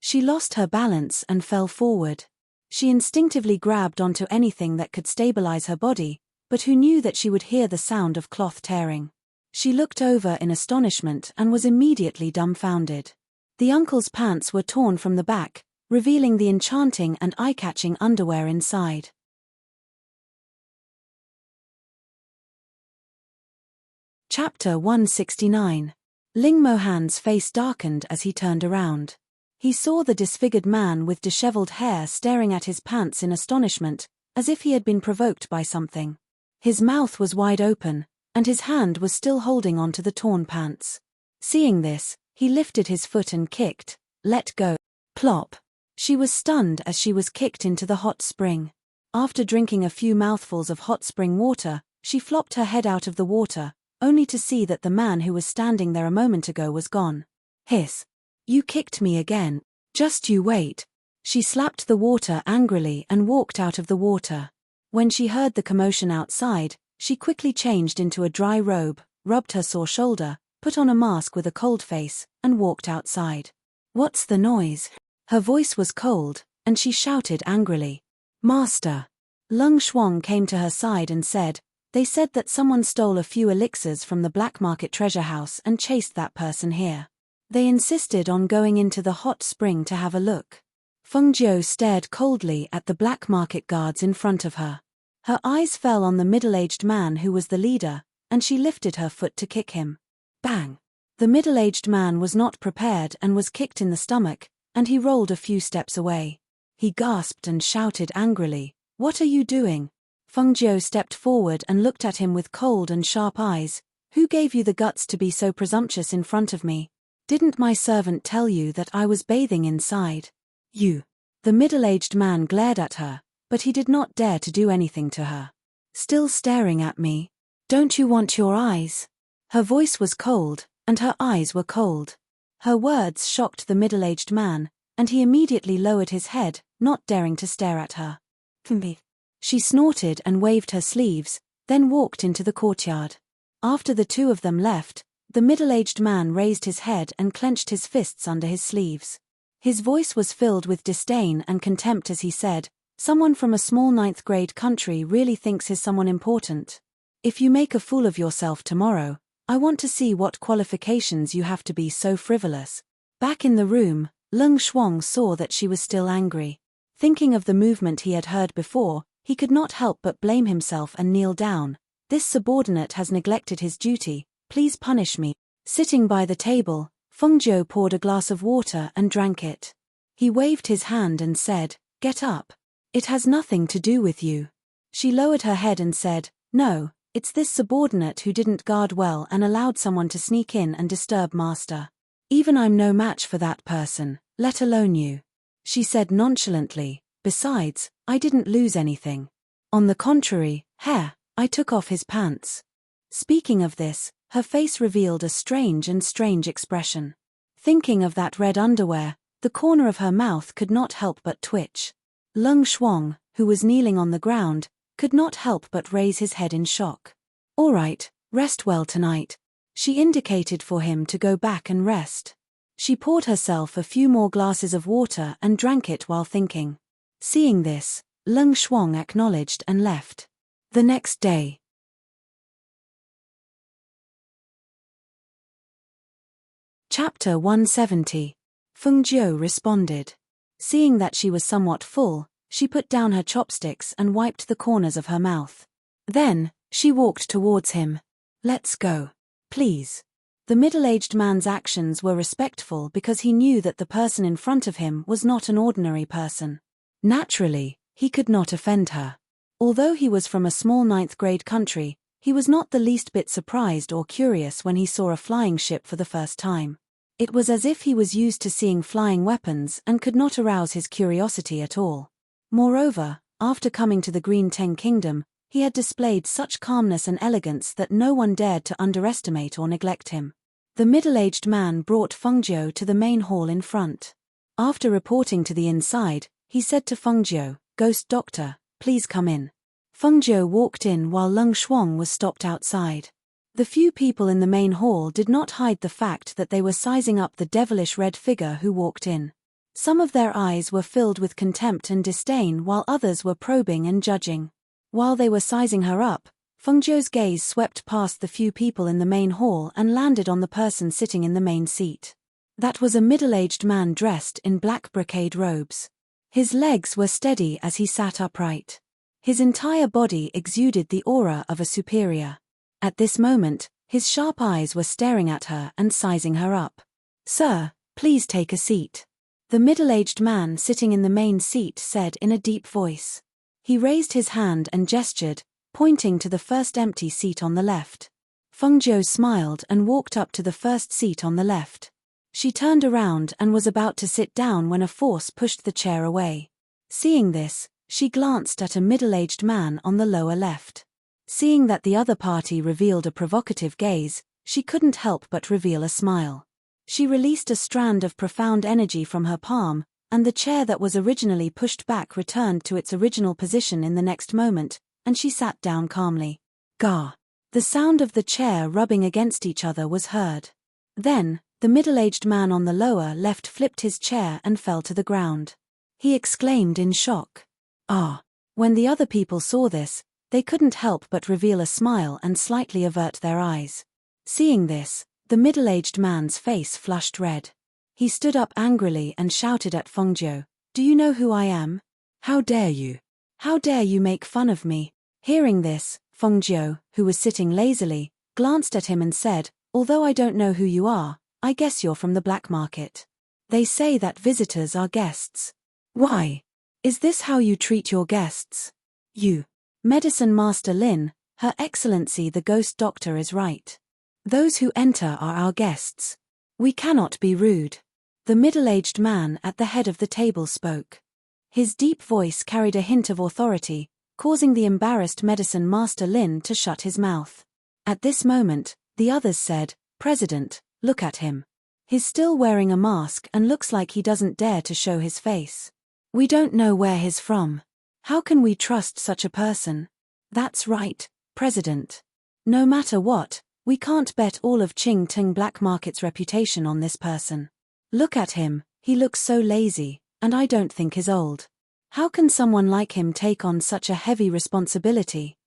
She lost her balance and fell forward. She instinctively grabbed onto anything that could stabilize her body, but who knew that she would hear the sound of cloth tearing? She looked over in astonishment and was immediately dumbfounded. The uncle's pants were torn from the back, revealing the enchanting and eye-catching underwear inside. Chapter 169. Ling Mohan's face darkened as he turned around. He saw the disfigured man with disheveled hair staring at his pants in astonishment, as if he had been provoked by something. His mouth was wide open, and his hand was still holding onto the torn pants. Seeing this, he lifted his foot and kicked. Let go. Plop. She was stunned as she was kicked into the hot spring. After drinking a few mouthfuls of hot spring water, she flopped her head out of the water, only to see that the man who was standing there a moment ago was gone. Hiss. You kicked me again. Just you wait. She slapped the water angrily and walked out of the water. When she heard the commotion outside, she quickly changed into a dry robe, rubbed her sore shoulder, put on a mask with a cold face, and walked outside. What's the noise? Her voice was cold, and she shouted angrily. Master. Lung Shuang came to her side and said, they said that someone stole a few elixirs from the black market treasure house and chased that person here. They insisted on going into the hot spring to have a look. Fengzhou stared coldly at the black market guards in front of her. Her eyes fell on the middle-aged man who was the leader, and she lifted her foot to kick him. Bang! The middle-aged man was not prepared and was kicked in the stomach, and he rolled a few steps away. He gasped and shouted angrily, What are you doing? Fengzhou stepped forward and looked at him with cold and sharp eyes. Who gave you the guts to be so presumptuous in front of me? Didn't my servant tell you that I was bathing inside? You. The middle-aged man glared at her, but he did not dare to do anything to her. Still staring at me? Don't you want your eyes? Her voice was cold, and her eyes were cold. Her words shocked the middle-aged man, and he immediately lowered his head, not daring to stare at her. She snorted and waved her sleeves, then walked into the courtyard. After the two of them left, the middle-aged man raised his head and clenched his fists under his sleeves. His voice was filled with disdain and contempt as he said, Someone from a small 9th grade country really thinks he's someone important. If you make a fool of yourself tomorrow, I want to see what qualifications you have to be so frivolous. Back in the room, Lung Shuang saw that she was still angry. Thinking of the movement he had heard before, he could not help but blame himself and kneel down. This subordinate has neglected his duty, please punish me. Sitting by the table, Fengzhou poured a glass of water and drank it. He waved his hand and said, Get up. It has nothing to do with you. She lowered her head and said, No, it's this subordinate who didn't guard well and allowed someone to sneak in and disturb master. Even I'm no match for that person, let alone you. She said nonchalantly, Besides, I didn't lose anything. On the contrary, I took off his pants. Speaking of this, her face revealed a strange expression. Thinking of that red underwear, the corner of her mouth could not help but twitch. Lung Shuang, who was kneeling on the ground, could not help but raise his head in shock. All right, rest well tonight. She indicated for him to go back and rest. She poured herself a few more glasses of water and drank it while thinking. Seeing this, Lung Shuang acknowledged and left. The next day. Chapter 170. Fengzhou responded. Seeing that she was somewhat full, she put down her chopsticks and wiped the corners of her mouth. Then, she walked towards him. Let's go. Please. The middle-aged man's actions were respectful because he knew that the person in front of him was not an ordinary person. Naturally, he could not offend her. Although he was from a small ninth-grade country, he was not the least bit surprised or curious when he saw a flying ship for the first time. It was as if he was used to seeing flying weapons and could not arouse his curiosity at all. Moreover, after coming to the Green Teng Kingdom, he had displayed such calmness and elegance that no one dared to underestimate or neglect him. The middle-aged man brought Fengjiu to the main hall in front. After reporting to the inside, he said to Fengjiu, "Ghost doctor, please come in." Fengjiu walked in while Leng Shuang was stopped outside. The few people in the main hall did not hide the fact that they were sizing up the devilish red figure who walked in. Some of their eyes were filled with contempt and disdain while others were probing and judging. While they were sizing her up, Fengjiu's gaze swept past the few people in the main hall and landed on the person sitting in the main seat. That was a middle-aged man dressed in black brocade robes. His legs were steady as he sat upright. His entire body exuded the aura of a superior. At this moment, his sharp eyes were staring at her and sizing her up. "Sir, please take a seat." The middle-aged man sitting in the main seat said in a deep voice. He raised his hand and gestured, pointing to the first empty seat on the left. Fengjiu smiled and walked up to the first seat on the left. She turned around and was about to sit down when a force pushed the chair away. Seeing this, she glanced at a middle-aged man on the lower left. Seeing that the other party revealed a provocative gaze, she couldn't help but reveal a smile. She released a strand of profound energy from her palm, and the chair that was originally pushed back returned to its original position in the next moment, and she sat down calmly. Gah! The sound of the chair rubbing against each other was heard. Then, the middle-aged man on the lower left flipped his chair and fell to the ground. He exclaimed in shock. "Ah!" When the other people saw this, they couldn't help but reveal a smile and slightly avert their eyes. Seeing this, the middle-aged man's face flushed red. He stood up angrily and shouted at Fengjiu, "Do you know who I am? How dare you? How dare you make fun of me?" Hearing this, Fengjiu, who was sitting lazily, glanced at him and said, "Although I don't know who you are, I guess you're from the black market. They say that visitors are guests. Why? Is this how you treat your guests? You, Medicine Master Lin, Her Excellency the Ghost Doctor is right. Those who enter are our guests. We cannot be rude." The middle-aged man at the head of the table spoke. His deep voice carried a hint of authority, causing the embarrassed Medicine Master Lin to shut his mouth. At this moment, the others said, "President, look at him. He's still wearing a mask and looks like he doesn't dare to show his face. We don't know where he's from. How can we trust such a person?" "That's right, President. No matter what, we can't bet all of Qingting Black Market's reputation on this person. Look at him, he looks so lazy, and I don't think he's old. How can someone like him take on such a heavy responsibility?"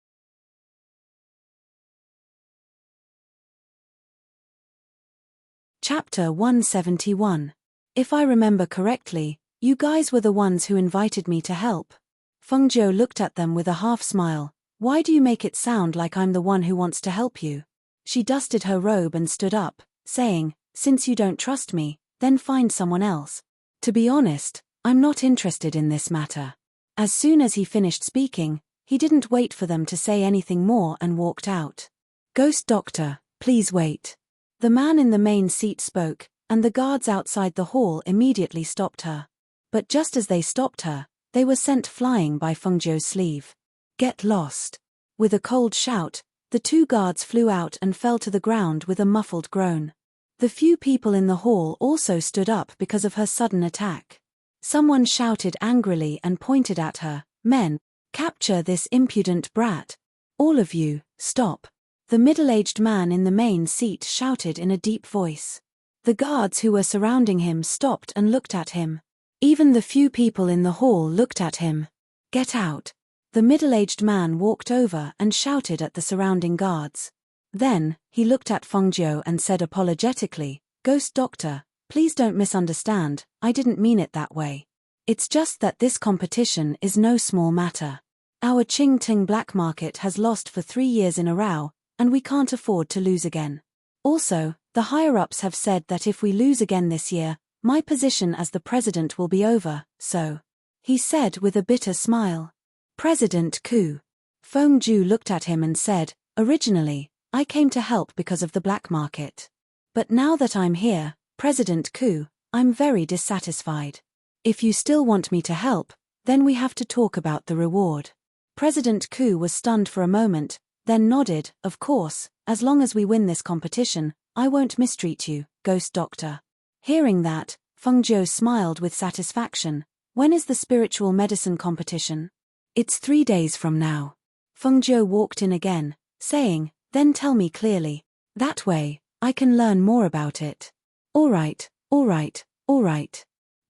Chapter 171. If I remember correctly, you guys were the ones who invited me to help. Fengjiu looked at them with a half-smile. "Why do you make it sound like I'm the one who wants to help you?" She dusted her robe and stood up, saying, "Since you don't trust me, then find someone else. To be honest, I'm not interested in this matter." As soon as he finished speaking, he didn't wait for them to say anything more and walked out. "Ghost Doctor, please wait." The man in the main seat spoke, and the guards outside the hall immediately stopped her. But just as they stopped her, they were sent flying by Fengjiu's sleeve. "Get lost." With a cold shout, the two guards flew out and fell to the ground with a muffled groan. The few people in the hall also stood up because of her sudden attack. Someone shouted angrily and pointed at her, "Men, capture this impudent brat. All of you, stop." The middle-aged man in the main seat shouted in a deep voice. The guards who were surrounding him stopped and looked at him. Even the few people in the hall looked at him. "Get out." The middle-aged man walked over and shouted at the surrounding guards. Then, he looked at Fengjiu and said apologetically, "Ghost Doctor, please don't misunderstand, I didn't mean it that way. It's just that this competition is no small matter. Our Qingting black market has lost for 3 years in a row, and we can't afford to lose again. Also, the higher-ups have said that if we lose again this year, my position as the president will be over, so," he said with a bitter smile. President Ku. Feng Ju looked at him and said, "Originally, I came to help because of the black market. But now that I'm here, President Ku, I'm very dissatisfied. If you still want me to help, then we have to talk about the reward." President Ku was stunned for a moment, then nodded, "Of course, as long as we win this competition, I won't mistreat you, Ghost Doctor." Hearing that, Feng Zhou smiled with satisfaction. "When is the spiritual medicine competition?" "It's 3 days from now." Feng Zhou walked in again, saying, "Then tell me clearly. That way, I can learn more about it." All right.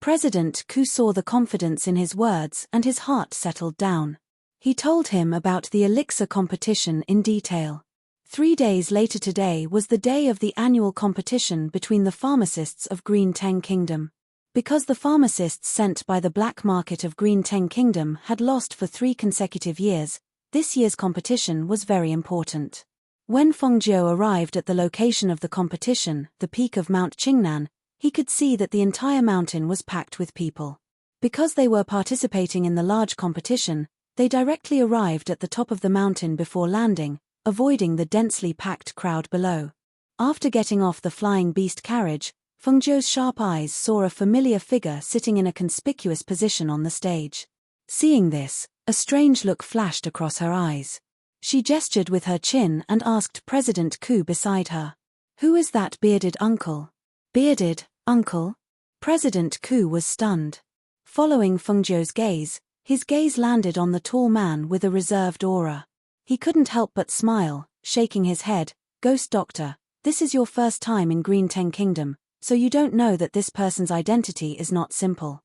President Ku saw the confidence in his words and his heart settled down. He told him about the elixir competition in detail. 3 days later today was the day of the annual competition between the pharmacists of Green Teng Kingdom. Because the pharmacists sent by the black market of Green Teng Kingdom had lost for 3 consecutive years, this year's competition was very important. When Feng Zhou arrived at the location of the competition, the peak of Mount Qingnan, he could see that the entire mountain was packed with people. Because they were participating in the large competition, they directly arrived at the top of the mountain before landing, avoiding the densely packed crowd below. After getting off the flying beast carriage, Feng Zhou's sharp eyes saw a familiar figure sitting in a conspicuous position on the stage. Seeing this, a strange look flashed across her eyes. She gestured with her chin and asked President Ku beside her, "Who is that bearded uncle?" "Bearded uncle?" President Ku was stunned. Following Feng Zhou's gaze, his gaze landed on the tall man with a reserved aura. He couldn't help but smile, shaking his head. "Ghost Doctor, this is your first time in Green Teng Kingdom, so you don't know that this person's identity is not simple."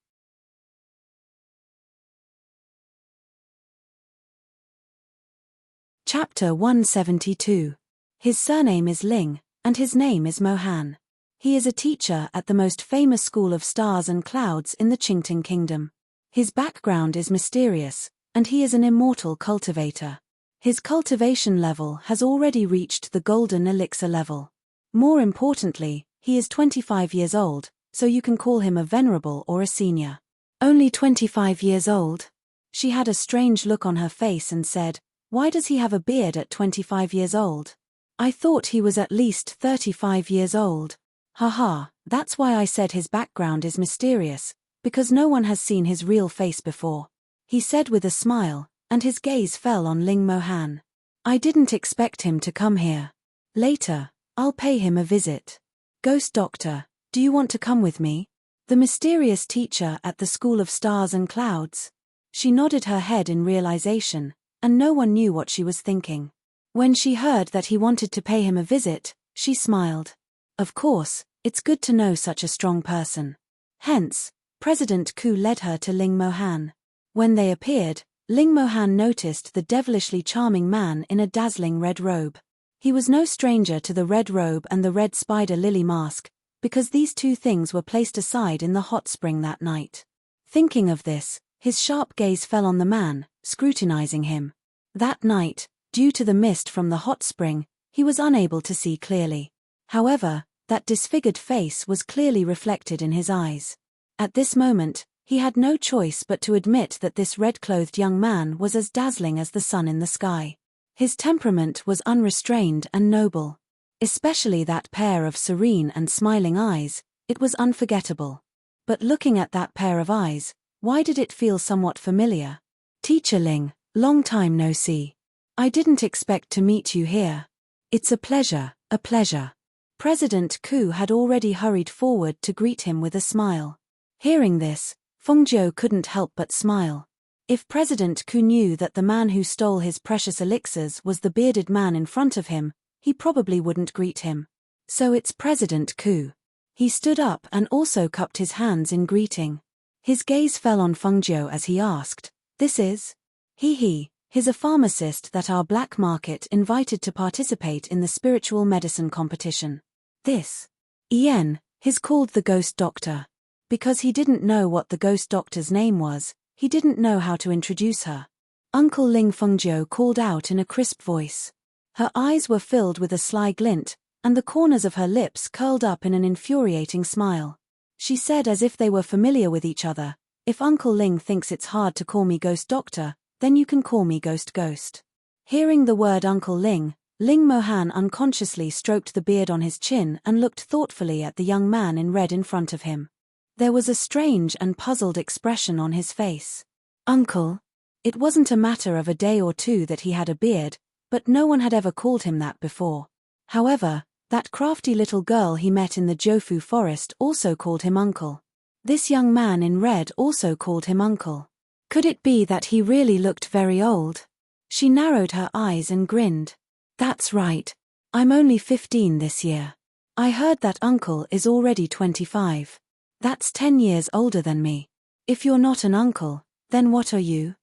Chapter 172. His surname is Ling, and his name is Mohan. He is a teacher at the most famous school of stars and clouds in the Enchanting Kingdom. His background is mysterious, and he is an immortal cultivator. His cultivation level has already reached the golden elixir level. More importantly, he is 25 years old, so you can call him a venerable or a senior. "Only 25 years old?" She had a strange look on her face and said, "Why does he have a beard at 25 years old? I thought he was at least 35 years old." "Haha, that's why I said his background is mysterious, because no one has seen his real face before," he said with a smile, and his gaze fell on Ling Mohan. "I didn't expect him to come here. Later, I'll pay him a visit. Ghost Doctor, do you want to come with me? The mysterious teacher at the School of Stars and Clouds?" She nodded her head in realization, and no one knew what she was thinking. When she heard that he wanted to pay him a visit, she smiled. Of course, it's good to know such a strong person. Hence, President Ku led her to Ling Mohan. When they appeared, Ling Mohan noticed the devilishly charming man in a dazzling red robe. He was no stranger to the red robe and the red spider lily mask, because these two things were placed aside in the hot spring that night. Thinking of this, his sharp gaze fell on the man, scrutinizing him. That night, due to the mist from the hot spring, he was unable to see clearly. However, that disfigured face was clearly reflected in his eyes. At this moment, he had no choice but to admit that this red-clothed young man was as dazzling as the sun in the sky. His temperament was unrestrained and noble. Especially that pair of serene and smiling eyes, it was unforgettable. But looking at that pair of eyes, why did it feel somewhat familiar? "Teacher Ling, long time no see. I didn't expect to meet you here." "It's a pleasure, a pleasure." President Ku had already hurried forward to greet him with a smile. Hearing this, Feng Zhou couldn't help but smile. If President Ku knew that the man who stole his precious elixirs was the bearded man in front of him, he probably wouldn't greet him. So it's President Ku. He stood up and also cupped his hands in greeting. His gaze fell on Feng Zhou as he asked, "This is?" He's a pharmacist that our black market invited to participate in the spiritual medicine competition. This he's called the Ghost Doctor. Because he didn't know what the Ghost Doctor's name was, he didn't know how to introduce her. Uncle Ling, Feng Zhou called out in a crisp voice. Her eyes were filled with a sly glint, and the corners of her lips curled up in an infuriating smile. She said as if they were familiar with each other, "If Uncle Ling thinks it's hard to call me Ghost Doctor, then you can call me Ghost." Hearing the word Uncle Ling, Ling Mohan unconsciously stroked the beard on his chin and looked thoughtfully at the young man in red in front of him. There was a strange and puzzled expression on his face. Uncle? It wasn't a matter of a day or two that he had a beard, but no one had ever called him that before. However, that crafty little girl he met in the Jofu forest also called him uncle. This young man in red also called him uncle. Could it be that he really looked very old? She narrowed her eyes and grinned. That's right. I'm only 15 this year. I heard that uncle is already 25. That's 10 years older than me. If you're not an uncle, then what are you?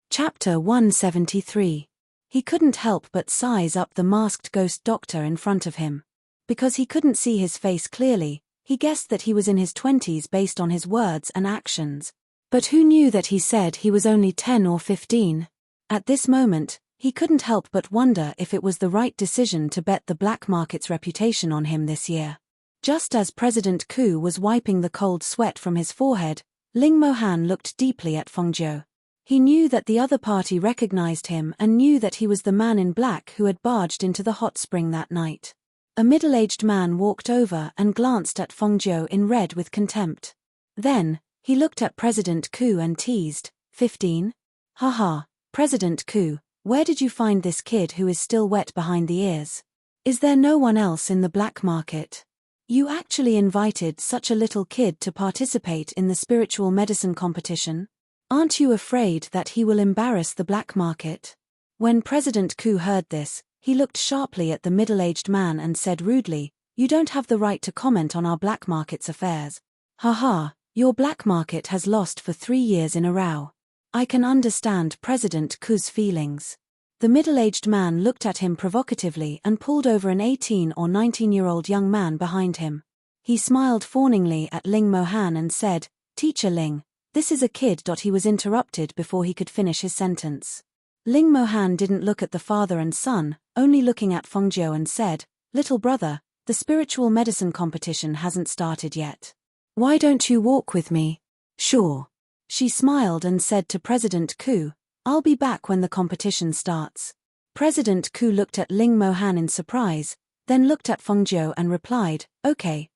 Chapter 173. He couldn't help but size up the masked ghost doctor in front of him. Because he couldn't see his face clearly, he guessed that he was in his 20s based on his words and actions. But who knew that he said he was only 10 or 15? At this moment, he couldn't help but wonder if it was the right decision to bet the black market's reputation on him this year. Just as President Ku was wiping the cold sweat from his forehead, Ling Mohan looked deeply at Fengjiu. He knew that the other party recognized him and knew that he was the man in black who had barged into the hot spring that night. A middle-aged man walked over and glanced at Fengjiu in red with contempt. Then, he looked at President Ku and teased, 15? Haha, President Ku, where did you find this kid who is still wet behind the ears? Is there no one else in the black market? You actually invited such a little kid to participate in the spiritual medicine competition? Aren't you afraid that he will embarrass the black market? When President Ku heard this, he looked sharply at the middle-aged man and said rudely, "You don't have the right to comment on our black market's affairs. Haha, your black market has lost for 3 years in a row." I can understand President Ku's feelings. The middle-aged man looked at him provocatively and pulled over an 18 or 19-year-old young man behind him. He smiled fawningly at Ling Mohan and said, "Teacher Ling, this is a kid." He was interrupted before he could finish his sentence. Ling Mohan didn't look at the father and son, only looking at Fengjiu and said, "Little brother, the spiritual medicine competition hasn't started yet. Why don't you walk with me?" "Sure." She smiled and said to President Ku, "I'll be back when the competition starts." President Ku looked at Ling Mohan in surprise, then looked at Fengjiu and replied, Okay.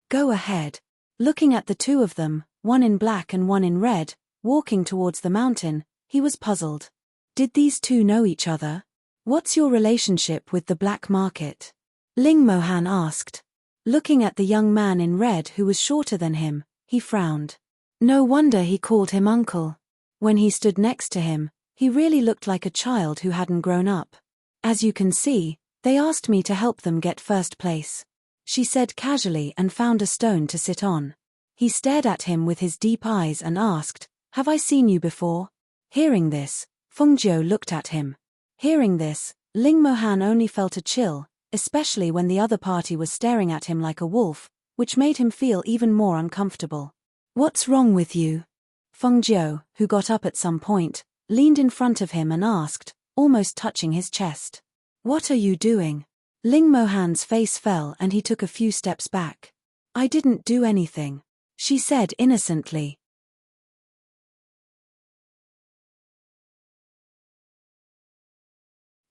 Go ahead." Looking at the two of them, one in black and one in red, walking towards the mountain, he was puzzled. Did these two know each other? "What's your relationship with the black market?" Ling Mohan asked. Looking at the young man in red who was shorter than him, he frowned. No wonder he called him uncle. When he stood next to him, he really looked like a child who hadn't grown up. "As you can see, they asked me to help them get first place," she said casually and found a stone to sit on. He stared at him with his deep eyes and asked, "Have I seen you before?" Hearing this, Fengjiu looked at him. Hearing this, Ling Mohan only felt a chill, especially when the other party was staring at him like a wolf, which made him feel even more uncomfortable. "What's wrong with you?" Fengjiu, who got up at some point, leaned in front of him and asked, almost touching his chest. "What are you doing?" Ling Mohan's face fell and he took a few steps back. "I didn't do anything," she said innocently.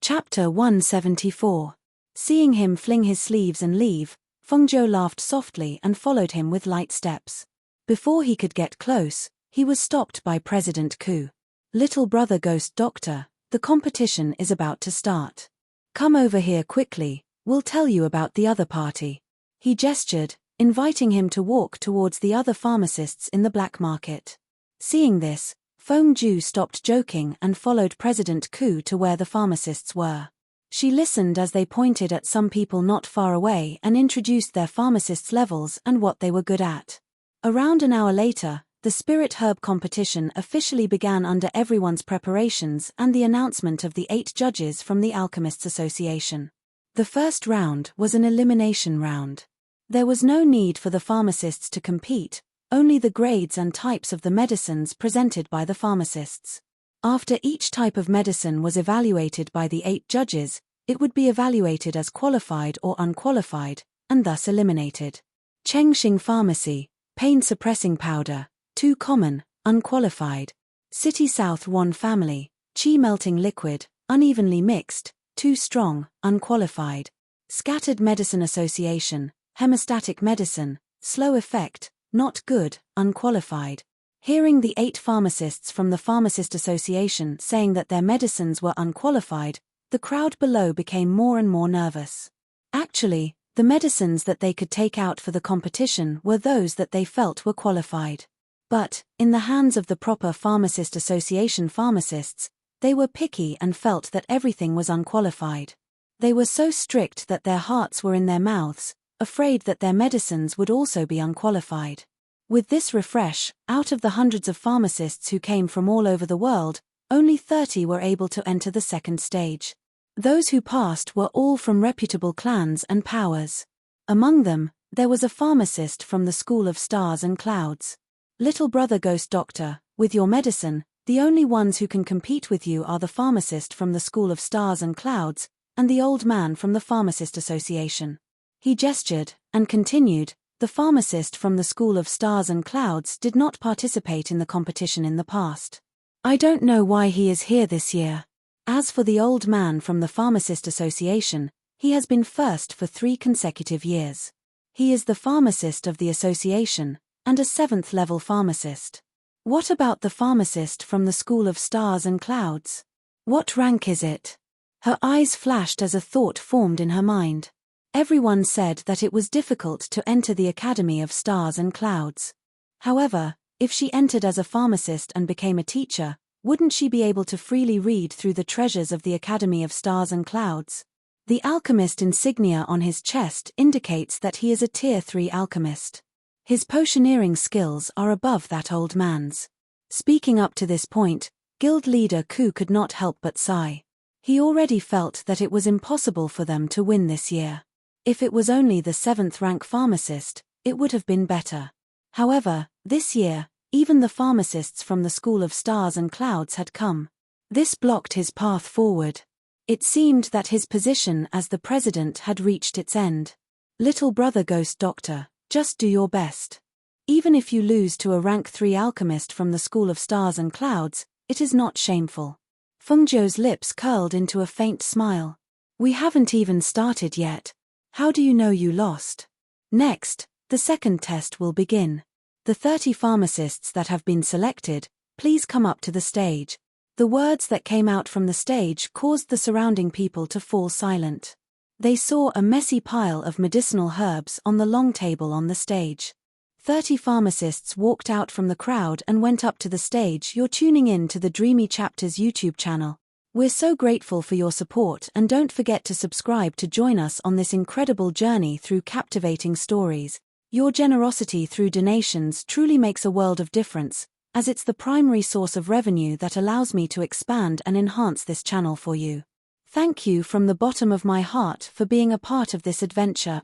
Chapter 174. Seeing him fling his sleeves and leave, Fengjiu laughed softly and followed him with light steps. Before he could get close, he was stopped by President Ku. "Little brother Ghost Doctor, the competition is about to start. Come over here quickly, we'll tell you about the other party." He gestured, inviting him to walk towards the other pharmacists in the black market. Seeing this, Fengjiu stopped joking and followed President Ku to where the pharmacists were. She listened as they pointed at some people not far away and introduced their pharmacists' levels and what they were good at. Around an hour later, the spirit herb competition officially began under everyone's preparations and the announcement of the 8 judges from the Alchemists Association. The first round was an elimination round. There was no need for the pharmacists to compete, only the grades and types of the medicines presented by the pharmacists. After each type of medicine was evaluated by the 8 judges, it would be evaluated as qualified or unqualified, and thus eliminated. Chengxing Pharmacy, pain-suppressing powder, too common, unqualified. City South One Family, qi melting liquid, unevenly mixed, too strong, unqualified. Scattered Medicine Association, hemostatic medicine, slow effect, not good, unqualified. Hearing the 8 pharmacists from the Pharmacist Association saying that their medicines were unqualified, the crowd below became more and more nervous. Actually, the medicines that they could take out for the competition were those that they felt were qualified. But, in the hands of the proper Pharmacist Association pharmacists, they were picky and felt that everything was unqualified. They were so strict that their hearts were in their mouths, afraid that their medicines would also be unqualified. With this refresh, out of the hundreds of pharmacists who came from all over the world, only 30 were able to enter the second stage. Those who passed were all from reputable clans and powers. Among them, there was a pharmacist from the School of Stars and Clouds. Little brother Ghost Doctor, with your medicine, the only ones who can compete with you are the pharmacist from the School of Stars and Clouds, and the old man from the Pharmacist Association. He gestured, and continued, the pharmacist from the School of Stars and Clouds did not participate in the competition in the past. I don't know why he is here this year. As for the old man from the Pharmacist Association, he has been first for 3 consecutive years. He is the pharmacist of the association, and a 7th-level pharmacist. What about the pharmacist from the School of Stars and Clouds? What rank is it? Her eyes flashed as a thought formed in her mind. Everyone said that it was difficult to enter the Academy of Stars and Clouds. However, if she entered as a pharmacist and became a teacher, wouldn't she be able to freely read through the treasures of the Academy of Stars and Clouds? The alchemist insignia on his chest indicates that he is a Tier 3 alchemist. His potioneering skills are above that old man's. Speaking up to this point, guild leader Ku could not help but sigh. He already felt that it was impossible for them to win this year. If it was only the 7th-rank pharmacist, it would have been better. However, this year, even the pharmacists from the School of Stars and Clouds had come. This blocked his path forward. It seemed that his position as the president had reached its end. Little brother Ghost Doctor, just do your best. Even if you lose to a rank 3 alchemist from the School of Stars and Clouds, it is not shameful. Fengzhou's lips curled into a faint smile. We haven't even started yet. How do you know you lost? Next, the second test will begin. The 30 pharmacists that have been selected, please come up to the stage. The words that came out from the stage caused the surrounding people to fall silent. They saw a messy pile of medicinal herbs on the long table on the stage. 30 pharmacists walked out from the crowd and went up to the stage. You're tuning in to the Dreamy Chapters YouTube channel. We're so grateful for your support, and don't forget to subscribe to join us on this incredible journey through captivating stories. Your generosity through donations truly makes a world of difference, as it's the primary source of revenue that allows me to expand and enhance this channel for you. Thank you from the bottom of my heart for being a part of this adventure.